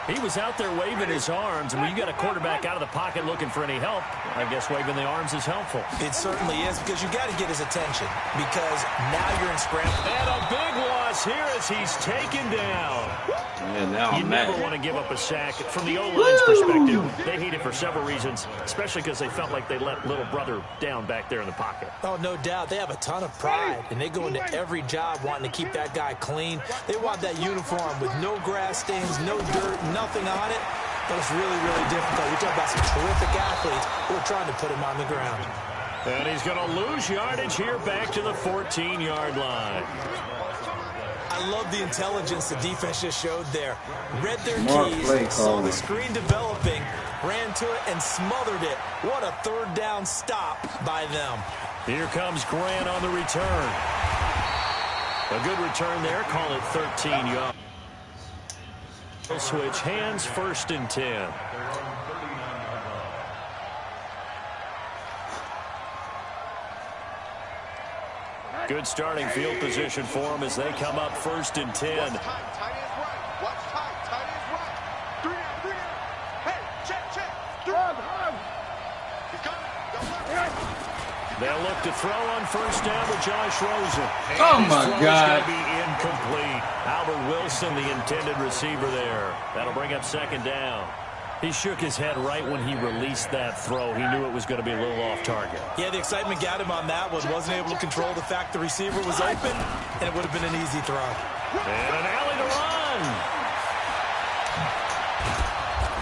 He was out there waving his arms, and when you got a quarterback out of the pocket looking for any help, I guess waving the arms is helpful. It certainly is, because you got to get his attention, because now you're in scramble. And a big loss here as he's taken down. Yeah, now you never want to give up a sack. From the O-line's perspective, they hate it for several reasons, especially because they felt like they let little brother down back there in the pocket. Oh, no doubt. They have a ton of pride, and they go into every job wanting to keep that guy clean. They want that uniform with no grass stains, no dirt, nothing on it. That was really, really difficult. You're talking about some terrific athletes who are trying to put him on the ground. And he's going to lose yardage here back to the 14-yard line. I love the intelligence the defense just showed there. Read their keys, saw the screen developing, ran to it, and smothered it. What a third down stop by them. Here comes Grant on the return. A good return there. Call it 13 yards. Switch hands, 1st and 10. Good starting field position for them as they come up 1st and 10. Watch tight, tight is right. Watch tight, tight is right. 3 down, 3 down. Hey, check. 3 down. He's coming. They'll look to throw on 1st down to Josh Rosen. And oh my God. Going to be incomplete. Albert Wilson, the intended receiver there. That'll bring up 2nd down. He shook his head right when he released that throw. He knew it was going to be a little off target. Yeah, the excitement got him on that one. Wasn't able to control the fact the receiver was open, and it would have been an easy throw. And an alley to run.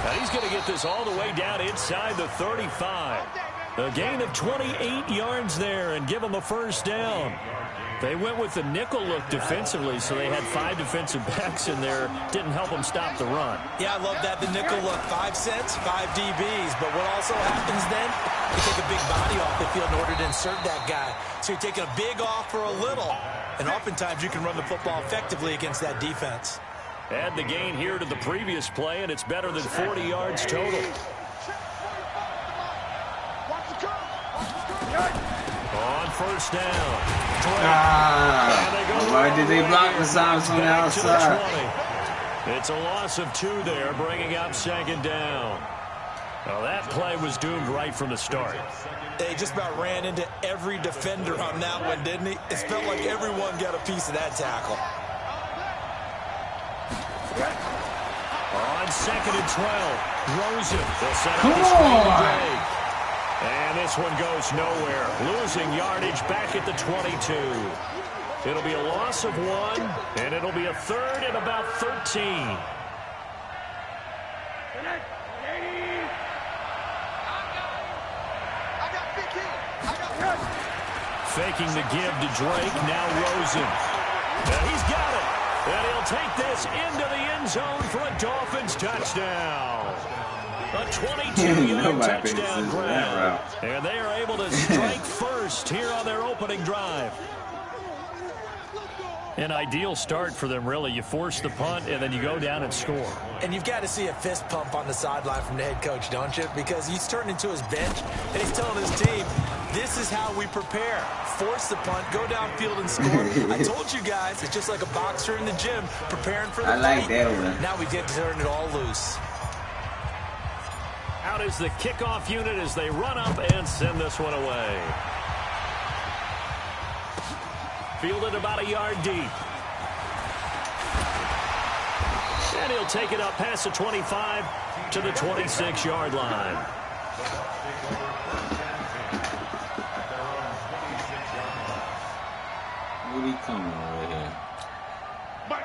Now he's going to get this all the way down inside the 35. A gain of 28 yards there and give him a 1st down. They went with the nickel look defensively, so they had 5 defensive backs in there. Didn't help them stop the run. Yeah, I love that, the nickel look. 5 cents, 5 DBs. But what also happens then, you take a big body off the field in order to insert that guy. So you're taking a big off for a little. And oftentimes you can run the football effectively against that defense. Add the gain here to the previous play, and it's better than 40 yards total. On first down. Why did they block the signs on the outside? It's a loss of 2 there, bringing up second down. Well, that play was doomed right from the start. They just about ran into every defender on that one, didn't he? It felt like everyone got a piece of that tackle. On second and 12, Rosen will set up the screen to Drake. And this one goes nowhere. Losing yardage back at the 22. It'll be a loss of 1, and it'll be a third and about 13. Faking the give to Drake, now Rosen. And he's got it. And he'll take this into the end zone for a Dolphins touchdown. A 22-yard touchdown grab. And they are able to strike first here on their opening drive. An ideal start for them, really. You force the punt, and then you go down and score. And you've got to see a fist pump on the sideline from the head coach, don't you? Because he's turned into his bench, and he's telling his team, this is how we prepare. Force the punt, go downfield and score. I told you guys, it's just like a boxer in the gym preparing for the fight. I like that one. Now we get to turn it all loose. Out is the kickoff unit as they run up and send this one away. Fielded about a yard deep. And he'll take it up past the 25 to the 26-yard line. What are you coming over here?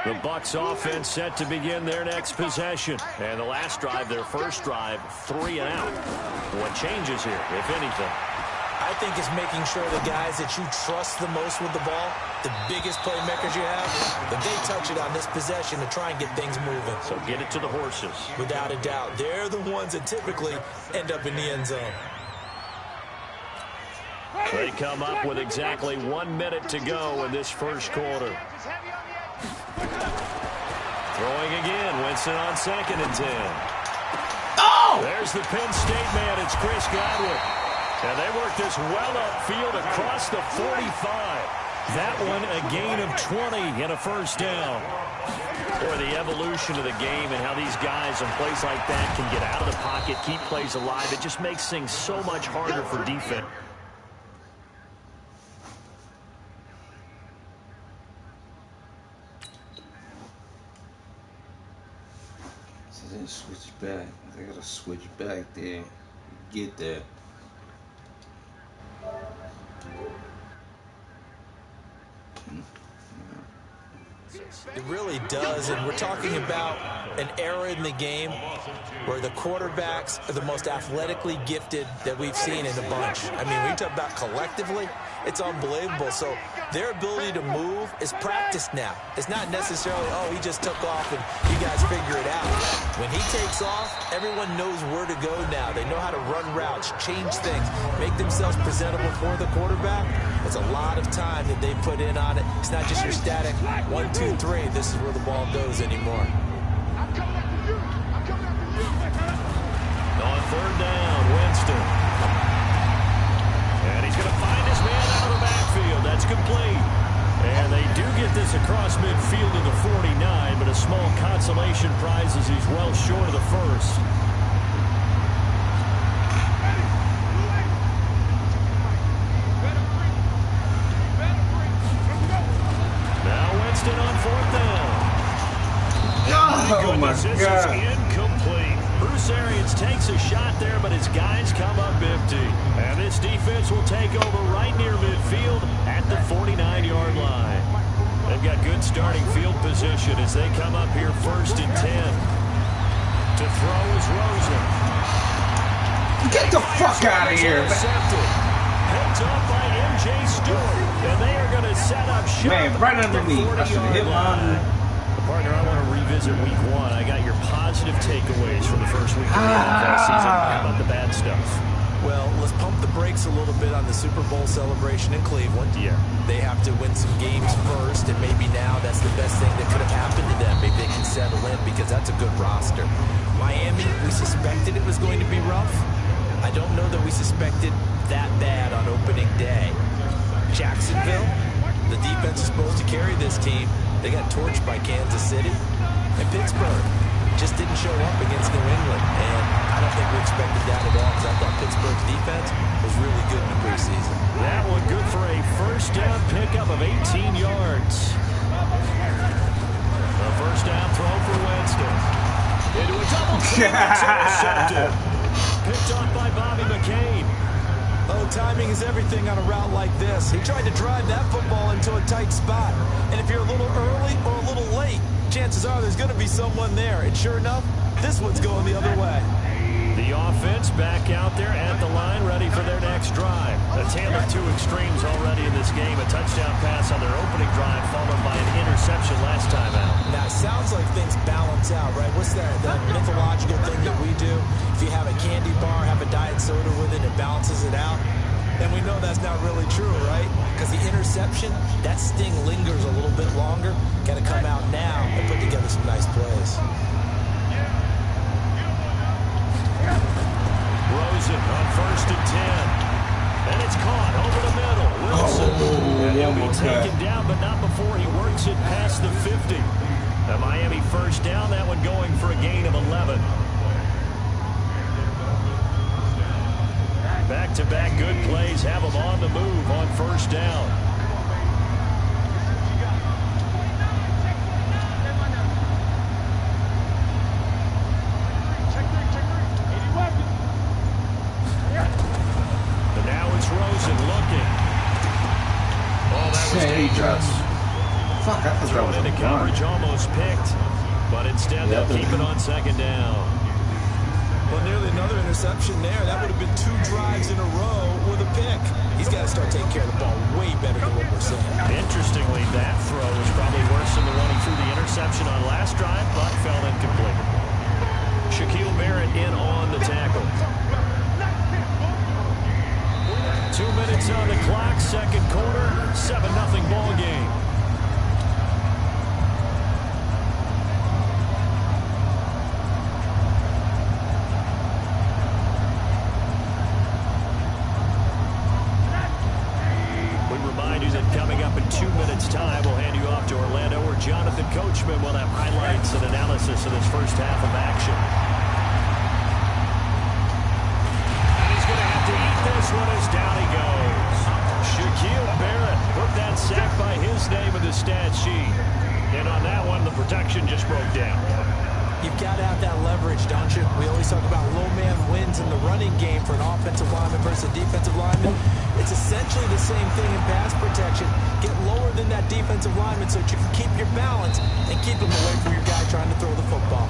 The Bucs offense set to begin their next possession. And the last drive, their first drive, 3 and out. What changes here, if anything? I think it's making sure the guys that you trust the most with the ball, the biggest playmakers you have, that they touch it on this possession to try and get things moving. So get it to the horses. Without a doubt. They're the ones that typically end up in the end zone. They come up with exactly 1 minute to go in this first quarter. Throwing again. Winston on second and 10. Oh! There's the Penn State man. It's Chris Godwin. And they work this well upfield across the 45. That one a gain of 20 and a first down. Or the evolution of the game and how these guys in plays like that can get out of the pocket, keep plays alive. It just makes things so much harder for defense. They switch back. They gotta switch back there. Get there. It really does, and we're talking about an era in the game where the quarterbacks are the most athletically gifted that we've seen in the bunch. I mean, when you talk about collectively, it's unbelievable. So their ability to move is practiced now. It's not necessarily, oh, he just took off and you guys figure it out. When he takes off, everyone knows where to go now. They know how to run routes, change things, make themselves presentable for the quarterback. It's a lot of time that they put in on it. It's not just your static 1, 2, 3. This is where the ball goes anymore. On third down, Winston. And he's going to find his man out of the backfield. That's complete. And they do get this across midfield to the 49, but a small consolation prize as he's well short of the first. Now Winston on fourth down. Oh, my This is God. incomplete. Bruce Arians takes a shot there, but his guys come up empty. And this defense will take over right near midfield at the 49-yard line. They've got good starting field position as they come up here first and 10. To throw is Rosen. Get the fuck out of here, man. Picked up by M.J. Stewart. And they are going to set up shop. Man, right underneath. I should have hit mine. Partner, I want to revisit week 1. I got your positive takeaways from the first week of the NFL season. How about the bad stuff? Well, let's pump the brakes a little bit on the Super Bowl celebration in Cleveland. Yeah. They have to win some games first, and maybe now that's the best thing that could have happened to them. Maybe they can settle in because that's a good roster. Miami, we suspected it was going to be rough. I don't know that we suspected that bad on opening day. Jacksonville, the defense is supposed to carry this team. They got torched by Kansas City. And Pittsburgh just didn't show up against New England. And I don't think we expected that at all, because I thought Pittsburgh's defense was really good in the preseason. That one good for a first down pickup of 18 yards. The first down throw for Winston. Into a double team. It's intercepted. Picked off by Bobby McCain. Oh, timing is everything on a route like this. He tried to drive that football into a tight spot. And if you're a little early or a little late, chances are there's going to be someone there. And sure enough, this one's going the other way. The offense back out there at the line, ready for their next drive. A tale of two extremes already in this game. A touchdown pass on their opening drive, followed by an interception last time out. Now, it sounds like things balance out, right? What's that mythological thing that we do? If you have a candy bar, have a diet soda with it, it balances it out. And we know that's not really true, right? Because the interception, that sting lingers a little bit longer. Got to come out now and put together some nice plays. Rosen on 1st and 10. And it's caught over the middle. Wilson. And he'll be taken down, but not before he works it past the 50. The Miami first down, that one going for a gain of 11. Back-to-back good plays have them on the move on first down. And now it's Rosen looking. Oh, that was dangerous. Fuck, I thought that was into coverage, almost picked. But instead, they'll keep it on second down. Well, nearly another interception there. That would have been 2 drives in a row with a pick. He's got to start taking care of the ball way better than what we're seeing. Interestingly, that throw was probably worse than the one he threw the interception on last drive, but fell incomplete. Shaquille Barrett in on the tackle. 2 minutes on the clock, second quarter, 7-0 ball game. Coming up in 2 minutes' time, we'll hand you off to Orlando, where Jonathan Coachman will have highlights and analysis of this first half of action. And he's going to have to eat this one as down he goes. Shaquille Barrett put that sack by his name in the stat sheet. And on that one, the protection just broke down. You've got to have that leverage, don't you? We always talk about low man wins in the running game for an offensive lineman versus a defensive lineman. It's essentially the same thing in pass protection. Get lower than that defensive lineman so that you can keep your balance and keep him away from your guy trying to throw the football.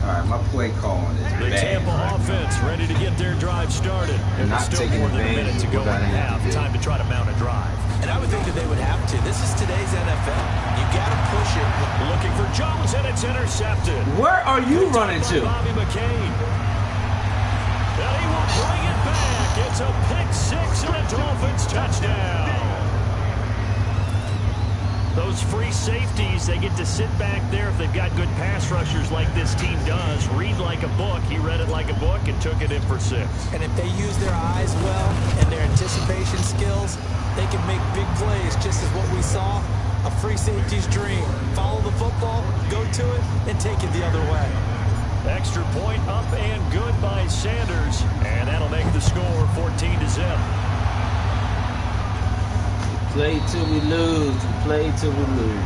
All right, my play calling is the bad. Tampa offense ready to get their drive started. And there's still more than a minute to go in the half. Time to try to mount a drive. And I would think that they would have to. This is today's NFL. You got to push it. Looking for Jones, and it's intercepted. Where are you running to? Bobby McCain. And he will bring it back. It's a pick-6 and a Dolphins touchdown. Those free safeties, they get to sit back there if they've got good pass rushers like this team does. Read like a book. He read it like a book and took it in for 6. And if they use their eyes well and their anticipation skills, they can make big plays, just as what we saw, a free safety's dream. Follow the football, go to it, and take it the other way. Extra point up and good by Sanders, and that'll make the score 14-0. Play till we lose. Play till we lose.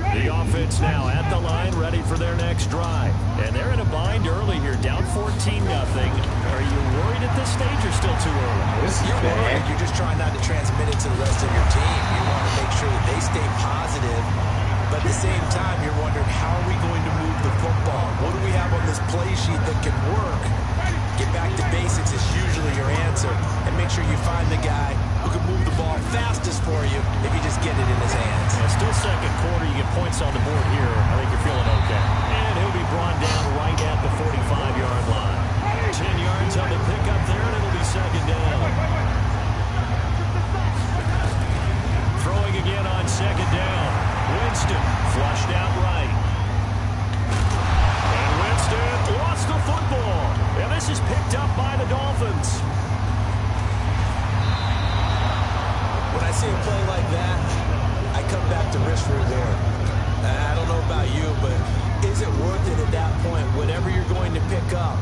The offense now at the line, ready for their next drive. And they're in a bind early here, down 14-0. Are you worried at this stage or still too early? You're worried. You're just trying not to transmit it to the rest of your team. You want to make sure that they stay positive. But at the same time, you're wondering, how are we going to move the football? What do we have on this play sheet that can work? Get back to basics is usually your answer. And make sure you find the guy who can move the ball fastest for you if you just get it in his hands. Yeah, still second quarter. You get points on the board here. I think you're feeling okay. And he'll be brought down right at the 45-yard line. 10 yards on the pickup there, and it'll be second down. Throwing again on second down. Winston flushed out right. And Winston lost the football. And this is picked up by the Dolphins. When I see a play like that, I come back to risk reward. I don't know about you, but is it worth it at that point, whatever you're going to pick up,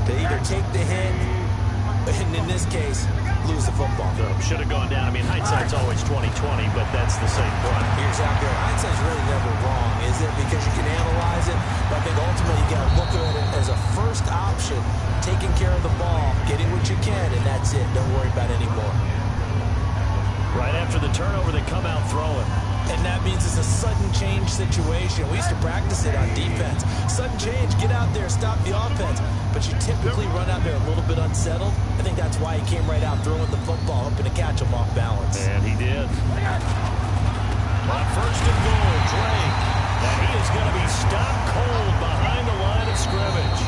to either take the hit, and in this case, lose the football? Should have gone down. I mean, hindsight's always 20/20, but that's the same point. You're exactly right. Hindsight's really never wrong, is it? Because you can analyze it, but I think ultimately you got to look at it as a first option, taking care of the ball, getting what you can, and that's it. Don't worry about it anymore. Right after the turnover, they come out throwing. And that means it's a sudden change situation. We used to practice it on defense. Sudden change, get out there, stop the offense. But you typically run out there a little bit unsettled. I think that's why he came right out throwing the football, hoping to catch him off balance. And he did. On first and goal, Drake. And he is going to be stopped cold behind the line of scrimmage.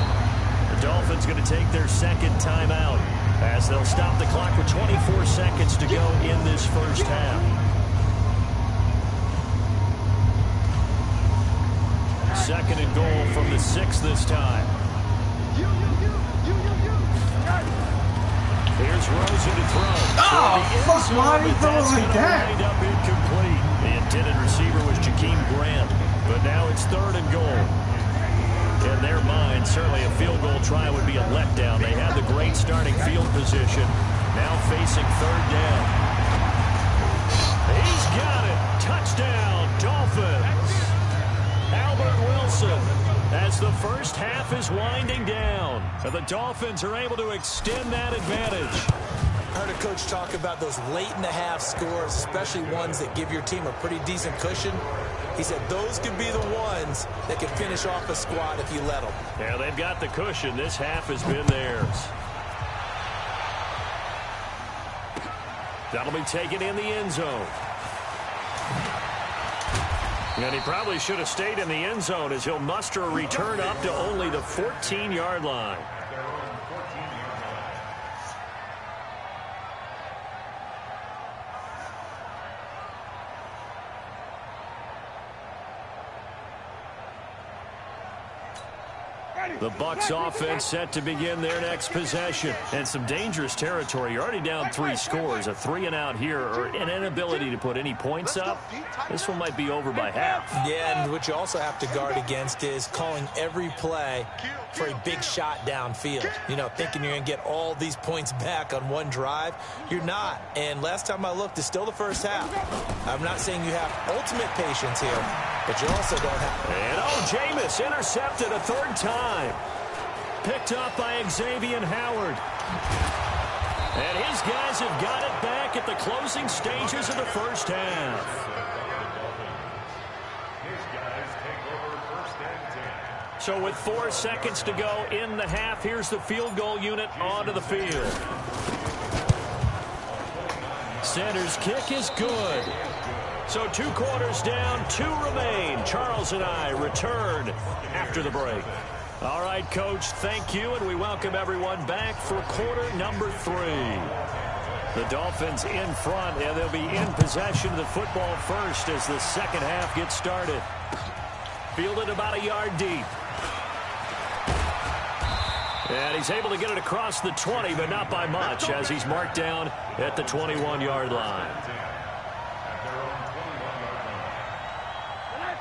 The Dolphins going to take their second timeout as they'll stop the clock with 24 seconds to go in this first half. Second and goal from the 6 this time. Here's Rosen to throw. Oh, fuck, why did he throw like that? Wind up incomplete. The intended receiver was Jakeem Grant, but now it's third and goal. In their mind, certainly a field goal try would be a letdown. They had the great starting field position. Now facing third down. He's got it. Touchdown, Dolphins. Albert Wilson, as the first half is winding down. The Dolphins are able to extend that advantage. I heard a coach talk about those late-in-the-half scores, especially ones that give your team a pretty decent cushion. He said those could be the ones that can finish off a squad if you let them. Yeah, they've got the cushion. This half has been theirs. That'll be taken in the end zone. And he probably should have stayed in the end zone as he'll muster a return up to only the 14-yard line. The Bucs offense set to begin their next possession. And some dangerous territory. You're already down 3 scores. A 3-and-out here or an inability to put any points up. This one might be over by half. Yeah, and what you also have to guard against is calling every play for a big shot downfield. You know, thinking you're going to get all these points back on one drive. You're not. And last time I looked, it's still the first half. I'm not saying you have ultimate patience here, but you also don't have. And Jameis intercepted a third time. Picked up by Xavier Howard. And his guys have got it back at the closing stages of the first half. So with 4 seconds to go in the half, here's the field goal unit onto the field. Center's kick is good. So 2 quarters down, 2 remain. Charles and I return after the break. All right, Coach, thank you, and we welcome everyone back for quarter number 3. The Dolphins in front, and they'll be in possession of the football first as the second half gets started. Fielded about a yard deep. And he's able to get it across the 20, but not by much, as he's marked down at the 21-yard line.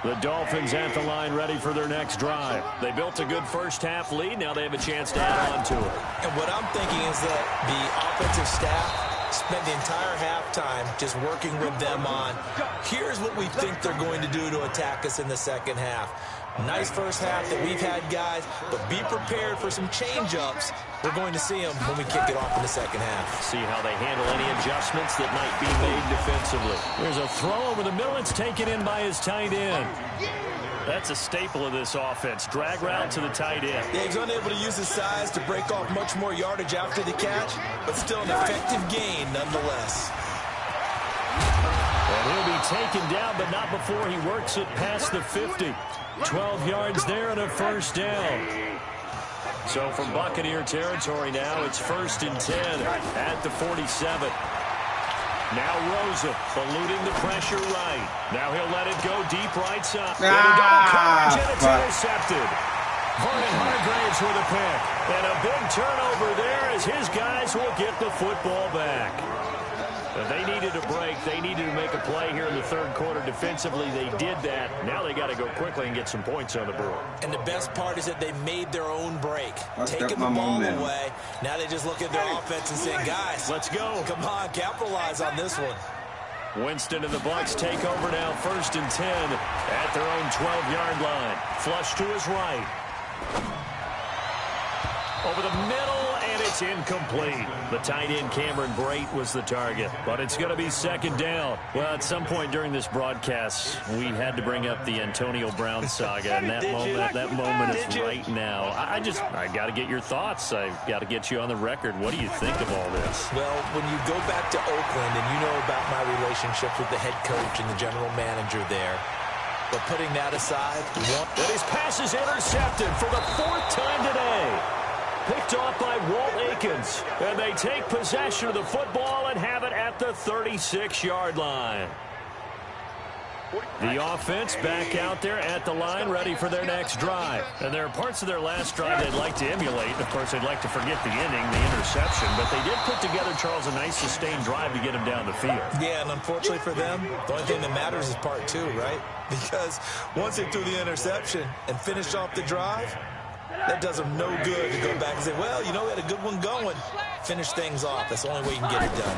The Dolphins at the line ready for their next drive. They built a good first half lead. Now they have a chance to add on to it. And what I'm thinking is that the offensive staff spent the entire halftime just working with them on, here's what we think they're going to do to attack us in the second half. Nice first half that we've had, guys, but be prepared for some change-ups. We're going to see them when we kick it off in the second half. See how they handle any adjustments that might be made defensively. There's a throw over the middle. It's taken in by his tight end. That's a staple of this offense. Drag route to the tight end. Yeah, he's unable to use his size to break off much more yardage after the catch, but still an effective gain nonetheless. And he'll be taken down, but not before he works it past the 50. 12 yards there and a first down. So from Buccaneer territory now, it's 1st and 10 at the 47. Now Rosa eluding the pressure right. Now he'll let it go deep right side. Double coverage, and it's intercepted. Vernon Hargraves with a pick. And a big turnover there as his guys will get the football back. But they needed a break. They needed to make a play here in the third quarter defensively. They did that. Now they got to go quickly and get some points on the board. And the best part is that they made their own break. Taking the ball away. Now they just look at their offense and say, guys, let's go. Come on, capitalize on this one. Winston and the Bucs take over now, 1st and 10 at their own 12-yard line. Flush to his right. Over the middle, and it's incomplete. The tight end, Cameron Brate, was the target. But it's going to be 2nd down. Well, at some point during this broadcast, we had to bring up the Antonio Brown saga. And that moment is right now. I got to get your thoughts. I got to get you on the record. What do you think of all this? Well, when you go back to Oakland, and you know about my relationship with the head coach and the general manager there, but putting that aside, and his pass is intercepted for the 4th time today. Picked off by Walt Aikens. And they take possession of the football and have it at the 36-yard line. The offense back out there at the line, ready for their next drive. And there are parts of their last drive they'd like to emulate. Of course, they'd like to forget the inning, the interception. But they did put together, Charles, a nice sustained drive to get him down the field. Yeah, and unfortunately for them, the only thing that matters is part 2, right? Because once they threw the interception and finished off the drive, that does them no good to go back and say, well, you know, we had a good one going. Finish things off. That's the only way you can get it done.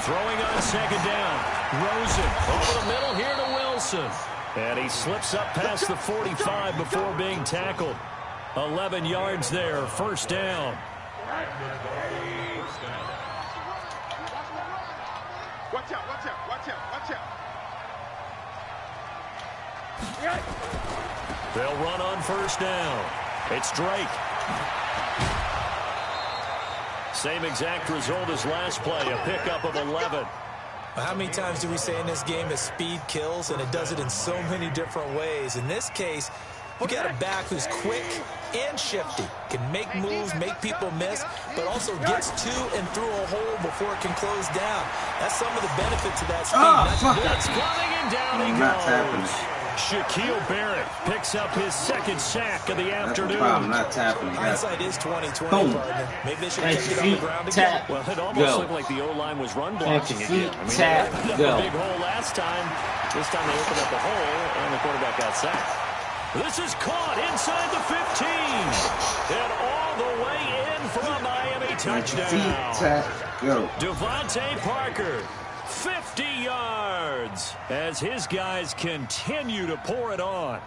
Throwing on 2nd down. Rosen over the middle here to Wilson. And he slips up past the 45 before being tackled. 11 yards there, 1st down. Watch out, watch out, watch out, watch out. They'll run on 1st down. It's Drake. Same exact result as last play, a pickup of 11. How many times do we say in this game that speed kills, and it does it in so many different ways? In this case, you got a back who's quick and shifty, can make moves, make people miss, but also gets to and through a hole before it can close down. That's some of the benefits of that speed. That's coming, and down he goes. Shaquille Barrett picks up his 2nd sack of the afternoon. Not tapping. Hindsight is 20/20, partner. Maybe they should have kept it on the ground again. Well, it almost looked like the O-line was run blocking again. I mean, they opened up a big hole last time. This time they opened up a hole, and the quarterback got sacked. This is caught inside the 15. And all the way in for a Miami touchdown. Devontae Parker. 50 yards as his guys continue to pour it on.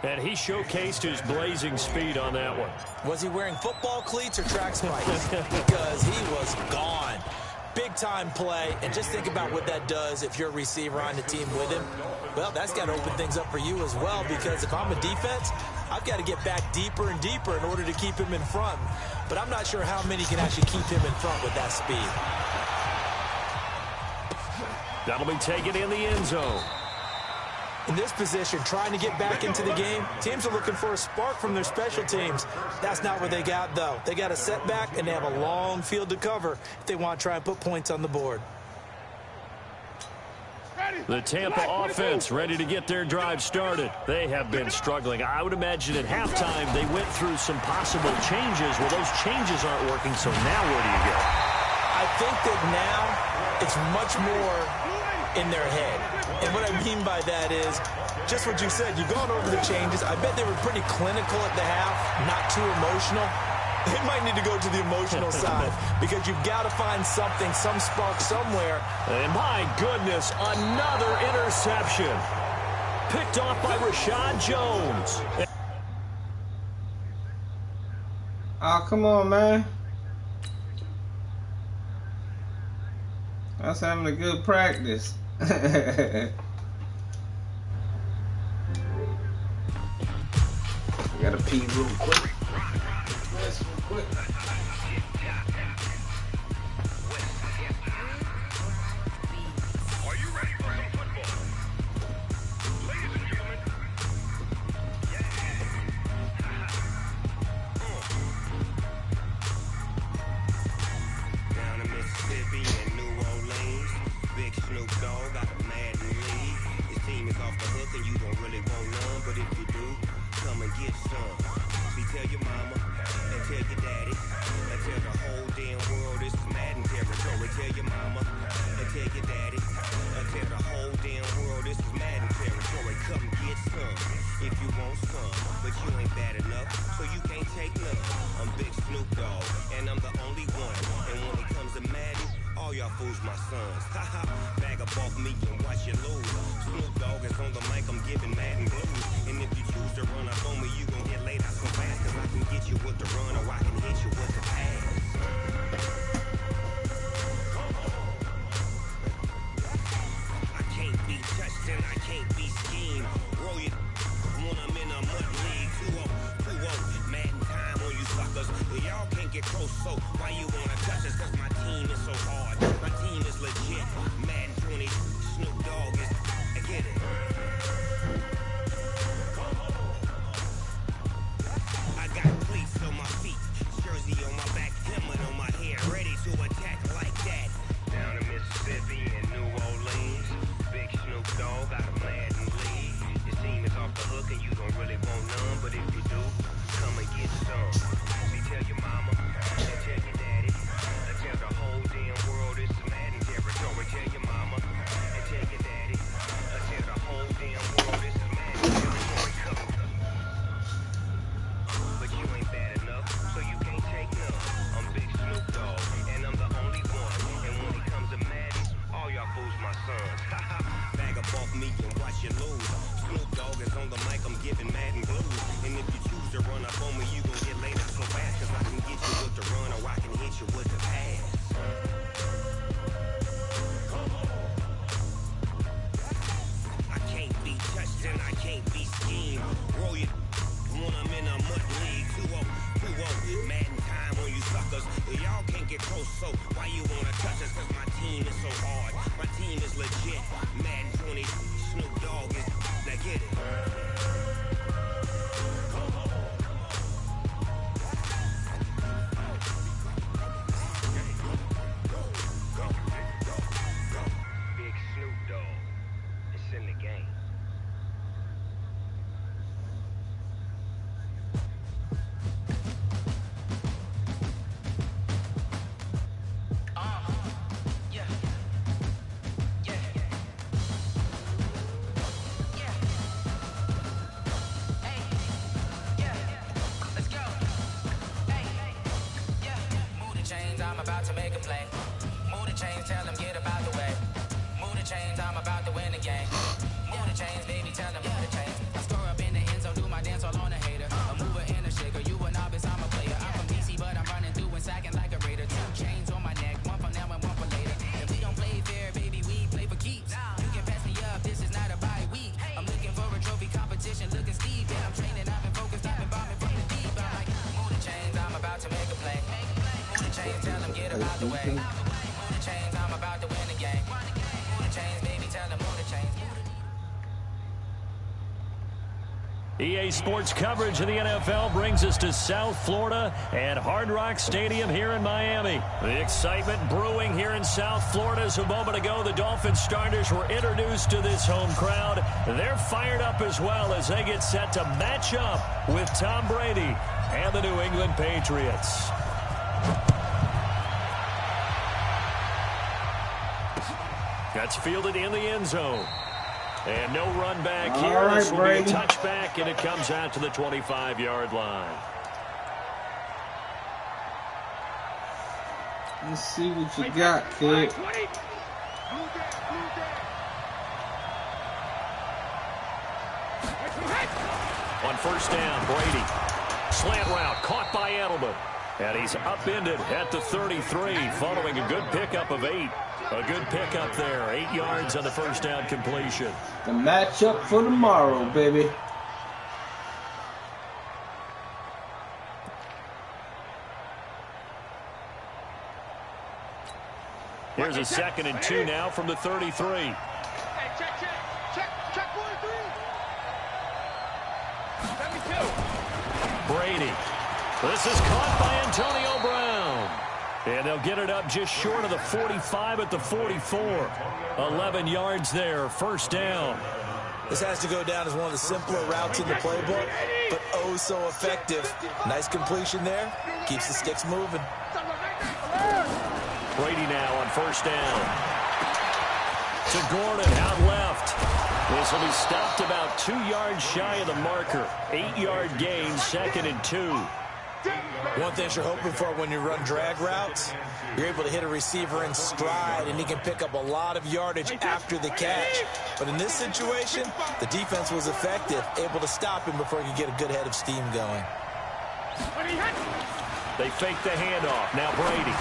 And he showcased his blazing speed on that one. Was he wearing football cleats or track spikes? Because he was gone. Big-time play, and just think about what that does if you're a receiver on the team with him. Well, that's got to open things up for you as well, because if I'm a defense, I've got to get back deeper and deeper in order to keep him in front. But I'm not sure how many can actually keep him in front with that speed. That'll be taken in the end zone. In this position, trying to get back into the game, teams are looking for a spark from their special teams. That's not what they got, though. They got a setback, and they have a long field to cover if they want to try and put points on the board. The Tampa offense ready to get their drive started. They have been struggling. I would imagine at halftime they went through some possible changes. Well, those changes aren't working, so now where do you go? I think that now it's much more in their head. And what I mean by that is just what you said. You've gone over the changes. I bet they were pretty clinical at the half, not too emotional. They might need to go to the emotional side because you've got to find something, some spark somewhere. And my goodness, another interception. Picked off by Rashad Jones. Oh, come on, man. I was having a good practice. I gotta pee real quick. Are you ready for some football? Ladies and gentlemen. Big Snoop Dogg got a Madden league. His team is off the hook and you don't really want none, but if you do, come and get some. See, tell your mama and tell your daddy and tell the whole damn world this is Madden territory. Tell your mama and tell your daddy and tell the whole damn world this is Madden territory. Come get some if you want some, but you ain't bad enough, so you can't take none. I'm Big Snoop Dogg and I'm the only one. And when it comes to Madden, all y'all fools my sons. Haha, bag up off me and watch you lose. Snoop Dogg is on the mic, I'm giving Madden blues. And if you choose to run up on me, you gon' get laid out so fast, cause I can get you with the run or I can hit you with the pass. I can't be touched and I can't be schemed. Roll you when I'm in a mud league. 2-0, Madden time on you suckers. Y'all can't get close, so why you wanna touch us? Cause my team is so hard. My team is legit. Madden 20, Snoop Dogg is. I get it. I got cleats on my feet, jersey on my back, helmet on my head, ready to attack like that. Down in Mississippi and New Orleans, Big Snoop Dogg got a Madden league. Your team is off the hook and you don't really want none, but if you do, come and get some. See, tell your mama and tell your daddy and tell the whole damn world this is Madden territory. Tell your mama and tell your daddy and tell the whole damn world this is Madden territory. Come. But you ain't bad enough, so you can't take none. I'm Big Snoop Dogg and I'm the only one. And when it comes to Madden, all y'all fools my sons. Haha, bag up off me and watch you lose. Snoop Dogg is on the mic, I'm giving Madden blues. And if you choose to run up on me, you gon' get laid up so fast, cause I can get you with the run or I can hit you with the pass. I can't be touched and I can't be schemed. Roll you when I'm in a mud league. 2-0, Madden time on you suckers. Y'all can't get close, so why you wanna touch us? Cause my team is so hard. My team is legit. Madden 20, Snoop Dogg is. Now get it. Big Snoop Dogg. It's in the game. I'm about to make a play. Move the chains, tell them get about the way. Move the chains, I'm about to win the game. Move the chains, baby, tell them move the chains. I score up in the end zone, do my dance all on a hater. A mover and a shaker, you a novice, I'm a player. I'm from DC, but I'm running through and sacking like a raider. 2 chains on my neck, one for now and one for later. And we don't play fair, baby, we play for keeps. You can pass me up, this is not a bye week. I'm looking for a trophy competition, looking steep. And I'm training, I've been focused, I've been bombing from the deep. I'm like, move the chains, I'm about to make a play. Move the chains, tell them get about the way. Move the chains, I'm about to win the game. Move the chains, baby, tell them move the chains. EA Sports coverage of the NFL brings us to South Florida and Hard Rock Stadium here in Miami. The excitement brewing here in South Florida as a moment ago the Dolphins starters were introduced to this home crowd. They're fired up as well as they get set to match up with Tom Brady and the New England Patriots. That's fielded in the end zone. And no run back here. All right, this will Brady. be a touchback, and it comes out to the 25-yard line. Let's see what you got, kid. On first down, Brady. Slant route caught by Edelman. And he's upended at the 33 following a good pickup of 8. A good pickup there. 8 yards on the first down completion. The matchup for tomorrow, baby. Here's a 2nd and 2 now from the 33. Hey, check 1, 3. Let me kill. Brady. This is caught by Antonio Brown. And they'll get it up just short of the 45 at the 44. 11 yards there, first down. This has to go down as one of the simpler routes in the playbook, but oh so effective. Nice completion there. Keeps the sticks moving. Brady now on first down. To Gordon, out left. This will be stopped about 2 yards shy of the marker. 8-yard gain, 2nd and 2. One thing you're hoping for when you run drag routes, you're able to hit a receiver in stride, and he can pick up a lot of yardage after the catch. But in this situation, the defense was effective, able to stop him before he could get a good head of steam going. They fake the handoff. Now Brady.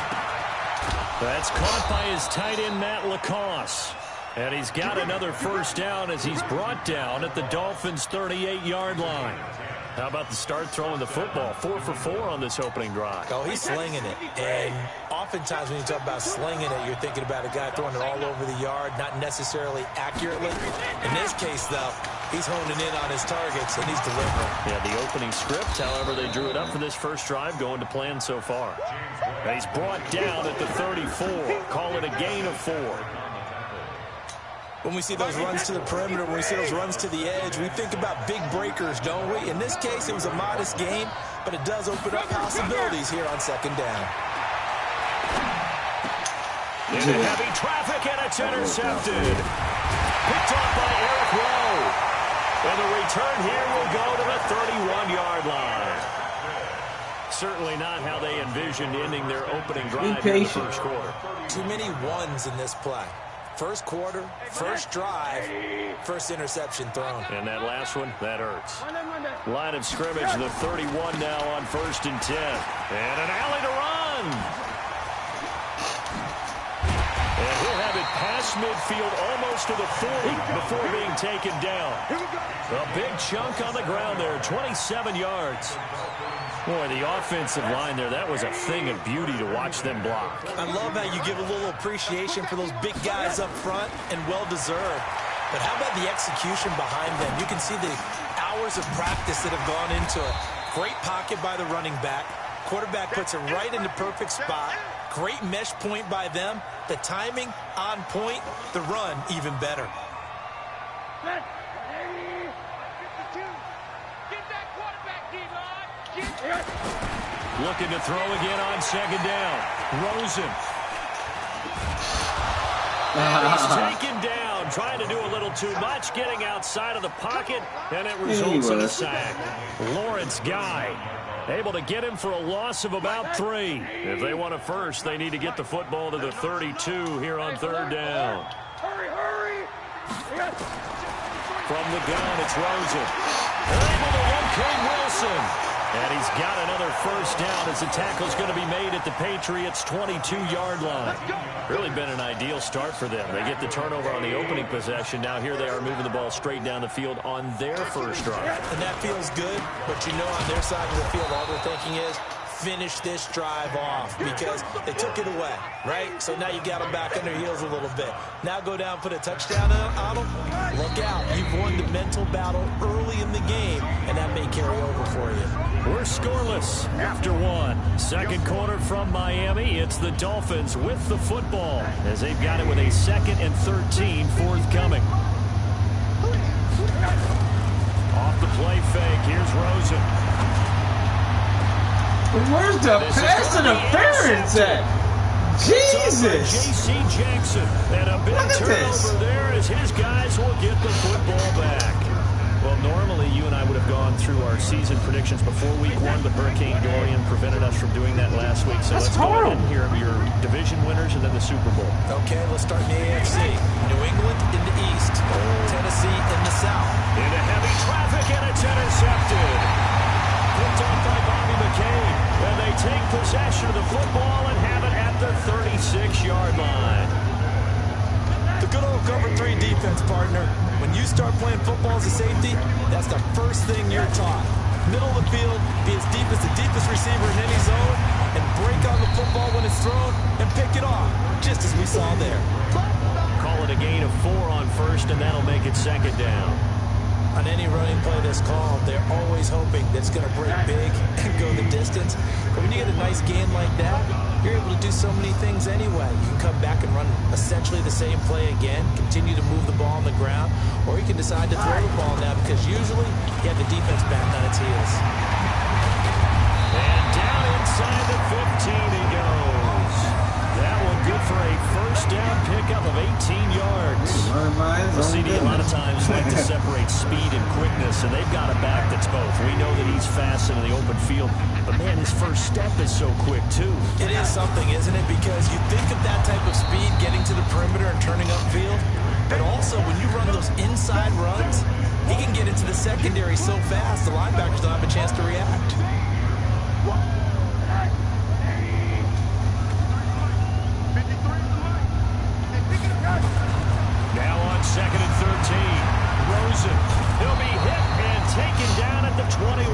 That's caught by his tight end, Matt LaCosse. And he's got another first down as he's brought down at the Dolphins' 38-yard line. How about the start throwing the football? 4 for 4 on this opening drive. Oh, he's slinging it. And oftentimes when you talk about slinging it, you're thinking about a guy throwing it all over the yard, not necessarily accurately. In this case, though, he's honing in on his targets, and he's delivering. Yeah, the opening script, however, they drew it up for this first drive, going to plan so far. And he's brought down at the 34. Call it a gain of 4. When we see those runs to the perimeter, when we see those runs to the edge, we think about big breakers, don't we? In this case, it was a modest gain, but it does open up possibilities here on second down. Into heavy traffic, and it's intercepted. Picked off by Eric Rowe. And the return here will go to the 31-yard line. Certainly not how they envisioned ending their opening drive in the first quarter. Too many ones in this play. First quarter, first drive, first interception thrown. And that last one, that hurts. Line of scrimmage, the 31 now on 1st and 10. And an alley to run. And he'll have it past midfield almost to the 40 before being taken down. A big chunk on the ground there, 27 yards. Boy, the offensive line there, that was a thing of beauty to watch them block. I love how you give a little appreciation for those big guys up front, and well-deserved. But how about the execution behind them? You can see the hours of practice that have gone into it. Great pocket by the running back. Quarterback puts it right in the perfect spot. Great mesh point by them. The timing on point. The run even better. Looking to throw again on second down. Rosen. He's taken down, trying to do a little too much, getting outside of the pocket, and it results in a sack. Lawrence Guy able to get him for a loss of about 3. If they want a first, they need to get the football to the 32 here on third down. From the gun, it's Rosen. They're able to locate Wilson. And he's got another first down as the tackle's going to be made at the Patriots' 22-yard line. Really been an ideal start for them. They get the turnover on the opening possession. Now here they are moving the ball straight down the field on their first drive. And that feels good, but you know on their side of the field all they're thinking is, finish this drive off because they took it away, right? So now you got them back on their heels a little bit. Now go down, put a touchdown on them. Look out. You've won the mental battle early in the game, and that may carry over for you. We're scoreless after 1. Second quarter from Miami. It's the Dolphins with the football as they've got it with a 2nd and 13 forthcoming. Off the play fake. Here's Rosen. Where's the pass interference at? Jesus! J.C. Jackson. And a big turnover there as his guys will get the football back. Well, normally you and I would have gone through our season predictions before week 1, but Hurricane Dorian prevented us from doing that last week. So let's go ahead and hear your division winners and then the Super Bowl. Okay, let's start in the AFC. New England in the East. Tennessee in the South. Into heavy traffic, and it's intercepted. Picked off by Bobby McCain. And they take possession of the football and have it at the 36-yard line. The good old cover 3 defense, partner. When you start playing football as a safety, that's the first thing you're taught. Middle of the field, be as deep as the deepest receiver in any zone, and break on the football when it's thrown and pick it off, just as we saw there. Call it a gain of 4 on first, and that'll make it second down. on any running play that's called, they're always hoping that it's going to break big and go the distance. But when you get a nice game like that, you're able to do so many things anyway. You can come back and run essentially the same play again, continue to move the ball on the ground, or you can decide to throw the ball now because usually you have the defense back on its heels. And down inside the 15 he goes. That one good for a first down pickup of 18 yards. The CD a lot of times like to separate speed and quickness, and they've got a back that's both. We know that he's fast in the open field, but man, his first step is so quick too. It is something, isn't it? Because you think of that type of speed getting to the perimeter and turning upfield, but also when you run those inside runs, he can get into the secondary so fast the linebackers don't have a chance to react. Now on 2nd and 13, Rosen. He'll be hit and taken down at the 21.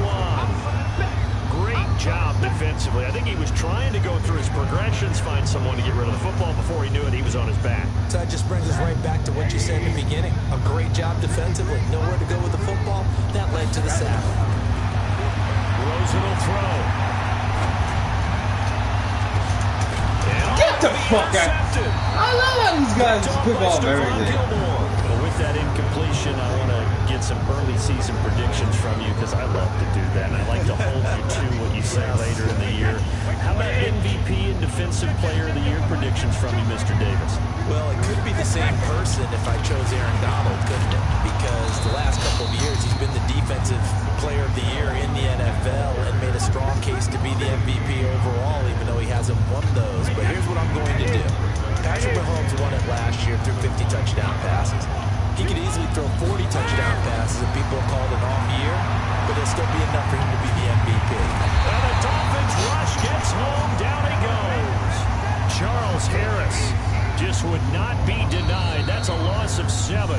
Great job defensively. I think he was trying to go through his progressions, find someone to get rid of the football. Before he knew it, he was on his back. So that just brings us right back to what you said in the beginning. A great job defensively. Nowhere to go with the football. That led to the sack. Rosen will throw. Get the fuck out! I love how these guys pick off everything. Well, with that incompletion, I want to get some early season predictions from you because I love to do that, and I like to hold you to what you say later in the year. How about MVP and Defensive Player of the Year predictions from you, Mr. Davis? Well, it could be the same person if I chose Aaron Donald, couldn't it? Because the last couple of years, he's been the Defensive Player of the Year in the NFL and made a strong case to be the MVP overall, even though he hasn't won those. But here's what I'm going to do. Patrick Mahomes won it last year through 50 touchdown passes. He could easily throw 40 touchdown passes if people have called it an off year, but it'll still be enough for him to be the MVP. And the Dolphins rush gets home. Down he goes. Charles Harris just would not be denied. That's a loss of 7.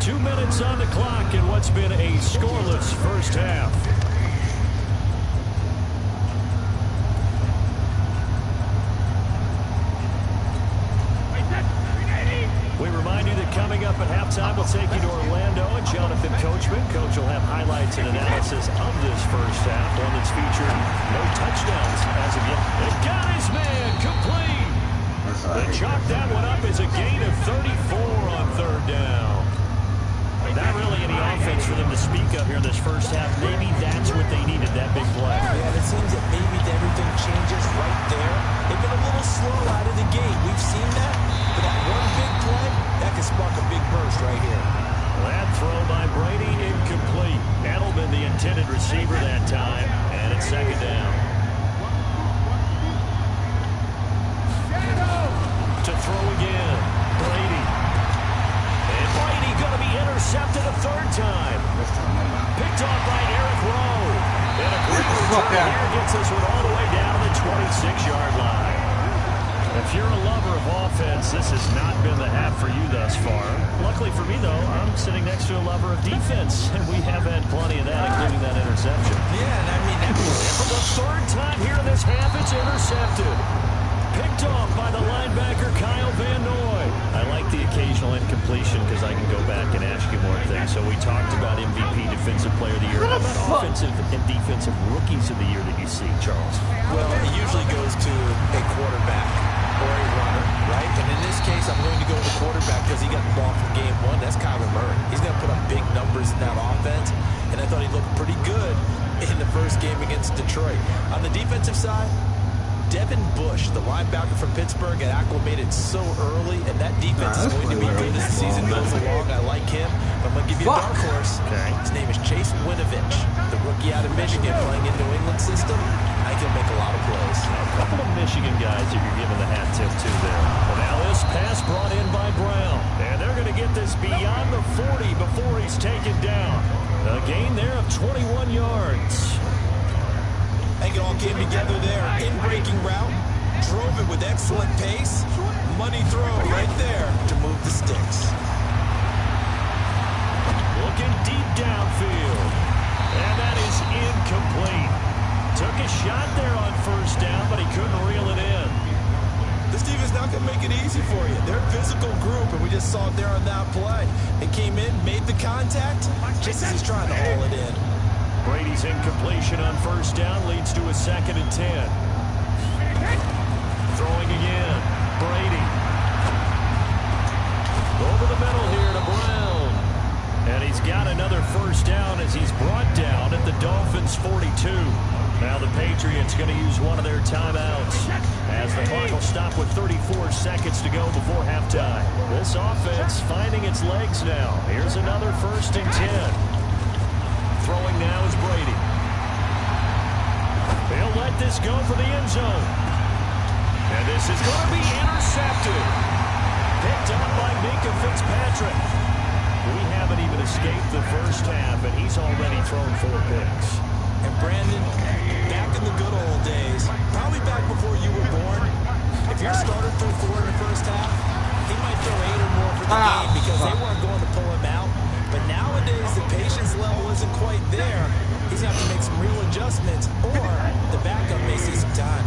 2 minutes on the clock in what's been a scoreless first half. We remind you that coming up at halftime, we'll take you to Orlando and Jonathan Coachman. Coach will have highlights and analysis of this first half, one that's featured no touchdowns as of yet. They got his man complete. They chalk that one up as a gain of 34 on 3rd down. Not really any offense for them to speak of here in this first half. Maybe that's what they needed, that big play. Yeah, it seems that maybe everything changes right there. They've been a little slow out of the gate. We've seen that. But that one big play, that can spark a big burst right here. That throw by Brady incomplete. Edelman, the intended receiver that time, and it's 2nd down. To throw again, Brady. And Brady going to be intercepted a 3rd time. Picked off by Eric Rowe. And a quick return here gets this one all the way down to the 26-yard line. If you're a lover of offense, this has not been the half for you thus far. Luckily for me, though, I'm sitting next to a lover of defense, and we have had plenty of that, including that interception. Yeah, and I mean, for the 3rd time here in this half, it's intercepted. Picked off by the linebacker, Kyle Van Noy. I like the occasional incompletion because I can go back and ask you more things. So we talked about MVP, Defensive Player of the Year. How about offensive and defensive rookies of the year that you see, Charles? Well, it usually goes to a quarterback or a runner, right? And in this case, I'm going to go with the quarterback because he got the ball from game 1. That's Kyler Murray. He's going to put up big numbers in that offense, and I thought he looked pretty good in the first game against Detroit. On the defensive side, Devin Bush, the linebacker from Pittsburgh, got acclimated so early, and that defense is going to be good as the season goes along. I like him. But I'm going to give you a dark horse. Okay. His name is Chase Winovich, the rookie out of Michigan playing in New England system. I think he'll make a lot of plays. A couple of Michigan guys that you're giving the hat tip to there. Well, now this pass brought in by Brown. And they're going to get this beyond the 40 before he's taken down. A gain there of 21 yards. I think it all came together there. In-breaking route, drove it with excellent pace. Money throw right there to move the sticks. Looking deep downfield. And that is incomplete. Took a shot there on 1st down, but he couldn't reel it in. This team is not going to make it easy for you. They're a physical group, and we just saw it there on that play. They came in, made the contact just as he's trying to haul it in. Brady's incompletion on first down leads to a 2nd and 10. Throwing again. Brady. Over the middle here to Brown. And he's got another first down as he's brought down at the Dolphins' 42. Now the Patriots going to use one of their timeouts as the clock will stop with 34 seconds to go before halftime. This offense finding its legs now. Here's another 1st and 10. Throwing now is Brady. He'll let this go for the end zone. And this is going to be intercepted. Picked up by Fitzpatrick. We haven't even escaped the first half, and he's already thrown 4 picks. And Brandon, back in the good old days, probably back before you were born, if your starter threw 4 in the first half, he might throw 8 or more for the game because they weren't going to pull him out. But nowadays, the patience level isn't quite there. He's going to have to make some real adjustments, or the backup may see some time.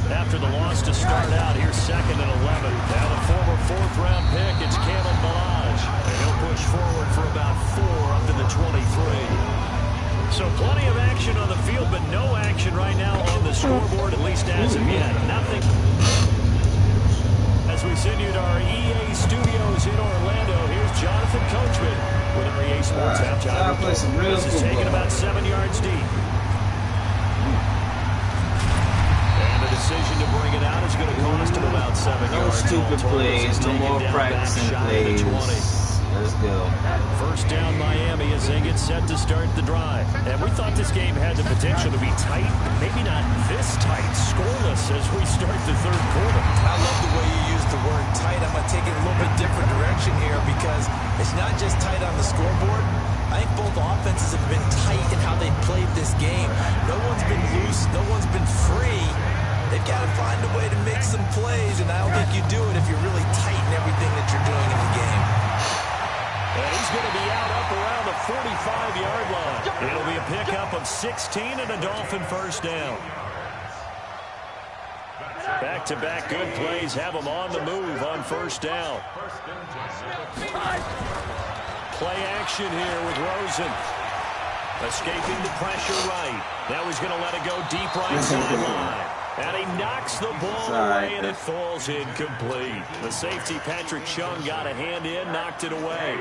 After the loss to start out, here's 2nd and 11. Now the former 4th-round pick, it's Cameron Balaj. And he'll push forward for about 4 up to the 23. So plenty of action on the field, but no action right now on the scoreboard, at least as of yet. Nothing. As we send you to our EA studios in Orlando, here's Jonathan Coachman with our EA Sports halftime. This is taken about 7 yards deep. And the decision to bring it out is going to cost him about 7 yards. No stupid plays, no more practicing plays. Let's go. First down Miami as they get set to start the drive. And we thought this game had the potential to be tight, maybe not this tight, scoreless as we start the 3rd quarter. I love the way you use the word tight. I'm going to take it a little bit different direction here because it's not just tight on the scoreboard. I think both offenses have been tight in how they played this game. No one's been loose. No one's been free. They've got to find a way to make some plays, and I don't think you do it if you're really tight in everything that you're doing in the game. And he's going to be out up around the 45-yard line. It'll be a pickup of 16 and a Dolphin first down. Back-to-back good plays have them on the move on first down. Play action here with Rosen. Escaping the pressure right. Now he's going to let it go deep right sideline. And he knocks the ball away, and it falls incomplete. The safety, Patrick Chung, got a hand in, knocked it away.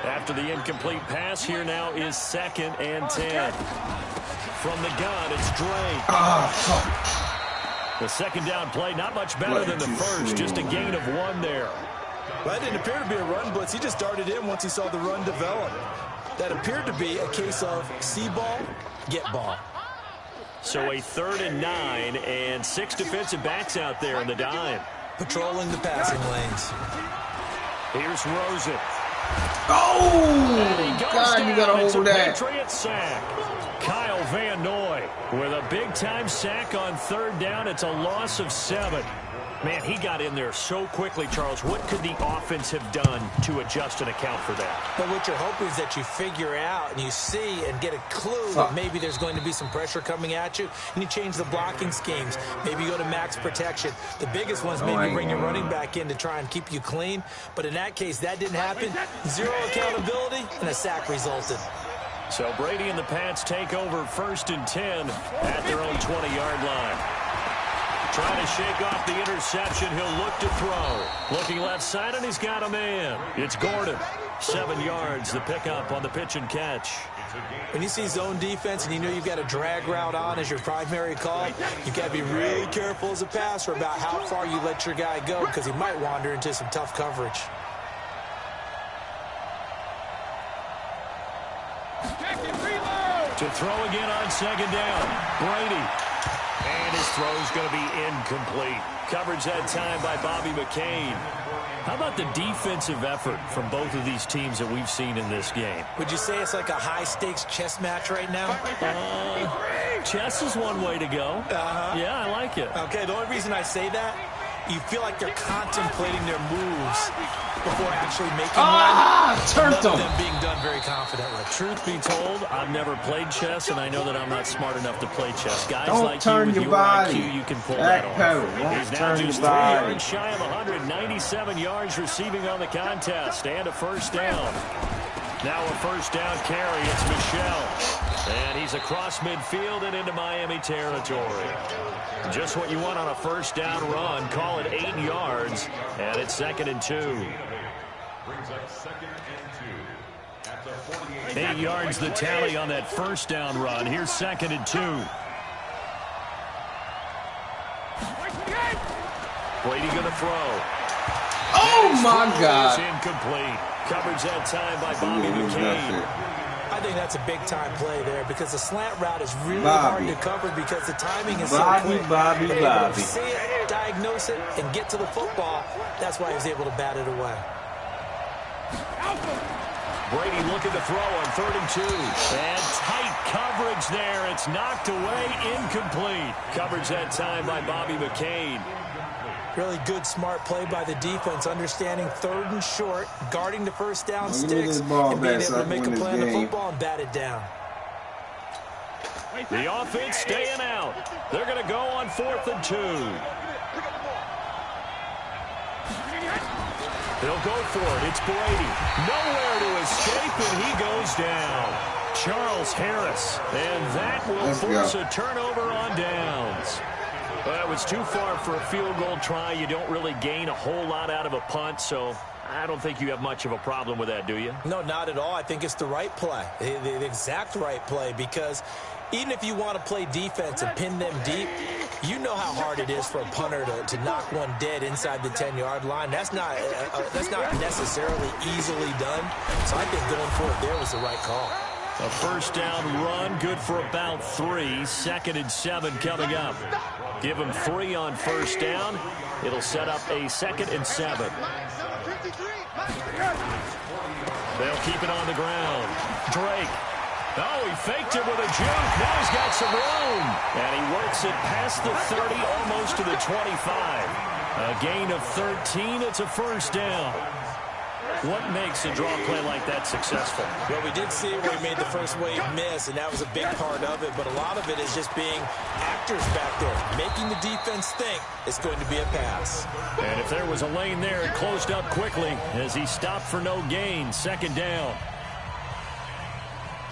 After the incomplete pass, here now is 2nd and 10. From the gun, it's Drake. The 2nd down play, not much better than the first, just a gain of 1 there. Well, that didn't appear to be a run blitz. He just darted in once he saw the run develop. That appeared to be a case of see ball, get ball. So a 3rd and 9 and 6 defensive backs out there in the dime. Patrolling the passing lanes. Here's Rosen. Oh, God, you got to hold that. Patriot sack. Kyle Van Noy with a big-time sack on 3rd down. It's a loss of 7. Man, he got in there so quickly, Charles. What could the offense have done to adjust and account for that? But what you're hoping is that you figure out and you see and get a clue that maybe there's going to be some pressure coming at you, and you change the blocking schemes. Maybe you go to max protection. The biggest ones maybe bring your running back in to try and keep you clean. But in that case, that didn't happen. 0 accountability, and a sack resulted. So Brady and the Pats take over 1st and 10 at their own 20-yard line. Trying to shake off the interception. He'll look to throw. Looking left side, and he's got a man. It's Gordon. 7 yards, the pickup on the pitch and catch. When you see zone defense and you know you've got a drag route on as your primary call, you've got to be really careful as a passer about how far you let your guy go because he might wander into some tough coverage. To throw again on 2nd down. Brady. And his throw's going to be incomplete. Coverage that time by Bobby McCain. How about the defensive effort from both of these teams that we've seen in this game? Would you say it's like a high-stakes chess match right now? Chess is one way to go. Yeah, I like it. Okay, the only reason I say that, you feel like they're contemplating their moves before actually making one. None of them being done very confidently. Truth be told, I've never played chess, and I know that I'm not smart enough to play chess. Guys Don't like turn you with your your body. IQ, you can pull that off. He's now Turn just your 3 body. yards shy of 197 yards receiving on the contest, and a first down. Now a first down carry. It's Michelle. And he's across midfield and into Miami territory. Just what you want on a first down run. Call it 8 yards. And it's 2nd and 2. Brings up 2nd and 2. At the 48. 8 yards the tally on that first down run. Here's 2nd and 2. Brady going to throw. Oh, my God. Incomplete. Coverage that time by Bobby McCain. I think that's a big-time play there because the slant route is really hard to cover because the timing is so quick. Bobby. See it, diagnose it, and get to the football. That's why he was able to bat it away. Brady looking to throw on 3rd and 2. And tight coverage there. It's knocked away, incomplete. Coverage that time by Bobby McCain. Really good, smart play by the defense, understanding 3rd and short, guarding the first down sticks, and being able to make a play on the football and bat it down. The offense staying out. They're going to go on 4th and 2. They'll go for it. It's Brady. Nowhere to escape, and he goes down. Charles Harris. And that will force a turnover on downs. Well, it was too far for a field goal try. You don't really gain a whole lot out of a punt, so I don't think you have much of a problem with that, do you? No, not at all. I think it's the right play, the exact right play, because even if you want to play defense and pin them deep, you know how hard it is for a punter to knock one dead inside the 10-yard line. That's not necessarily easily done. So I think going for it there was the right call. A first down run, good for about 3. 2nd and 7 coming up. Give him 3 on first down. It'll set up a 2nd and 7. They'll keep it on the ground. Drake. Oh, he faked it with a juke. Now he's got some room. And he works it past the 30, almost to the 25. A gain of 13. It's a first down. What makes a draw play like that successful? Well, we did see where he made the first wave miss, and that was a big part of it. But a lot of it is just being actors back there, making the defense think it's going to be a pass. And if there was a lane there, it closed up quickly as he stopped for no gain. 2nd down.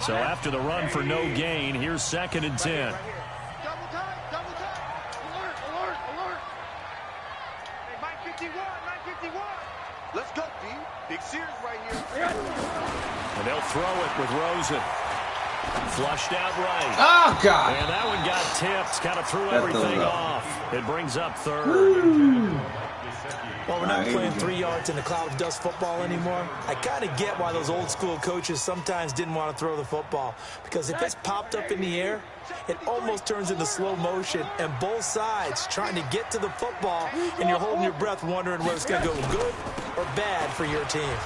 So after the run for no gain, here's 2nd and 10. Double time. Alert. Hey, 951. Let's go, D. Big Sears right here. And they'll throw it with Rosen. Flushed out right. Oh, God. And that one got tipped. Kind of threw everything off. It brings up 3rd. Well, we're not playing 3 yards in a cloud of dust football anymore. I kind of get why those old school coaches sometimes didn't want to throw the football. Because if it's popped up in the air, it almost turns into slow motion. And both sides trying to get to the football, and you're holding your breath wondering whether it's going to go good or bad for your team.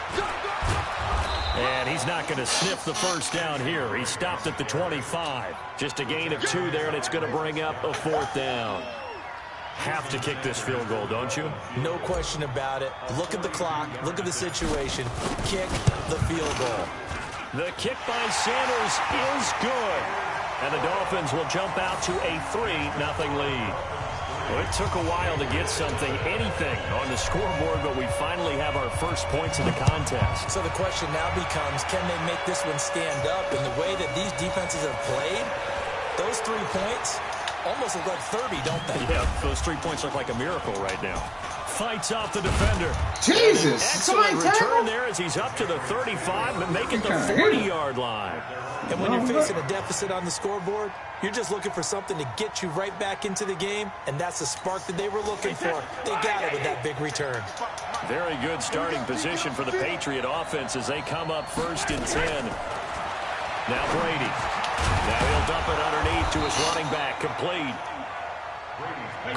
And he's not going to sniff the first down here. He stopped at the 25. Just a gain of 2 there, and it's going to bring up a 4th down. Have to kick this field goal, don't you? No question about it. Look at the clock. Look at the situation. Kick the field goal. The kick by Sanders is good. And the Dolphins will jump out to a 3-0 lead. Well, it took a while to get anything on the scoreboard, but we finally have our first points of the contest. So the question now becomes, can they make this one stand up? And the way that these defenses have played, those 3 points almost look like 30, don't they? Yeah, those 3 points look like a miracle right now. Fights off the defender. Jesus! Excellent return there as he's up to the 35, but making the 40-yard line. And when you're facing a deficit on the scoreboard, you're just looking for something to get you right back into the game, and that's the spark that they were looking for. They got it with that big return. Very good starting position for the Patriot offense as they come up 1st and 10. Now Brady. Now he'll dump it underneath to his running back, complete.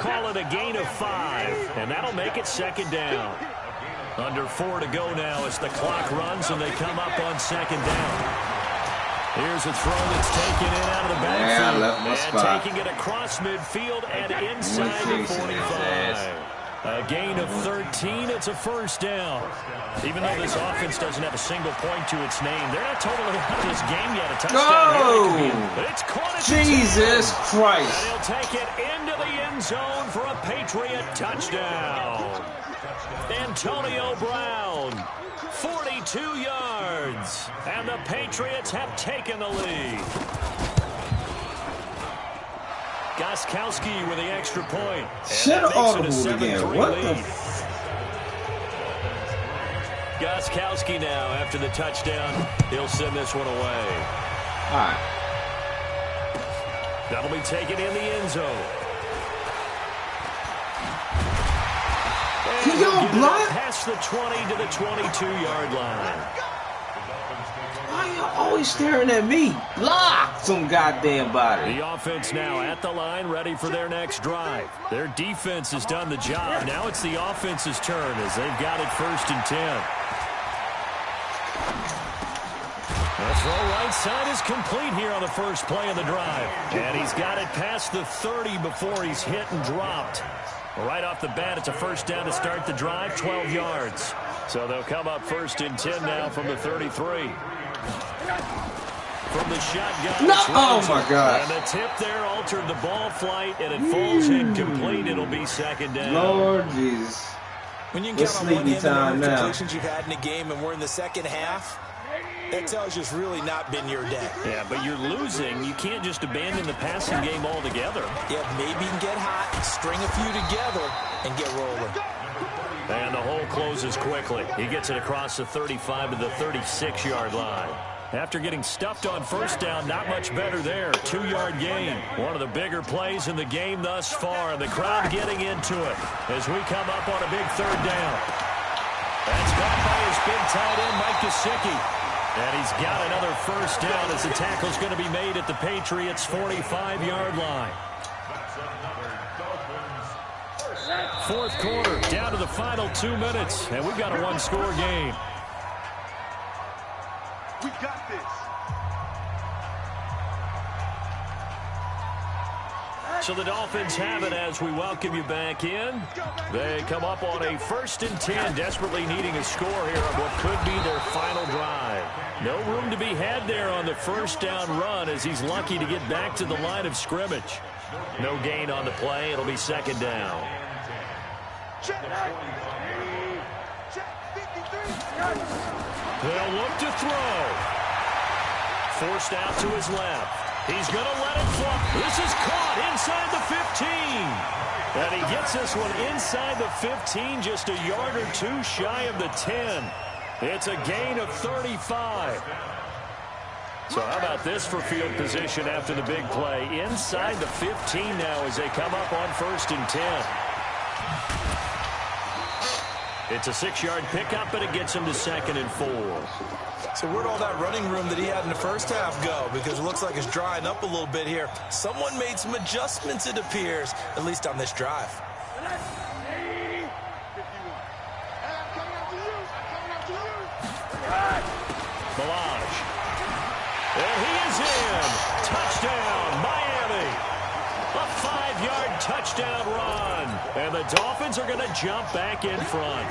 Call it a gain of 5, and that'll make it 2nd down. Under 4 to go now as the clock runs, and they come up on 2nd down. Here's a throw that's taken in out of the backfield. And taking it across midfield and inside the 45. A gain of 13. It's a first down. Even though this offense doesn't have a single point to its name, they're not totally out of this game yet. A touchdown. But it's caught at Jesus Christ. And he'll take it into the end zone for a Patriot touchdown. Antonio Brown. 42 yards. And the Patriots have taken the lead. Gostkowski with the extra point. Should have audibled again. What the Gostkowski now after the touchdown. He'll send this one away. All right. That'll be taken in the end zone. Can y'all block? Past the 20 to the 22-yard line. Why y'all always staring at me? Block some goddamn body. The offense now at the line, ready for their next drive. Their defense has done the job. Now it's the offense's turn as they've got it 1st and 10. The throw right side is complete here on the first play of the drive. And he's got it past the 30 before he's hit and dropped. Right off the bat, it's a first down to start the drive, 12 yards. So they'll come up 1st and 10 now from the 33. From the shotgun. No! Oh, my God. And the tip there altered the ball flight, and it falls incomplete. It'll be 2nd down. Lord Jesus. When you It's count on one sleepy hand the time number of now. completions you've had in a game and we're in the second half, that tells you it's really not been your day. Yeah, but you're losing. You can't just abandon the passing game altogether. Yeah, maybe you can get hot, string a few together, and get rolling. And the hole closes quickly. He gets it across the 35 to the 36-yard line. After getting stuffed on first down, not much better there. 2-yard gain. One of the bigger plays in the game thus far. And the crowd getting into it as we come up on a big 3rd down. That's caught by his big tight end, Mike Gesicki. And he's got another first down as the tackle's going to be made at the Patriots' 45-yard line. 4th quarter, down to the final 2 minutes, and we've got a 1-score game. We got this. So the Dolphins have it as we welcome you back in. They come up on a 1st and 10, desperately needing a score here on what could be their final drive. No room to be had there on the first down run as he's lucky to get back to the line of scrimmage. No gain on the play. It'll be 2nd down. They'll look to throw. Forced out to his left. He's going to let it fly. This is caught inside the 15. And he gets this one inside the 15, just a yard or two shy of the 10. It's a gain of 35. So how about this for field position after the big play? Inside the 15 now as they come up on 1st and 10. It's a 6-yard pickup, but it gets him to 2nd and 4. So where'd all that running room that he had in the first half go? Because it looks like it's drying up a little bit here. Someone made some adjustments, it appears, at least on this drive. Balaj. And he is in. Touchdown, Miami. A 5-yard touchdown run. And the Dolphins are going to jump back in front.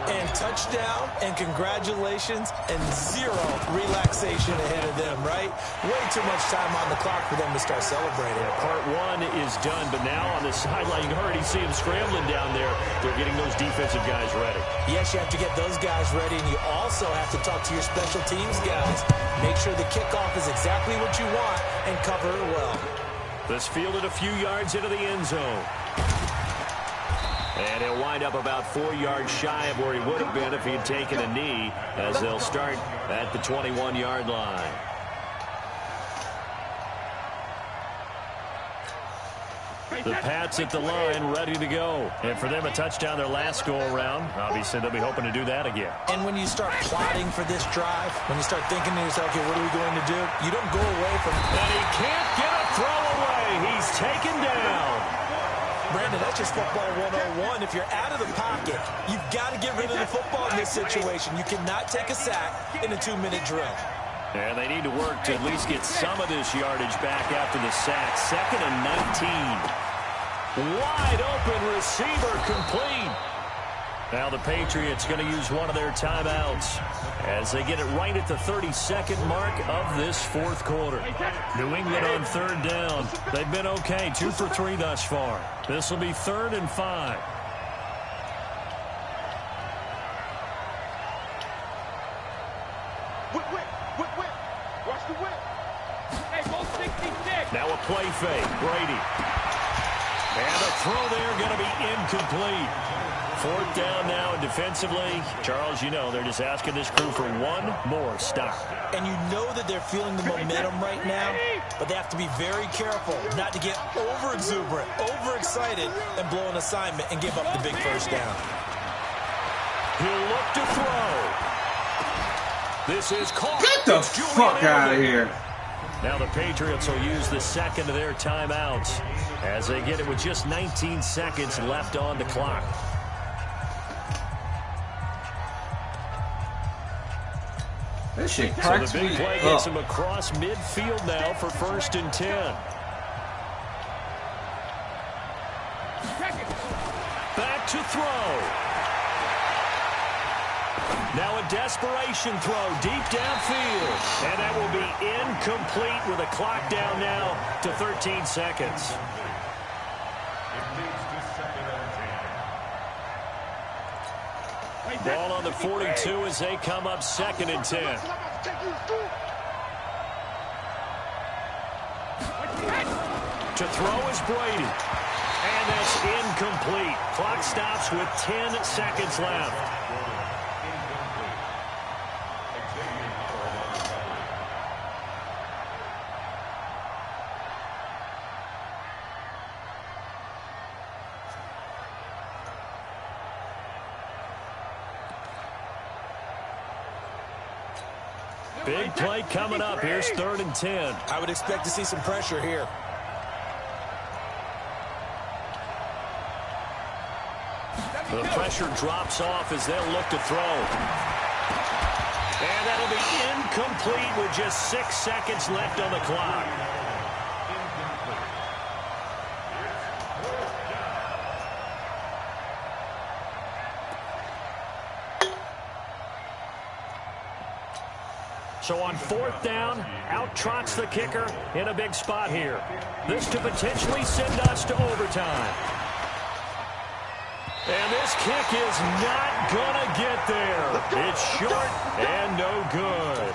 And touchdown, and congratulations, and 0 relaxation ahead of them, right? Way too much time on the clock for them to start celebrating. Yeah, part 1 is done, but now on the sideline, you already see them scrambling down there. They're getting those defensive guys ready. Yes, you have to get those guys ready, and you also have to talk to your special teams guys. Make sure the kickoff is exactly what you want and cover it well. This fielded a few yards into the end zone. And he'll wind up about 4 yards shy of where he would have been if he had taken a knee, as they'll start at the 21-yard line. The Pats at the line, ready to go. And for them, a touchdown their last go-around. Obviously, they'll be hoping to do that again. And when you start plotting for this drive, when you start thinking to yourself, okay, what are we going to do? You don't go away from it. And he can't get a throw away. He's taken down. Brandon, that's just football 101. If you're out of the pocket, you've got to get rid of the football in this situation. You cannot take a sack in a 2-minute drill. And they need to work to at least get some of this yardage back after the sack. 2nd and 19. Wide open receiver complete. Now the Patriots going to use one of their timeouts as they get it right at the 32nd mark of this 4th quarter. New England on 3rd down. They've been okay, 2 for 3 thus far. This will be 3rd and 5. Whip, whip, whip, whip. Watch the whip. Hey, go 66. Now a play fake. Brady. And the throw there going to be incomplete. Fourth down now, and defensively, Charles, you know, they're just asking this crew for one more stop. And you know that they're feeling the momentum right now, but they have to be very careful not to get over-exuberant, overexcited, and blow an assignment and give up the big first down. He'll look to throw. This is caught. Get the fuck out of here. Now the Patriots will use the second of their timeouts as they get it with just 19 seconds left on the clock. That shit So cracks the big me play up. gets him across midfield now for 1st and 10. Back to throw. Now a desperation throw deep downfield. And that will be incomplete with a clock down now to 13 seconds. Ball on the 42 as they come up 2nd and 10. To throw is Brady. And that's incomplete. Clock stops with 10 seconds left. Big play coming up. Here's 3rd and 10. I would expect to see some pressure here. The pressure drops off as they'll look to throw. And that'll be incomplete with just 6 seconds left on the clock. So on 4th down, out trots the kicker in a big spot here. This to potentially send us to overtime. And this kick is not going to get there. It's short and no good.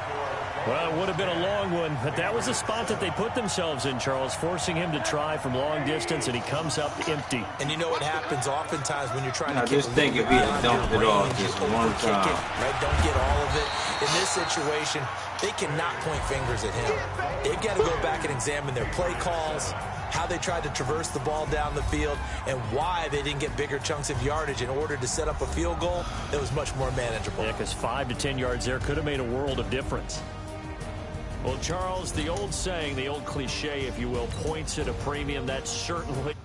Well, it would have been a long one, but that was a spot that they put themselves in, Charles, forcing him to try from long distance, and he comes up empty. And you know what happens oftentimes when you're trying to just think if he had dumped it off just one time. Right? Don't get all of it. In this situation, they cannot point fingers at him. They've got to go back and examine their play calls, how they tried to traverse the ball down the field, and why they didn't get bigger chunks of yardage in order to set up a field goal that was much more manageable. Yeah, because 5 to 10 yards there could have made a world of difference. Well, Charles, the old saying, the old cliche, if you will, points at a premium. That's certainly...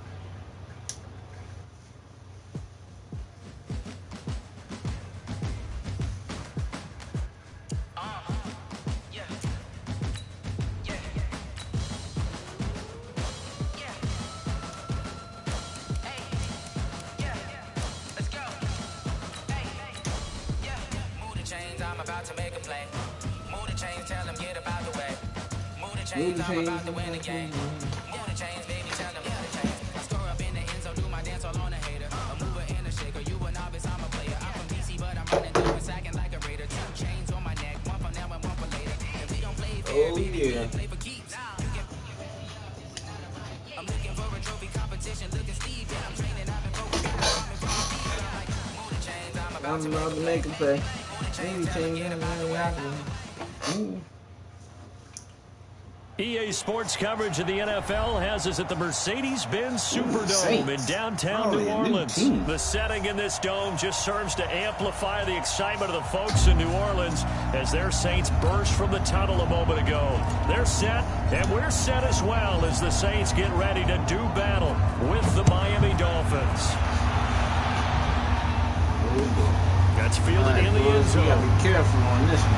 I'm about to make a play. Move the chains, tell them get about the way. Move the chains, I'm about to win the game. Move the chains, baby, tell them move the chains. I score up in the end zone, do my dance all on a hater. A mover and a shaker, you a novice, I'm a player. I'm from DC, but I'm running through and sacking like a raider. 2 chains on my neck, one for now and one for later. If we don't play fair, baby, we play for keeps. I'm looking for a trophy competition, looking Steve, yeah, I'm training, I've been focused. Move the chains, I'm about to make a play. EA Sports coverage of the NFL has us at the Mercedes-Benz Superdome in downtown New Orleans. The setting in this dome just serves to amplify the excitement of the folks in New Orleans as their Saints burst from the tunnel a moment ago. They're set, and we're set as well as the Saints get ready to do battle with the Miami Dolphins. That's fielded in the end zone. You gotta be careful on this one.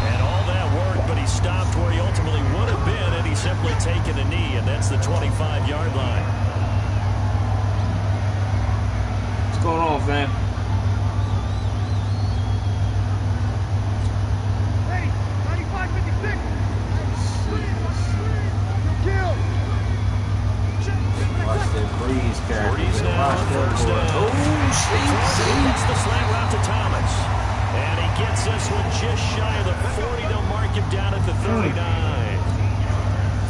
And all that work, but he stopped where he ultimately would have been had he simply taken a knee, and that's the 25-yard line. What's going on, fam? Hey, 95-56. Kill. Watch that Breeze character. Breeze now, first down. Oh, shit. Gets the slant route to Thomas. And he gets this one just shy of the 40. They'll mark him down at the 39.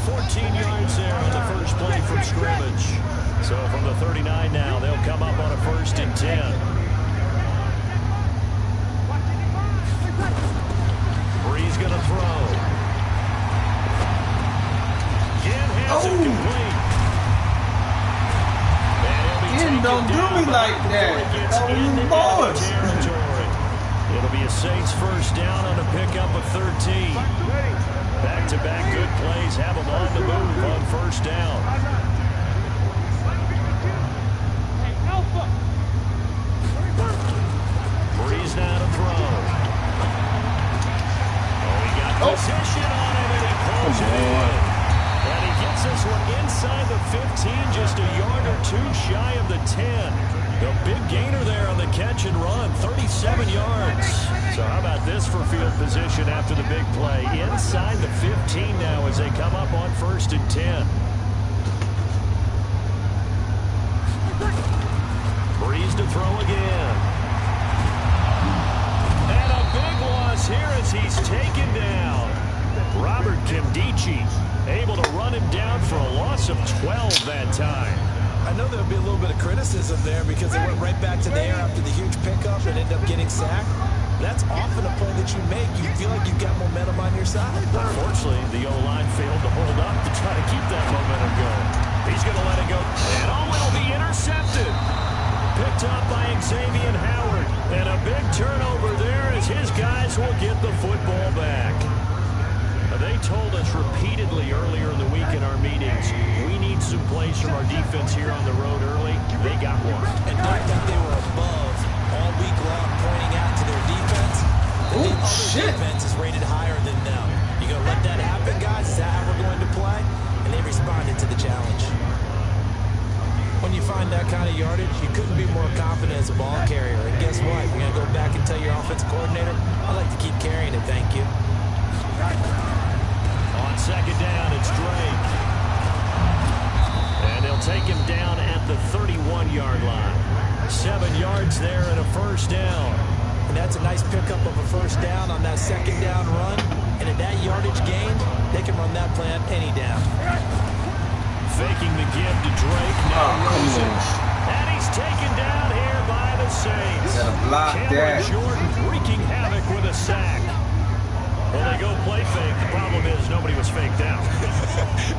14 yards there on the first play from scrimmage. So from the 39 now, they'll come up on a 1st and 10. Bree's going to throw. Again has it complete. Don't do me like that. Boys. It'll be a Saints 1st down on a pickup of 13. Back-to-back good plays have them on the move on 1st down. Breeze now to throw. Oh, he got position on him and he pulls it in. And he gets this one inside the 15, just a yard or 2 shy of the 10. The big gainer there on the catch and run, 37 yards. So how about this for field position after the big play? Inside the 15 now as they come up on 1st and 10. Breeze to throw again. And a big loss here as he's taken down. Robert Kimdichie able to run him down for a loss of 12 that time. I know there'll be a little bit of criticism there because they went right back to the air after the huge pickup and ended up getting sacked. That's often a play that you make. You feel like you've got momentum on your side. Unfortunately, the O-line failed to hold up to try to keep that momentum going. He's going to let it go. And it'll be intercepted. Picked up by Xavier Howard. And a big turnover there as his guys will get the football back. They told us repeatedly earlier in the week in our meetings, we need some plays from our defense here on the road early. They got one. And don't think they were above all week long pointing out to their defense. The other defense is rated higher than them. You going to let that happen, guys? Is that how we're going to play? And they responded to the challenge. When you find that kind of yardage, you couldn't be more confident as a ball carrier. And guess what? You're going to go back and tell your offensive coordinator, I'd like to keep carrying it, thank you. On 2nd down, it's Drake. And they'll take him down at the 31-yard line. 7 yards there and a 1st down. And that's a nice pickup of a 1st down on that 2nd down run. And at that yardage gained, they can run that play on any down. Faking the give to Drake. Now Rosen. And he's taken down here by the Saints. Gotta block Cameron that. Jordan wreaking havoc with a sack. Well, they go play fake. The problem is nobody was faked out.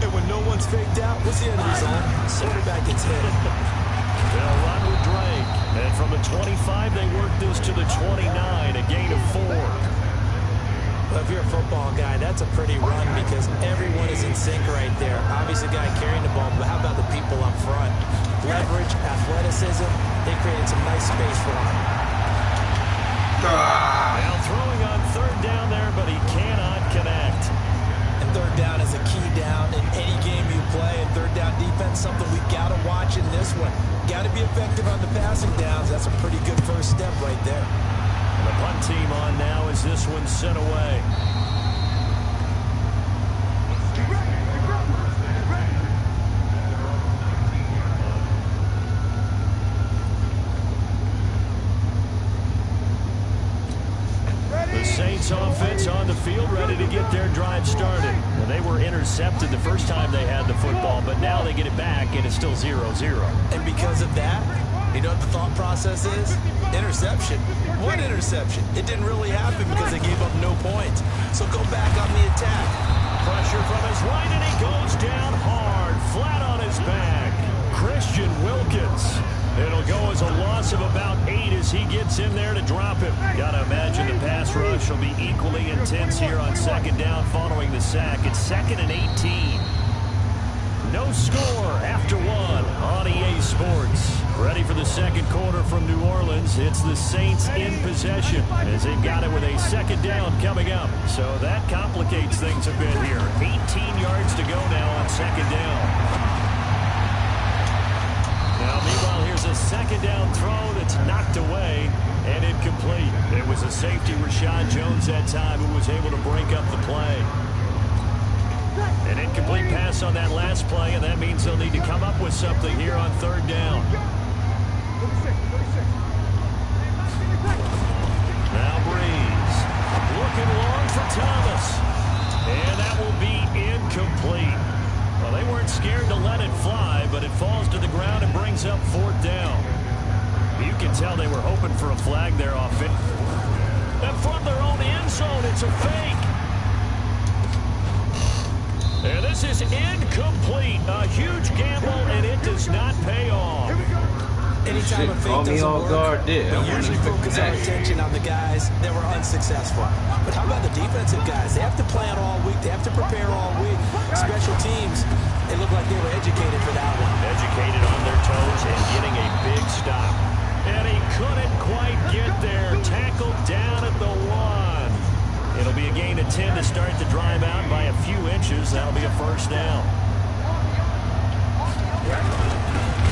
And when no one's faked out, what's the end result? Quarterback gets hit. They'll run with Drake. And from the 25, they work this to the 29, a gain of 4. Well, if you're a football guy, that's a pretty run because everyone is in sync right there. Obviously, the guy carrying the ball, but how about the people up front? Leverage, athleticism, they created some nice space for him. Now throwing on 3rd down there, but he cannot connect. And 3rd down is a key down in any game you play. And 3rd down defense, something we got to watch in this one. Got to be effective on the passing downs. That's a pretty good 1st step right there. And the punt team on now as this one's sent away. Saints offense on the field, ready to get their drive started. Well, they were intercepted the first time they had the football, but now they get it back, and it's still 0-0. And because of that, you know what the thought process is? Interception. What interception? It didn't really happen because they gave up no points. So go back on the attack. Pressure from his right, and he goes down hard, flat on his back. Christian Wilkins. It'll go as a loss of about 8 as he gets in there to drop him. Gotta imagine the pass rush will be equally intense here on 2nd down following the sack. It's 2nd and 18. No score after 1 on EA Sports. Ready for the 2nd quarter from New Orleans. It's the Saints in possession as they've got it with a 2nd down coming up. So that complicates things a bit here. 18 yards to go now on 2nd down. Now, meanwhile, here's a 2nd down throw that's knocked away and incomplete. It was a safety, Rashad Jones, that time, who was able to break up the play. An incomplete pass on that last play, and that means they'll need to come up with something here on 3rd down. Now Breeze. weren't scared to let it fly, but it falls to the ground and brings up 4th down. You can tell they were hoping for a flag there off it. And from their own end zone, it's a fake. And this is incomplete. A huge gamble, and it does not pay off. Anytime a fake doesn't work, we usually focus our attention on the guys that were unsuccessful. But how about the defensive guys? They have to plan all week. They have to prepare all week. Special teams, they look like they were educated for that one. Educated on their toes and getting a big stop. And he couldn't quite get there. Tackled down at the 1. It'll be a gain of 10 to start the drive out by a few inches. That'll be a 1st down.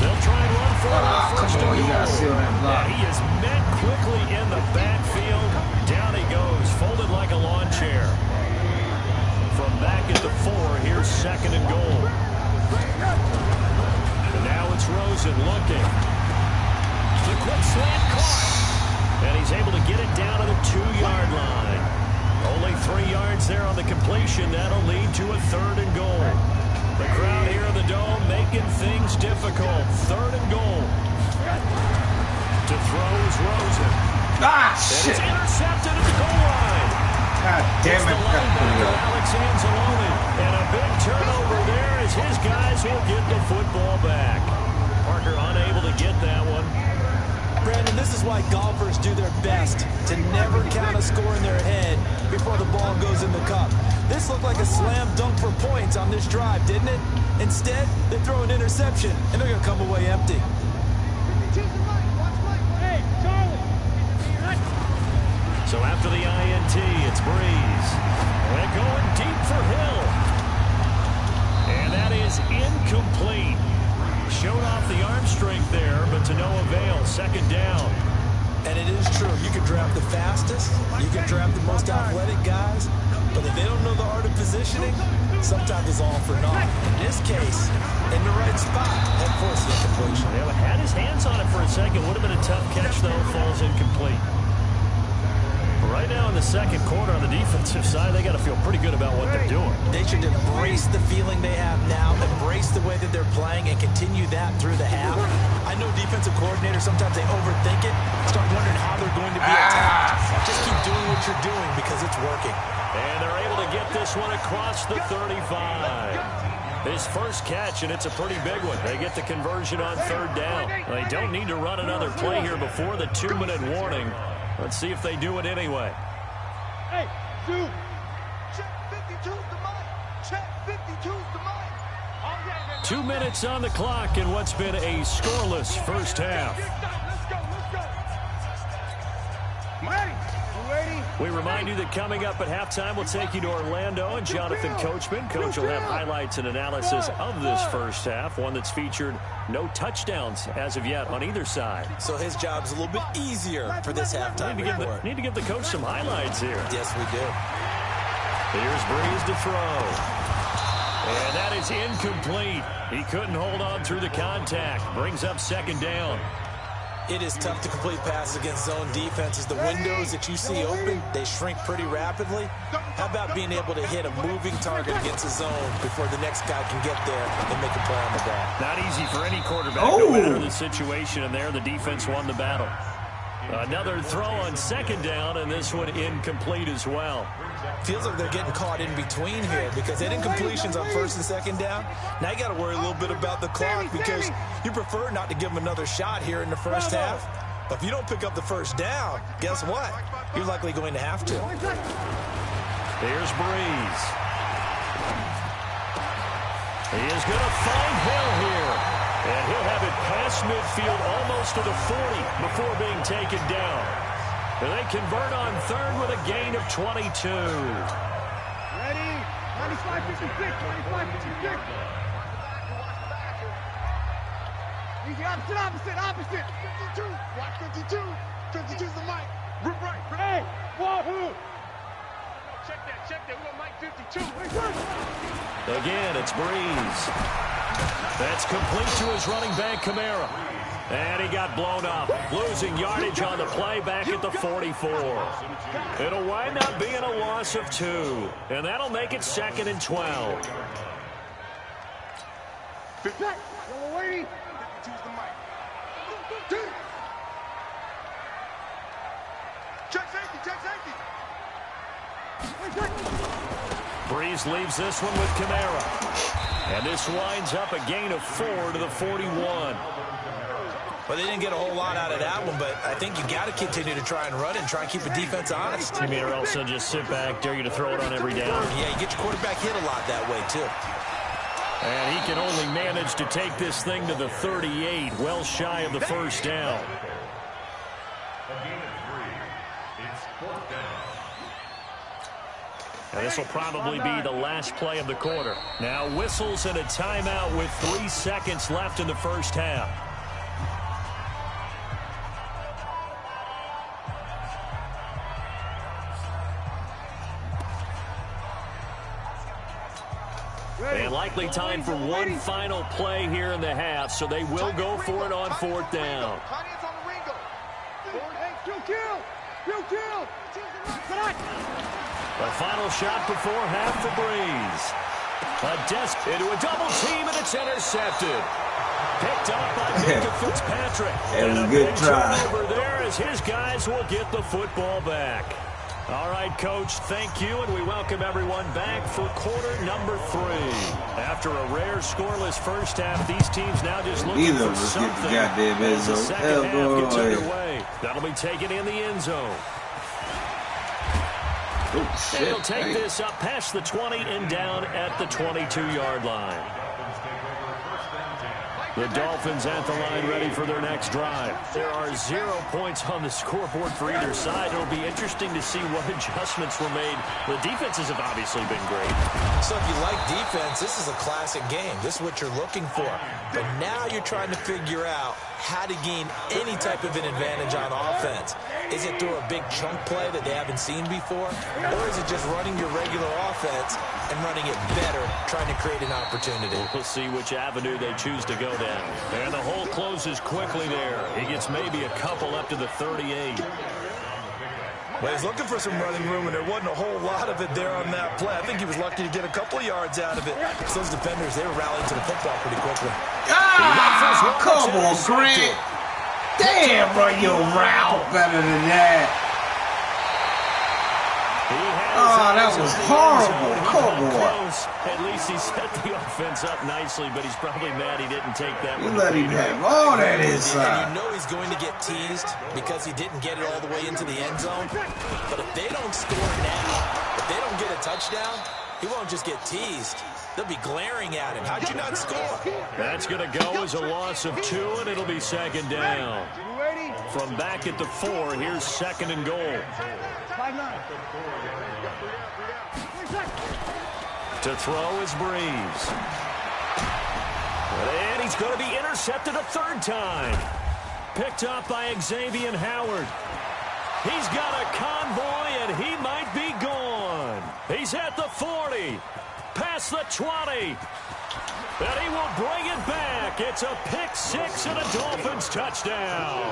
They'll try and run for it. Come on, you gotta seal that block. He is met quickly in the backfield. Down he goes, folded like a lawn chair. From back at the 4, here's 2nd and goal. And now it's Rosen looking. The quick slant caught. And he's able to get it down to the 2-yard line. Only 3 yards there on the completion. That'll lead to a 3rd and goal. The crowd here in the Dome making things difficult. 3rd and goal. To throw is Rosen. Ah, shit. shit. It's intercepted at the goal line. God damn it. Alex Anzalone. And a big turnover there as his guys will get the football back. Parker unable to get that one. Brandon, this is why golfers do their best to never count a score in their head before the ball goes in the cup. This looked like a slam dunk for points on this drive, didn't it? Instead, they throw an interception, and they're going to come away empty. So after the INT, it's Breeze. And going deep for Hill. And that is incomplete. Showed off the arm strength there, but to no avail. 2nd down. And it is true. You can draft the fastest. You can draft the most athletic guys. But if they don't know the art of positioning, sometimes it's all for naught. In this case, in the right spot, that forced the incompletion. Yeah, had his hands on it for a second. Would have been a tough catch, though. Falls incomplete. Right now in the 2nd quarter on the defensive side, they got to feel pretty good about what they're doing. They should embrace the feeling they have now, embrace the way that they're playing, and continue that through the half. I know defensive coordinators, sometimes they overthink it, start wondering how they're going to be attacked. Just keep doing what you're doing because it's working. And they're able to get this one across the 35. His first catch, and it's a pretty big one. They get the conversion on 3rd down. They don't need to run another play here before the 2-minute warning. Let's see if they do it anyway. Hey, Sue. Check 52's the mic. Check 52's the mic. 2 minutes on the clock in what's been a scoreless first half. Let's go. Ready? We remind you that coming up at halftime, we'll take you to Orlando and Jonathan Coachman. Coach will have highlights and analysis of this first half, one that's featured no touchdowns as of yet on either side. So his job's a little bit easier for this halftime report. Need to give the coach some highlights here. Yes, we do. Here's Breeze to throw. And that is incomplete. He couldn't hold on through the contact. Brings up 2nd down. It is tough to complete passes against zone defenses. The windows that you see open, they shrink pretty rapidly. How about being able to hit a moving target against a zone before the next guy can get there and make a play on the ball? Not easy for any quarterback, no matter the situation, and there the defense won the battle. Another throw on 2nd down, and this one incomplete as well. Feels like they're getting caught in between here because they had incompletions on 1st and 2nd down. Now you got to worry a little bit about the clock because you prefer not to give them another shot here in the first half. But if you don't pick up the 1st down, guess what? You're likely going to have to. Here's Breeze. He is going to find Hill here. And he'll have it past midfield almost to the 40 before being taken down. And they convert on 3rd with a gain of 22. Ready? 95-56, 95-56. Easy, opposite. 52, watch 52. 52's the mic. Rip right. Hey, wahoo. Check that. We got mic 52. Again, it's Breeze. That's complete to his running back, Kamara. And he got blown up, losing yardage on the play back at the 44. It'll wind up being a loss of 2, and that'll make it 2nd and 12. Check. Yo, wait. Choose the mic. Check safety. Check safety. Breeze leaves this one with Kamara. And this winds up a gain of 4 to the 41. Well, they didn't get a whole lot out of that one, but I think you got to continue to try and run and try and keep the defense honest. You mean or else they'll just sit back, dare you to throw it on every down? Yeah, you get your quarterback hit a lot that way, too. And he can only manage to take this thing to the 38, well shy of the first down. And this will probably be the last play of the quarter. Now whistles and a timeout with 3 seconds left in the first half. And likely time for one final play here in the half, so they will go for it on 4th down. The final shot before half for Breeze. Into a double team, and it's intercepted. Picked up by gq5's Patrick. That was a good try. Over there as his guys will get the football back. All right, Coach, thank you, and we welcome everyone back for quarter number 3. After a rare scoreless first half, these teams now just looking for something. As the second half gets underway. That'll be taken in the end zone. Oh, shit. They'll take this up past the 20 and down at the 22-yard line. The Dolphins at the line ready for their next drive. There are 0 points on the scoreboard for either side. It'll be interesting to see what adjustments were made. The defenses have obviously been great. So if you like defense, this is a classic game. This is what you're looking for. But now you're trying to figure out how to gain any type of an advantage on offense. Is it through a big chunk play that they haven't seen before? Or is it just running your regular offense and running it better, trying to create an opportunity? We'll see which avenue they choose to go down. And the hole closes quickly there. He gets maybe a couple up to the 38. Well, he's looking for some running room, and there wasn't a whole lot of it there on that play. I think he was lucky to get a couple of yards out of it. So those defenders, they were rallying to the football pretty quickly. Ah, come on, Grant. Damn, run your route better than that. Oh, that was horrible. Come on. At least he set the offense up nicely, but he's probably mad he didn't take that one. You let him have all that inside. And you know he's going to get teased because he didn't get it all the way into the end zone. But if they don't score now, if they don't get a touchdown, he won't just get teased. They'll be glaring at him. How'd you not score? That's going to go as a loss of 2, and it'll be 2nd down. From back at the 4, here's 2nd and goal. To throw is Breeze. And he's going to be intercepted a 3rd time. Picked up by Xavier Howard. He's got a convoy, and he might be gone. He's at the 40. Past the 20. And he will bring it back. It's a pick-6 and a Dolphins touchdown.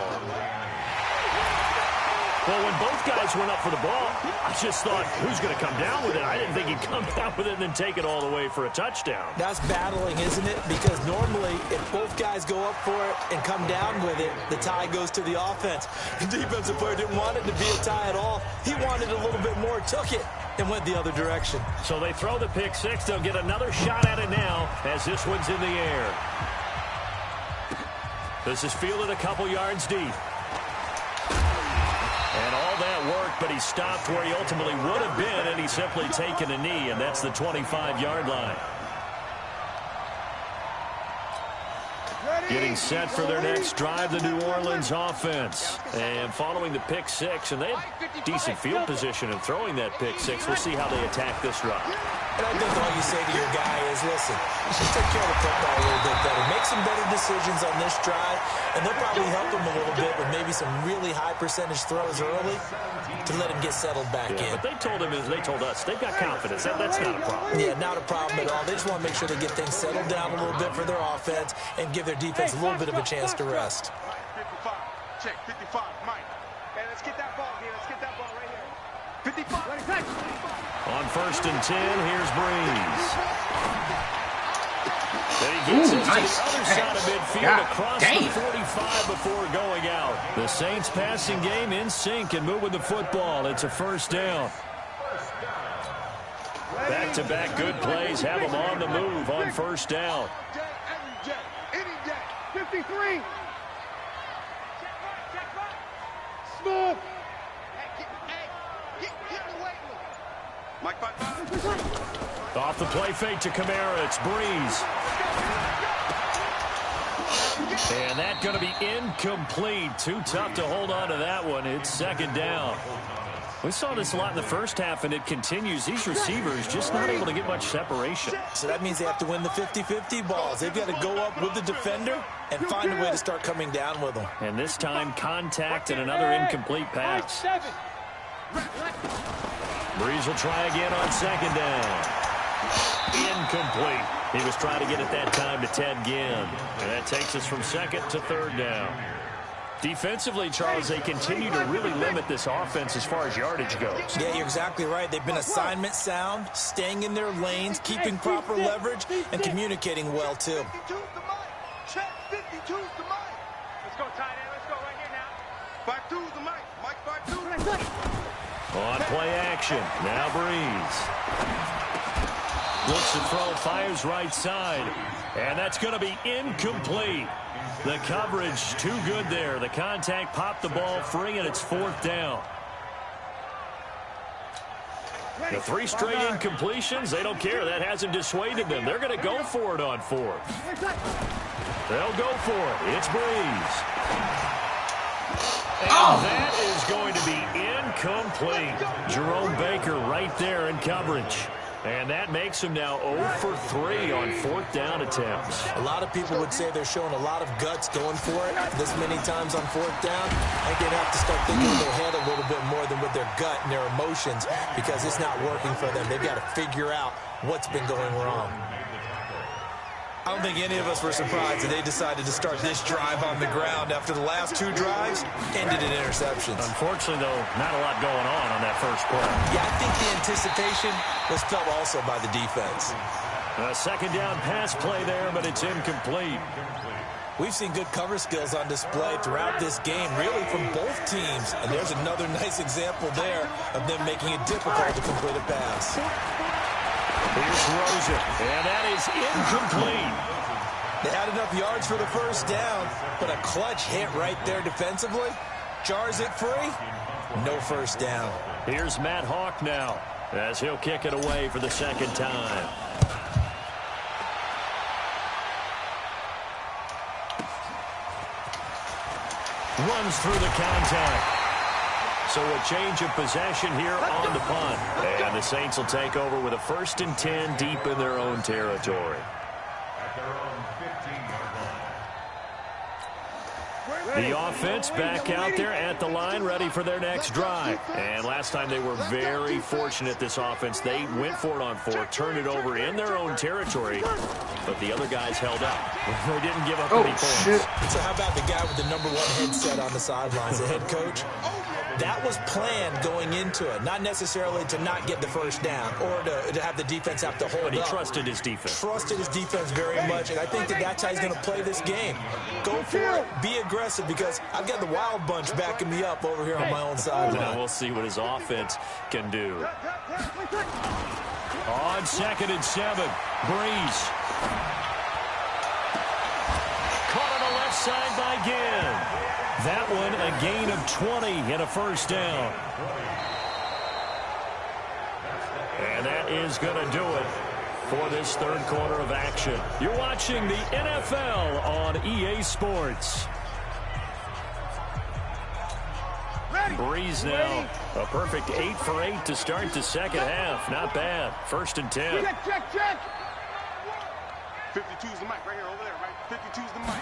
Well, when both guys went up for the ball, I just thought, who's going to come down with it? I didn't think he'd come down with it and then take it all the way for a touchdown. That's battling, isn't it? Because normally, if both guys go up for it and come down with it, the tie goes to the offense. The defensive player didn't want it to be a tie at all. He wanted a little bit more, took it, and went the other direction. So they throw the pick-6. They'll get another shot at it now as this one's in the air. This is fielded a couple yards deep. And all that work, but he stopped where he ultimately would have been, and he's simply taken a knee, and that's the 25-yard line. Getting set for their next drive, the New Orleans offense. And following the pick-6, and they have decent field position in throwing that pick-6. We'll see how they attack this drive. And I think all you say to your guy is, listen, just take care of the football a little bit better. Make some better decisions on this drive, and they'll probably help him a little bit with maybe some really high percentage throws early to let him get settled back in. But they told him, as they told us, they've got confidence. That's not a problem. Yeah, not a problem at all. They just want to make sure they get things settled down a little bit for their offense and give their defense a little bit of a chance to rest. 55. Check. 55. Mike. Hey, let's get that ball here. Let's get that ball right here. 55. On 1st and 10, here's Breeze. Then he gets Ooh, this nice to the other pass. side of midfield God across damn. the 45 before going out. The Saints passing game in sync and moving the football. It's a first down. Back-to-back good plays have them on the move on first down. Any day. 53. Smooth. Get the weight. Mike, Off the play fake to Kamara. It's Breeze. And that's going to be incomplete. Too tough to hold on to that one. It's second down. We saw this a lot in the first half, and it continues. These receivers just not able to get much separation. So that means they have to win the 50-50 balls. They've got to go up with the defender and find a way to start coming down with them. And this time, contact and another incomplete pass. Breeze will try again on second down. Incomplete. He was trying to get it that time to Ted Ginn. And that takes us from second to third down. Defensively, Charles, they continue to really limit this offense as far as yardage goes. Yeah, you're exactly right. They've been assignment sound, staying in their lanes, keeping proper leverage, and communicating well, too. 52's the mic. Check 52's the mic. Let's go, tight end. Let's go right here now. 52's the mic. Mike 52. On play action. Now Breeze. Looks to throw, fires right side. And that's going to be incomplete. The coverage too good there. The contact popped the ball free, and it's fourth down. The three straight incompletions, they don't care. That hasn't dissuaded them. They're going to go for it on fourth. They'll go for it. It's Breeze. And that is going to be incomplete. Jerome Baker right there in coverage. And that makes him now 0 for 3 on fourth down attempts. A lot of people would say they're showing a lot of guts going for it this many times on fourth down. I think they'd have to start thinking with their head a little bit more than with their gut and their emotions because it's not working for them. They've got to figure out what's been going wrong. I don't think any of us were surprised that they decided to start this drive on the ground after the last two drives ended in interceptions. Unfortunately, though, not a lot going on that first play. Yeah, I think the anticipation was felt also by the defense. A second down pass play there, but it's incomplete. We've seen good cover skills on display throughout this game, really from both teams. And there's another nice example there of them making it difficult to complete a pass. Here's Rosen, and that is incomplete. They had enough yards for the first down, but a clutch hit right there defensively. Jars it free, no first down. Here's Matt Hawk now, as he'll kick it away for the second time. Runs through the contact. So a change of possession here on the punt. And the Saints will take over with a 1st and 10 deep in their own territory. At their own 15-yard line. The offense back out there at the line, ready for their next drive. And last time they were very fortunate, this offense. They went for it on 4, turned it over in their own territory, but the other guys held up. They didn't give up any points. Shit. So how about the guy with the #1 headset on the sidelines, the head coach? That was planned going into it, not necessarily to not get the first down or to have the defense have to hold up. But he trusted his defense. Trusted his defense very much, and I think that's how he's going to play this game. Go for it, be aggressive, because I've got the wild bunch backing me up over here on my own sideline. Now we'll see what his offense can do. On 2nd and 7, Breeze. Caught on the left side by Ginn. That one a gain of 20 and a first down. And that is going to do it for this third quarter of action. You're watching the NFL on EA Sports. Breeze now, a perfect 8 for 8 to start the second half. Not bad. 1st and 10. Check. 52's the mic right here over there, right? 52's the mic.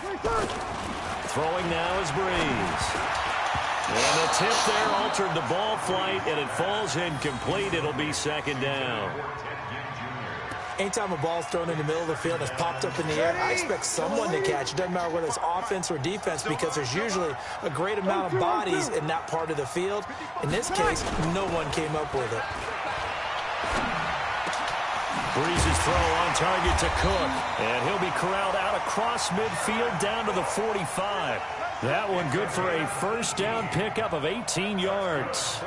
Throwing now is Breeze. And the tip there altered the ball flight, and it falls incomplete. It'll be second down. Anytime a ball's thrown in the middle of the field and it's popped up in the air, I expect someone to catch it. Doesn't matter whether it's offense or defense, because there's usually a great amount of bodies in that part of the field. In this case, no one came up with it. Breeze's throw on target to Cook. And he'll be corralled out across midfield down to the 45. That one good for a first down pickup of 18 yards.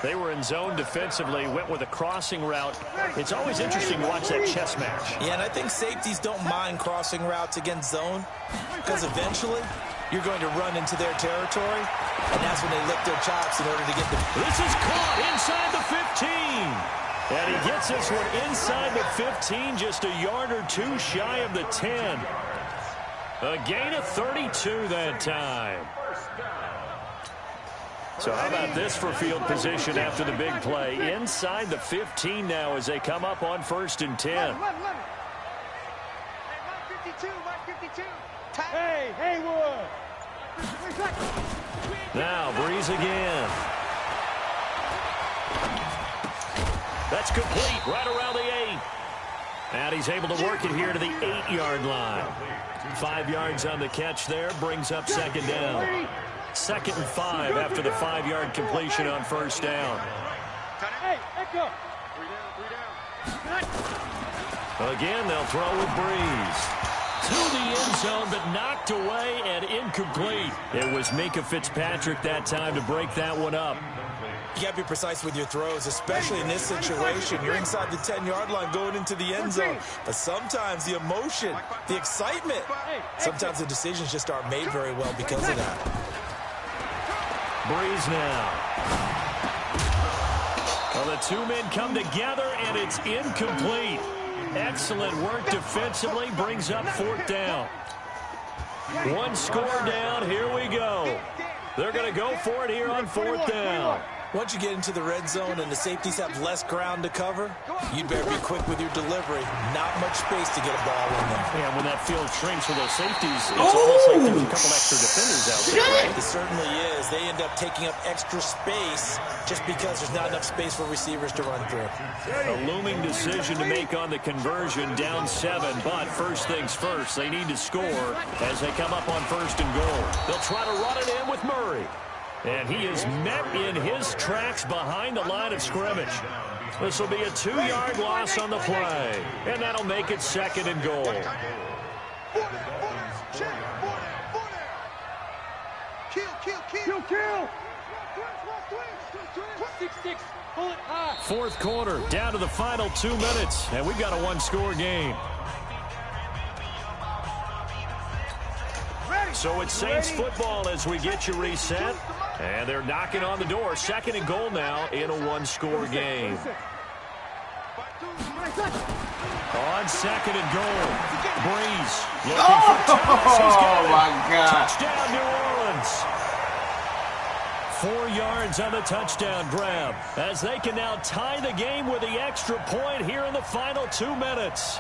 They were in zone defensively, went with a crossing route. It's always interesting to watch that chess match. Yeah, and I think safeties don't mind crossing routes against zone because eventually you're going to run into their territory, and that's when they lick their chops in order to get the... This is caught inside the 15. And he gets this one inside the 15, just a yard or two shy of the 10. A gain of 32 that time. So how about this for field position after the big play? Inside the 15 now as they come up on 1st and 10. Hey, Haywood. Now Breeze again. That's complete right around the 8. And he's able to work it here to the 8-yard line. 5 yards on the catch there, brings up 2nd down. 2nd and 5 after the 5-yard completion on 1st down. Hey, Echo. Again, they'll throw with Breeze. To the end zone, but knocked away and incomplete. It was Minkah Fitzpatrick that time to break that one up. You got to be precise with your throws, especially in this situation. You're inside the 10-yard line going into the end zone. But sometimes the emotion, the excitement, sometimes the decisions just aren't made very well because of that. Breeze now. Well, the two men come together, and it's incomplete. Excellent work defensively, brings up 4th down. 1 score down, here we go. They're going to go for it here on 4th down. Once you get into the red zone and the safeties have less ground to cover, you'd better be quick with your delivery. Not much space to get a ball in there. Yeah, when that field shrinks for those safeties, it's almost like there's a couple extra defenders out there, right? It certainly is. They end up taking up extra space just because there's not enough space for receivers to run through. A looming decision to make on the conversion, down 7, but first things first, they need to score as they come up on 1st and goal. They'll try to run it in with Murray. And he is met in his tracks behind the line of scrimmage. This will be a 2-yard loss on the play. And that'll make it 2nd and goal. Kill. 6-6. Pull it high. 4th quarter, down to the final 2 minutes. And we've got a 1-score game. So it's Saints football as we get you reset. And they're knocking on the door. 2nd and goal now in a 1-score game. On 2nd and goal, Breeze looking for Thomas. He's got it. My God. Touchdown, New Orleans. 4 yards on the touchdown grab as they can now tie the game with the extra point here in the final 2 minutes.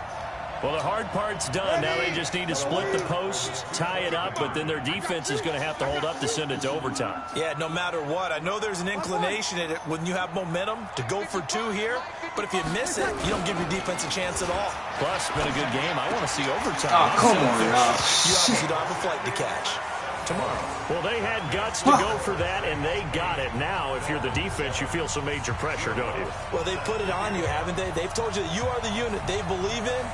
Well, the hard part's done. Now they just need to split the posts, tie it up, but then their defense is going to have to hold up to send it to overtime. Yeah, no matter what. I know there's an inclination in it when you have momentum to go for 2 here, but if you miss it, you don't give your defense a chance at all. Plus, it's been a good game. I want to see overtime. Oh, come on, y'all. You obviously don't have a flight to catch tomorrow. Well, they had guts to go for that, and they got it. Now, if you're the defense, you feel some major pressure, don't you? Well, they put it on you, haven't they? They've told you that you are the unit they believe in.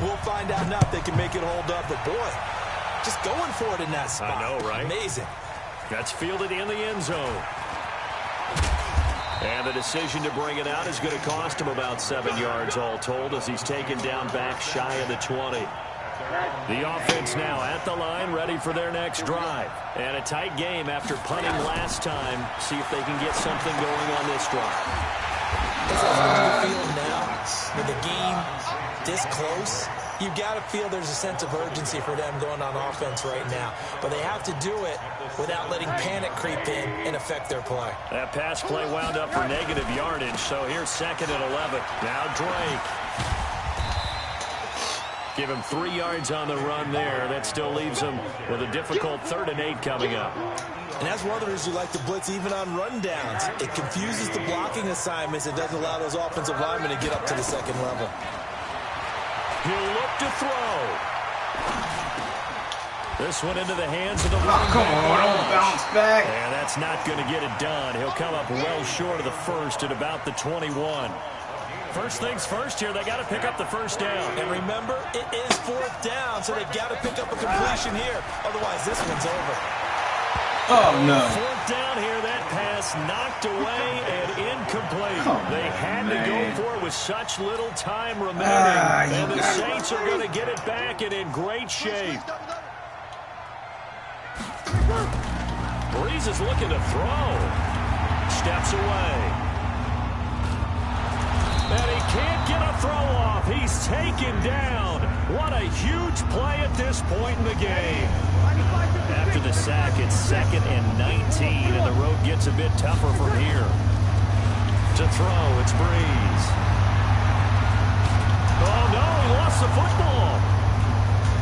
We'll find out now if they can make it hold up. But, boy, just going for it in that spot. I know, right? Amazing. That's fielded in the end zone. And the decision to bring it out is going to cost him about 7 yards all told as he's taken down back shy of the 20. The offense now at the line, ready for their next drive. And a tight game after punting last time. See if they can get something going on this drive. That's feel now with the game this close. You've got to feel there's a sense of urgency for them going on offense right now. But they have to do it without letting panic creep in and affect their play. That pass play wound up for negative yardage. So here's 2nd and 11. Now Drake. Give him 3 yards on the run there. That still leaves him with a difficult 3rd and 8 coming up. And that's one of the reasons you like to blitz even on rundowns. It confuses the blocking assignments. It doesn't allow those offensive linemen to get up to the 2nd level. He'll look to throw. This one into the hands of the running come back. on, don't bounce back. And that's not going to get it done. He'll come up well short of the 1st at about the 21. First things first here, they got to pick up the first down. And remember, it is 4th down, so they've got to pick up a completion here. Otherwise, this one's over. Oh, no. 4th down here, that pass knocked away and incomplete. They had to go for it with such little time remaining. And the Saints are going to get it back and in great shape. Breeze is looking to throw. Steps away. And he can't get a throw off. He's taken down. What a huge play at this point in the game. After the sack, it's 2nd and 19, and the road gets a bit tougher from here. To throw, it's Breeze. Oh, no, he lost the football.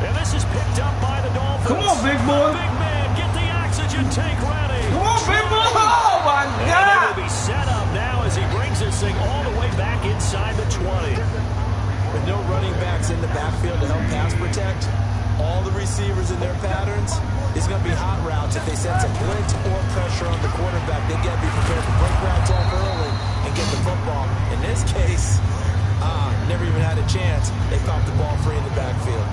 And this is picked up by the Dolphins. Come on, big boy. Big man, get the oxygen tank ready. Come on, big boy. Oh, my God. And it'll be set up now as he brings this thing all the way back inside the 20. With no running backs in the backfield to help pass protect, all the receivers in their patterns, it's going to be hot routes. If they sense a blitz or pressure on the quarterback, they got to be prepared to break routes off early and get the football. In this case, never even had a chance. They popped the ball free in the backfield.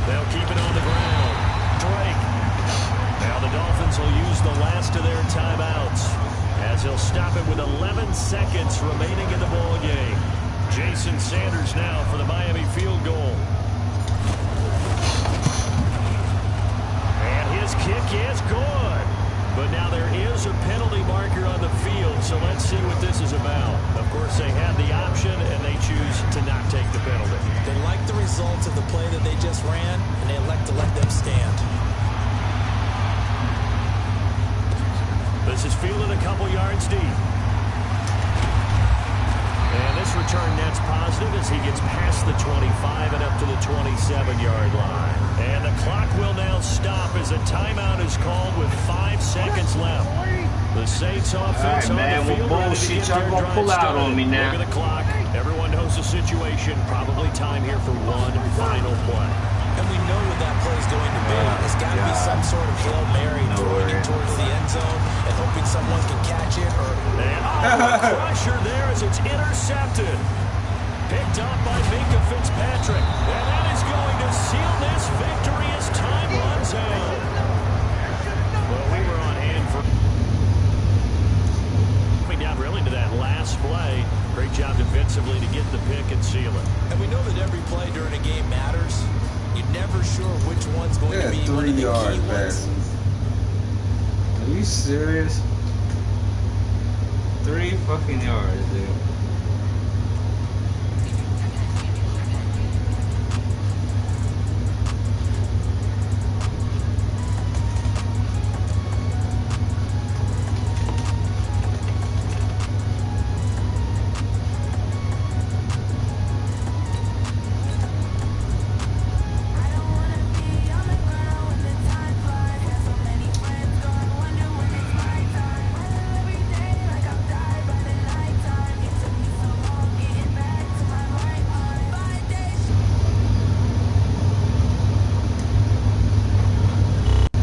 They'll keep it on the ground. Drake. Now the Dolphins will use the last of their timeouts as he'll stop it with 11 seconds remaining in the ball game. Jason Sanders now for the Miami field goal. And his kick is good. But now there is a penalty marker on the field, so let's see what this is about. Of course, they had the option, and they choose to not take the penalty. They like the results of the play that they just ran, and they elect to let them stand. This is fielded a couple yards deep. And this return net's positive as he gets past the 25 and up to the 27-yard line. And the clock will now stop as a timeout is called with 5 seconds left. The Saints offense on the field. Bullshit, y'all gonna pull out on me now. Look at the clock. Everyone knows the situation. Probably time here for one final play. And we know what that play is going to be. It's got to be some sort of Hail Mary, throwing it towards the end zone and hoping someone can catch it. A crusher there as it's intercepted. Picked up by Minka Fitzpatrick. And that is going to seal this victory as time runs out. Well, we were on hand for coming down really to that last play. Great job defensively to get the pick and seal it. And we know that every play during a game matters. You're never sure which one's going to be one of the key ones. Are you serious? 3 fucking yards, dude.